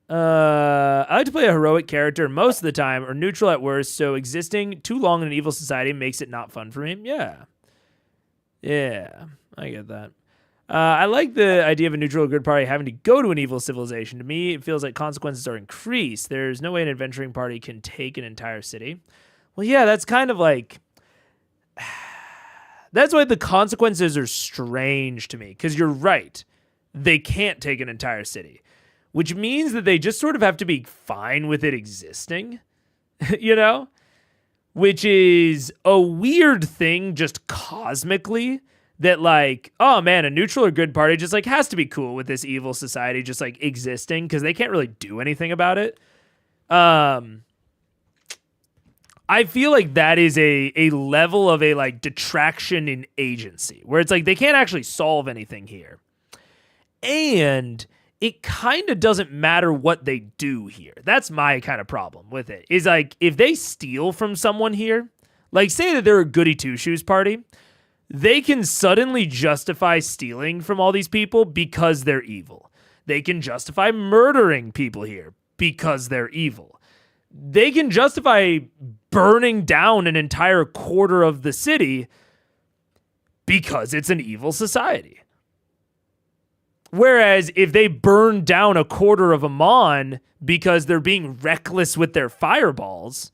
I like to play a heroic character most of the time, or neutral at worst, so existing too long in an evil society makes it not fun for me. Yeah. Yeah, I get that. I like the idea of a neutral or good party having to go to an evil civilization. To me, it feels like consequences are increased. There's no way an adventuring party can take an entire city. Well, yeah, that's kind of like... That's why the consequences are strange to me, because you're right. They can't take an entire city, which means that they just sort of have to be fine with it existing, which is a weird thing just cosmically, that like, oh man, a neutral or good party just like has to be cool with this evil society just like existing, because they can't really do anything about it. I feel like that is a level of a like detraction in agency, where it's like they can't actually solve anything here. And it kind of doesn't matter what they do here. That's my kind of problem with it. Is like, if they steal from someone here, like say that they're a goody two-shoes party, they can suddenly justify stealing from all these people because they're evil. They can justify murdering people here because they're evil. They can justify burning down an entire quarter of the city because it's an evil society. Whereas if they burn down a quarter of Amon because they're being reckless with their fireballs,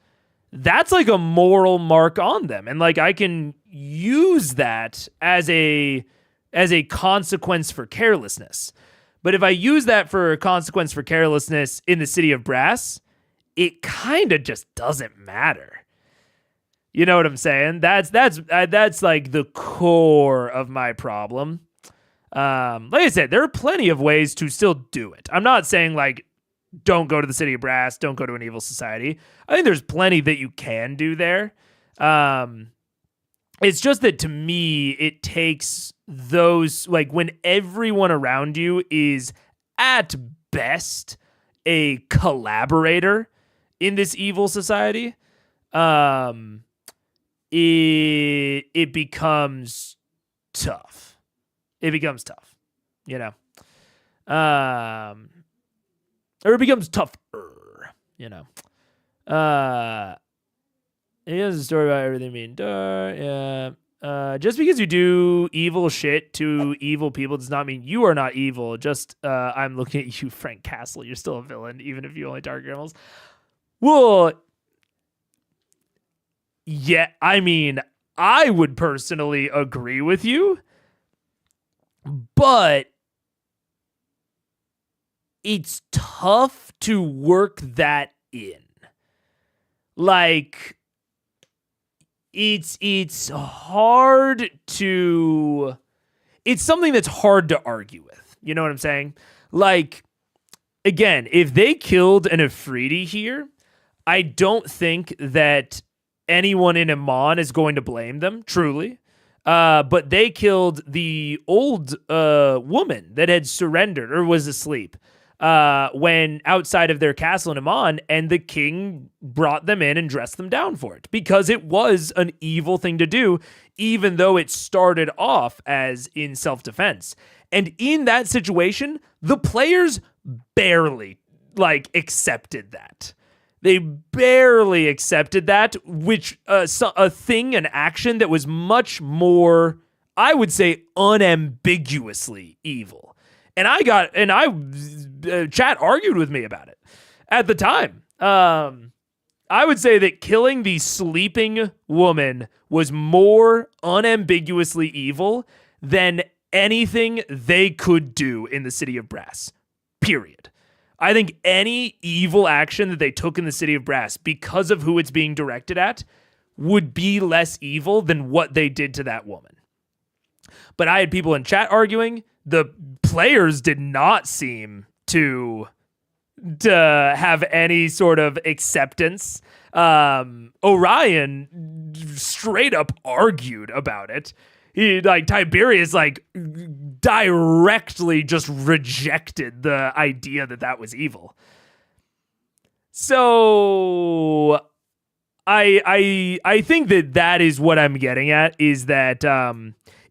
that's like a moral mark on them. And like I can use that as a consequence for carelessness. But if I use that for a consequence for carelessness in the City of Brass, it kind of just doesn't matter. You know what I'm saying? That's like the core of my problem. Like I said, there are plenty of ways to still do it. I'm not saying like, don't go to the City of Brass, don't go to an evil society. I think there's plenty that you can do there. It's just that to me, it takes those, like when everyone around you is at best a collaborator in this evil society, it becomes tough. It becomes tough, or it becomes tougher, He has a story about everything being dark. Yeah. Just because you do evil shit to evil people does not mean you are not evil. Just, I'm looking at you, Frank Castle. You're still a villain, even if you only target criminals. Well, yeah, I mean, I would personally agree with you, but it's tough to work that in. Like, it's hard to... It's something that's hard to argue with. You know what I'm saying? Like, again, if they killed an Afridi here, I don't think that anyone in Amon is going to blame them, truly. But they killed the old woman that had surrendered or was asleep when outside of their castle in Amon, and the king brought them in and dressed them down for it because it was an evil thing to do, even though it started off as in self-defense. And in that situation, the players barely accepted that. They barely accepted that, which a thing, an action that was much more, I would say, unambiguously evil. And chat argued with me about it at the time. I would say that killing the sleeping woman was more unambiguously evil than anything they could do in the City of Brass. Period. I think any evil action that they took in the City of Brass, because of who it's being directed at, would be less evil than what they did to that woman. But I had people in chat arguing. The players did not seem to have any sort of acceptance. Orion straight up argued about it. Tiberius directly just rejected the idea that was evil. So I think that is what I'm getting at, is that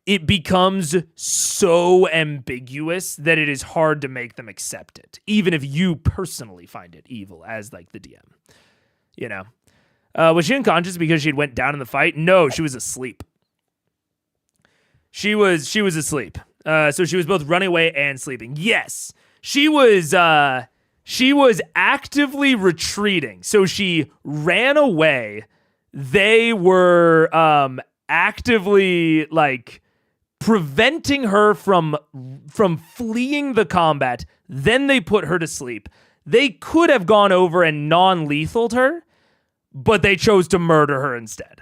it becomes so ambiguous that it is hard to make them accept it, even if you personally find it evil as the DM. You know, was she unconscious because she went down in the fight? No, she was asleep. She was asleep. So she was both running away and sleeping. Yes, she was actively retreating. So she ran away. They were actively preventing her from fleeing the combat. Then they put her to sleep. They could have gone over and non-lethaled her, but they chose to murder her instead.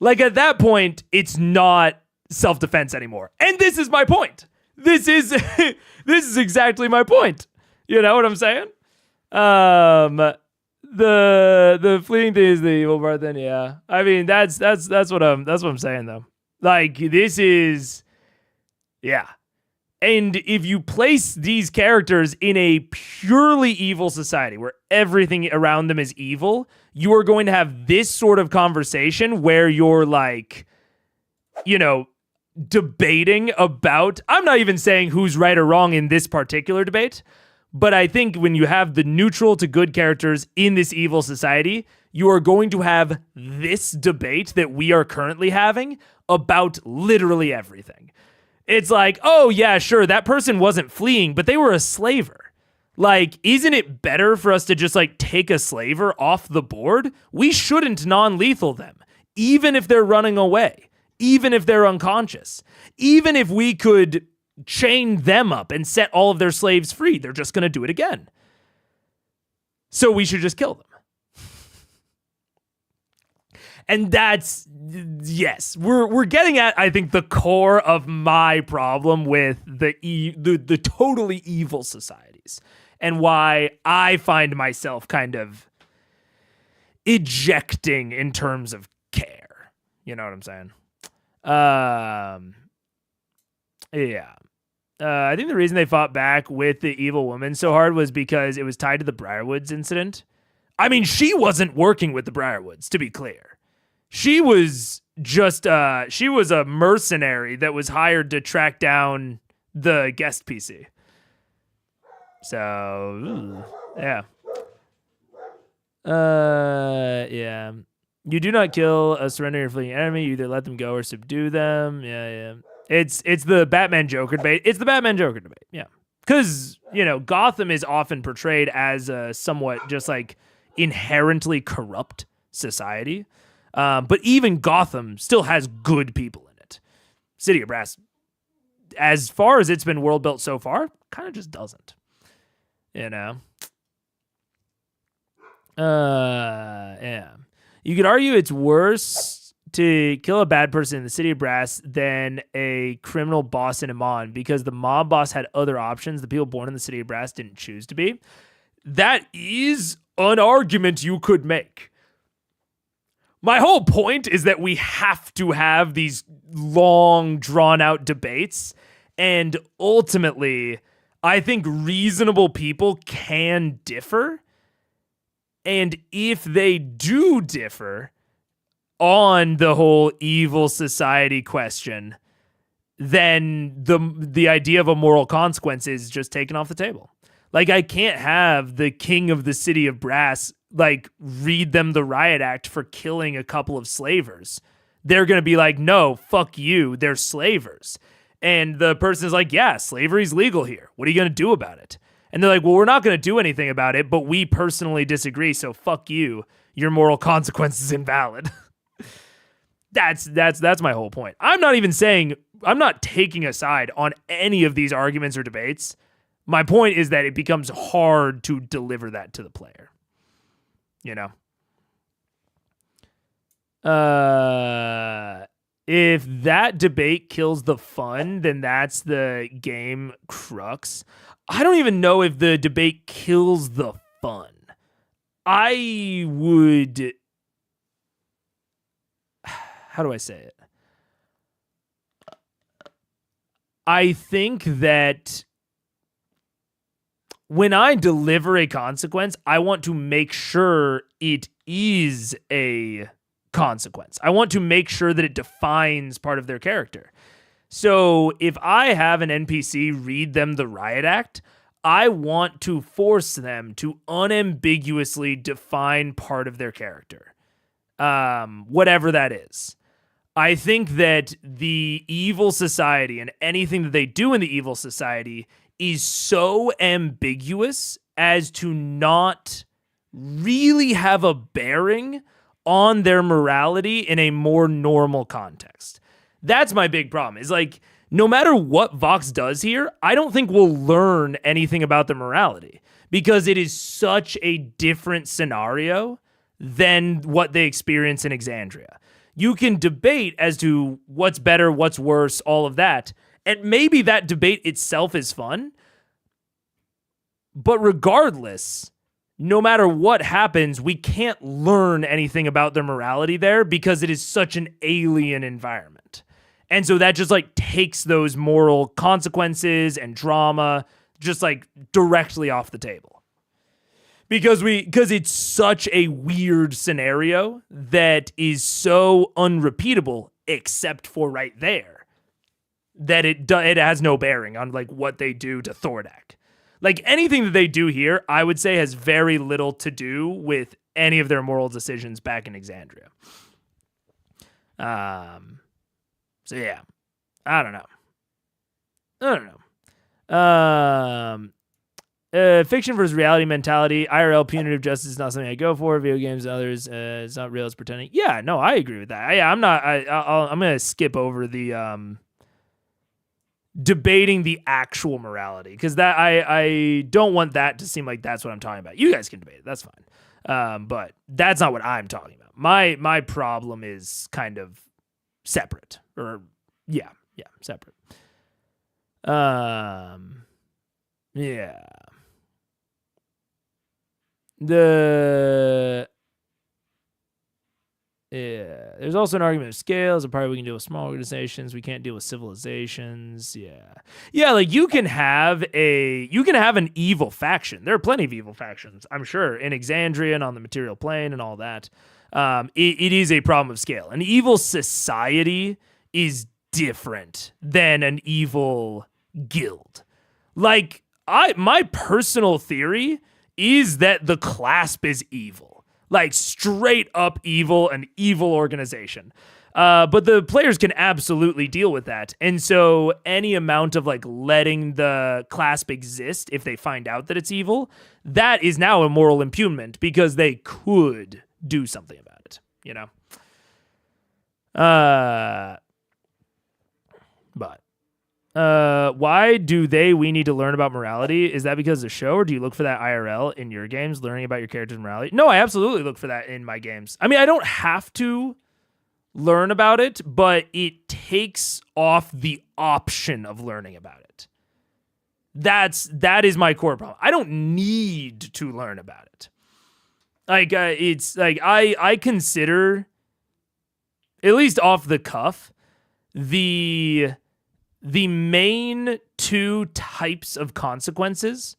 At that point, it's not self-defense anymore. And this is my point. This is exactly my point. You know what I'm saying? The fleeting thing is the evil part, then yeah. I mean, that's what I'm saying though. This is, yeah. And if you place these characters in a purely evil society where everything around them is evil, you are going to have this sort of conversation where you're debating about, I'm not even saying who's right or wrong in this particular debate, but I think when you have the neutral to good characters in this evil society, you are going to have this debate that we are currently having about literally everything. It's oh yeah, sure, that person wasn't fleeing, but they were a slaver. Isn't it better for us to just take a slaver off the board? We shouldn't non-lethal them, even if they're running away, even if they're unconscious, even if we could chain them up and set all of their slaves free. They're just going to do it again. So we should just kill them. And that's, yes, we're getting at, I think, the core of my problem with the totally evil societies, and why I find myself kind of ejecting in terms of care. You know what I'm saying? Yeah. I think the reason they fought back with the evil woman so hard was because it was tied to the Briarwoods incident. I mean, she wasn't working with the Briarwoods, to be clear. She was just, she was a mercenary that was hired to track down the guest PC. So, yeah. Yeah. You do not kill a surrendering or fleeing enemy. You either let them go or subdue them. Yeah. It's the Batman Joker debate. It's the Batman Joker debate. Yeah. Because, Gotham is often portrayed as a somewhat just like inherently corrupt society. But even Gotham still has good people in it. City of Brass, as far as it's been world built so far, kind of just doesn't. Yeah. You could argue it's worse to kill a bad person in the City of Brass than a criminal boss in Amon because the mob boss had other options. The people born in the City of Brass didn't choose to be. That is an argument you could make. My whole point is that we have to have these long, drawn-out debates, and ultimately, I think reasonable people can differ. And if they do differ on the whole evil society question, then the idea of a moral consequence is just taken off the table. Like, I can't have the king of the City of Brass, read them the riot act for killing a couple of slavers. They're going to be like, no, fuck you, they're slavers. And the person is like, yeah, slavery's legal here. What are you going to do about it? And they're like, well, we're not going to do anything about it, but we personally disagree, so fuck you. Your moral consequence is invalid. That's my whole point. I'm not taking a side on any of these arguments or debates. My point is that it becomes hard to deliver that to the player. If that debate kills the fun, then that's the game crux. I don't even know if the debate kills the fun. I would... How do I say it? I think that when I deliver a consequence, I want to make sure it is a consequence. I want to make sure that it defines part of their character. So if I have an NPC read them the riot act, I want to force them to unambiguously define part of their character. Whatever that is. I think that the evil society and anything that they do in the evil society is so ambiguous as to not really have a bearing on their morality in a more normal context. That's my big problem. Is no matter what Vox does here, I don't think we'll learn anything about their morality because it is such a different scenario than what they experience in Exandria. You can debate as to what's better, what's worse, all of that. And maybe that debate itself is fun. But regardless, no matter what happens, we can't learn anything about their morality there because it is such an alien environment. And so that just takes those moral consequences and drama just directly off the table. Because it's such a weird scenario that is so unrepeatable except for right there that it has no bearing on what they do to Thordak. Anything that they do here, I would say has very little to do with any of their moral decisions back in Exandria. So yeah, I don't know. Fiction versus reality mentality. IRL punitive justice is not something I go for. Video games and others, it's not real. It's pretending. Yeah, no, I agree with that. I'm not. I'm gonna skip over the debating the actual morality because that I don't want that to seem like that's what I'm talking about. You guys can debate it. That's fine. But that's not what I'm talking about. My problem is kind of separate. Or separate. Yeah. There's also an argument of scales. A part we can deal with small organizations. We can't deal with civilizations. Yeah. You can have an evil faction. There are plenty of evil factions, I'm sure, in Exandria and on the material plane and all that. It is a problem of scale. An evil society is different than an evil guild. My personal theory is that the clasp is evil. like straight up evil, an evil organization. But the players can absolutely deal with that. And so any amount of like letting the clasp exist if they find out that it's evil, that is now a moral impugnment because they could do something about it, you know? Why do we need to learn about morality? Is that because of the show, or do you look for that IRL in your games, learning about your character's morality? No, I absolutely look for that in my games. I mean, I don't have to learn about it, but it takes off the option of learning about it. That is my core problem. I don't need to learn about it. Like, it's like I consider, at least off the cuff, the main two types of consequences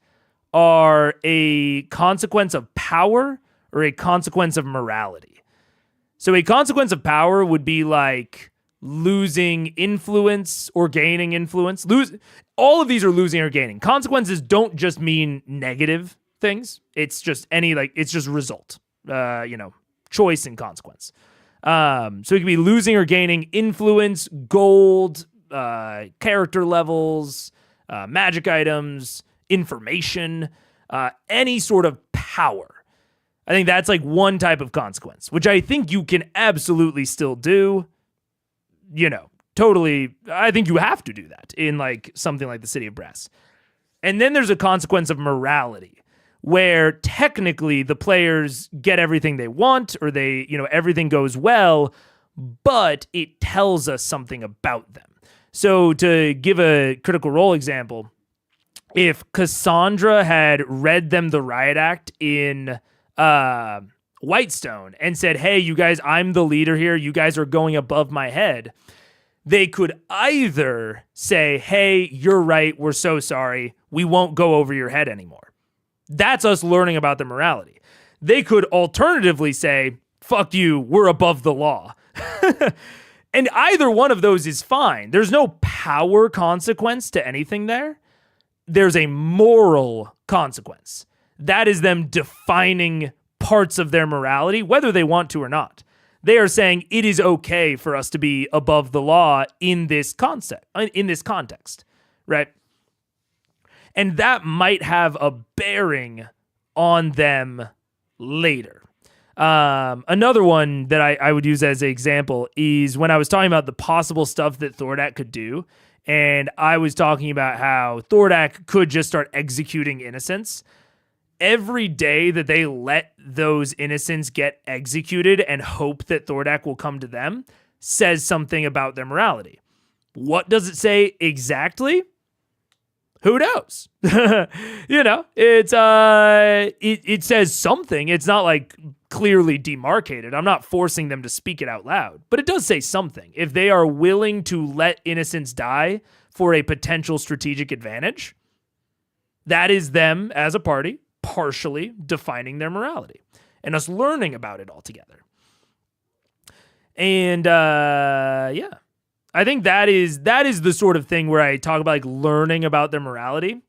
are a consequence of power or a consequence of morality. So a consequence of power would be like losing influence or gaining influence. All of these are losing or gaining. Consequences don't just mean negative things. It's just it's just result, choice and consequence. So it could be losing or gaining influence, gold, character levels, magic items, information, any sort of power. I think that's like one type of consequence, which I think you can absolutely still do. Totally. I think you have to do that in like something like the City of Brass. And then there's a consequence of morality, where technically the players get everything they want, or everything goes well, but it tells us something about them. So to give a Critical Role example, if Cassandra had read them the riot act in Whitestone and said, hey, you guys, I'm the leader here, you guys are going above my head, they could either say, hey, you're right, we're so sorry, we won't go over your head anymore. That's us learning about their morality. They could alternatively say, fuck you, we're above the law. And either one of those is fine. There's no power consequence to anything there. There's a moral consequence. That is them defining parts of their morality, whether they want to or not. They are saying it is okay for us to be above the law in this context, right? And that might have a bearing on them later. Another one that I would use as an example is when I was talking about the possible stuff that Thordak could do, and I was talking about how Thordak could just start executing innocents. Every day that they let those innocents get executed and hope that Thordak will come to them says something about their morality. What does it say exactly? Who knows? It says something. It's not like clearly demarcated. I'm not forcing them to speak it out loud, but it does say something. If they are willing to let innocents die for a potential strategic advantage, that is them as a party partially defining their morality and us learning about it all together. And I think that is the sort of thing where I talk about like learning about their morality.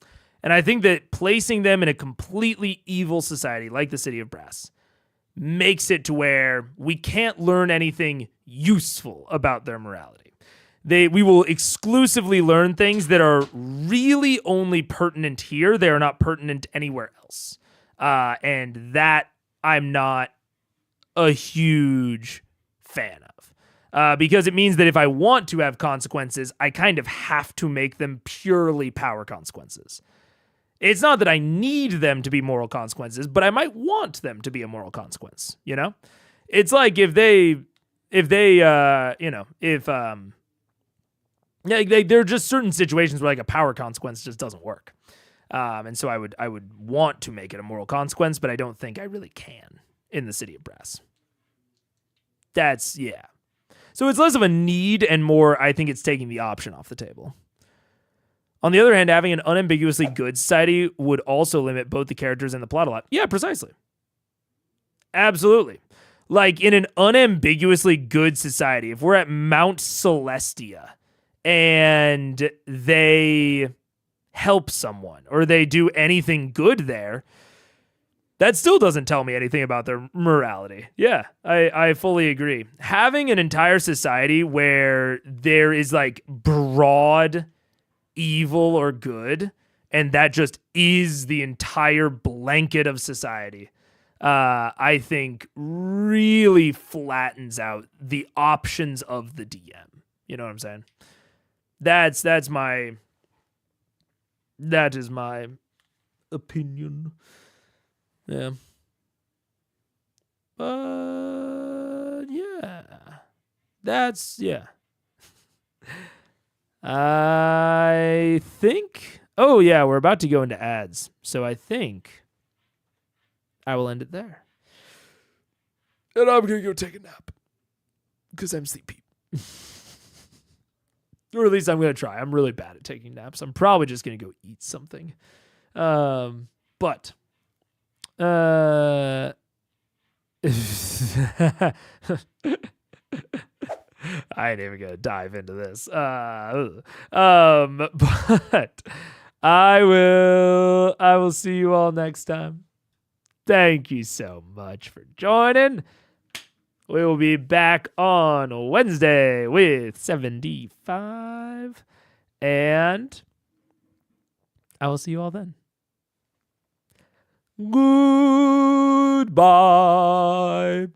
And I think that placing them in a completely evil society like the City of Brass makes it to where we can't learn anything useful about their morality. We will exclusively learn things that are really only pertinent here. They are not pertinent anywhere else. And that I'm not a huge fan of. Because it means that if I want to have consequences, I kind of have to make them purely power consequences. It's not that I need them to be moral consequences, but I might want them to be a moral consequence, It's like there are just certain situations where like a power consequence just doesn't work. And so I would want to make it a moral consequence, but I don't think I really can in the City of Brass. So it's less of a need and more, I think it's taking the option off the table. On the other hand, having an unambiguously good society would also limit both the characters and the plot a lot. Yeah, precisely. Absolutely. Like in an unambiguously good society, if we're at Mount Celestia and they help someone or they do anything good there, that still doesn't tell me anything about their morality. Yeah, I fully agree. Having an entire society where there is like broad evil or good, and that just is the entire blanket of society, I think really flattens out the options of the DM. You know what I'm saying? That is my opinion. Yeah. Yeah. Yeah. I think. Oh, yeah, we're about to go into ads. So I think I will end it there. And I'm going to go take a nap because I'm sleepy. Or at least I'm going to try. I'm really bad at taking naps. I'm probably just going to go eat something. But I ain't even gonna dive into this. But I will see you all next time. Thank you so much for joining. We will be back on Wednesday with 75. And I will see you all then. Goodbye.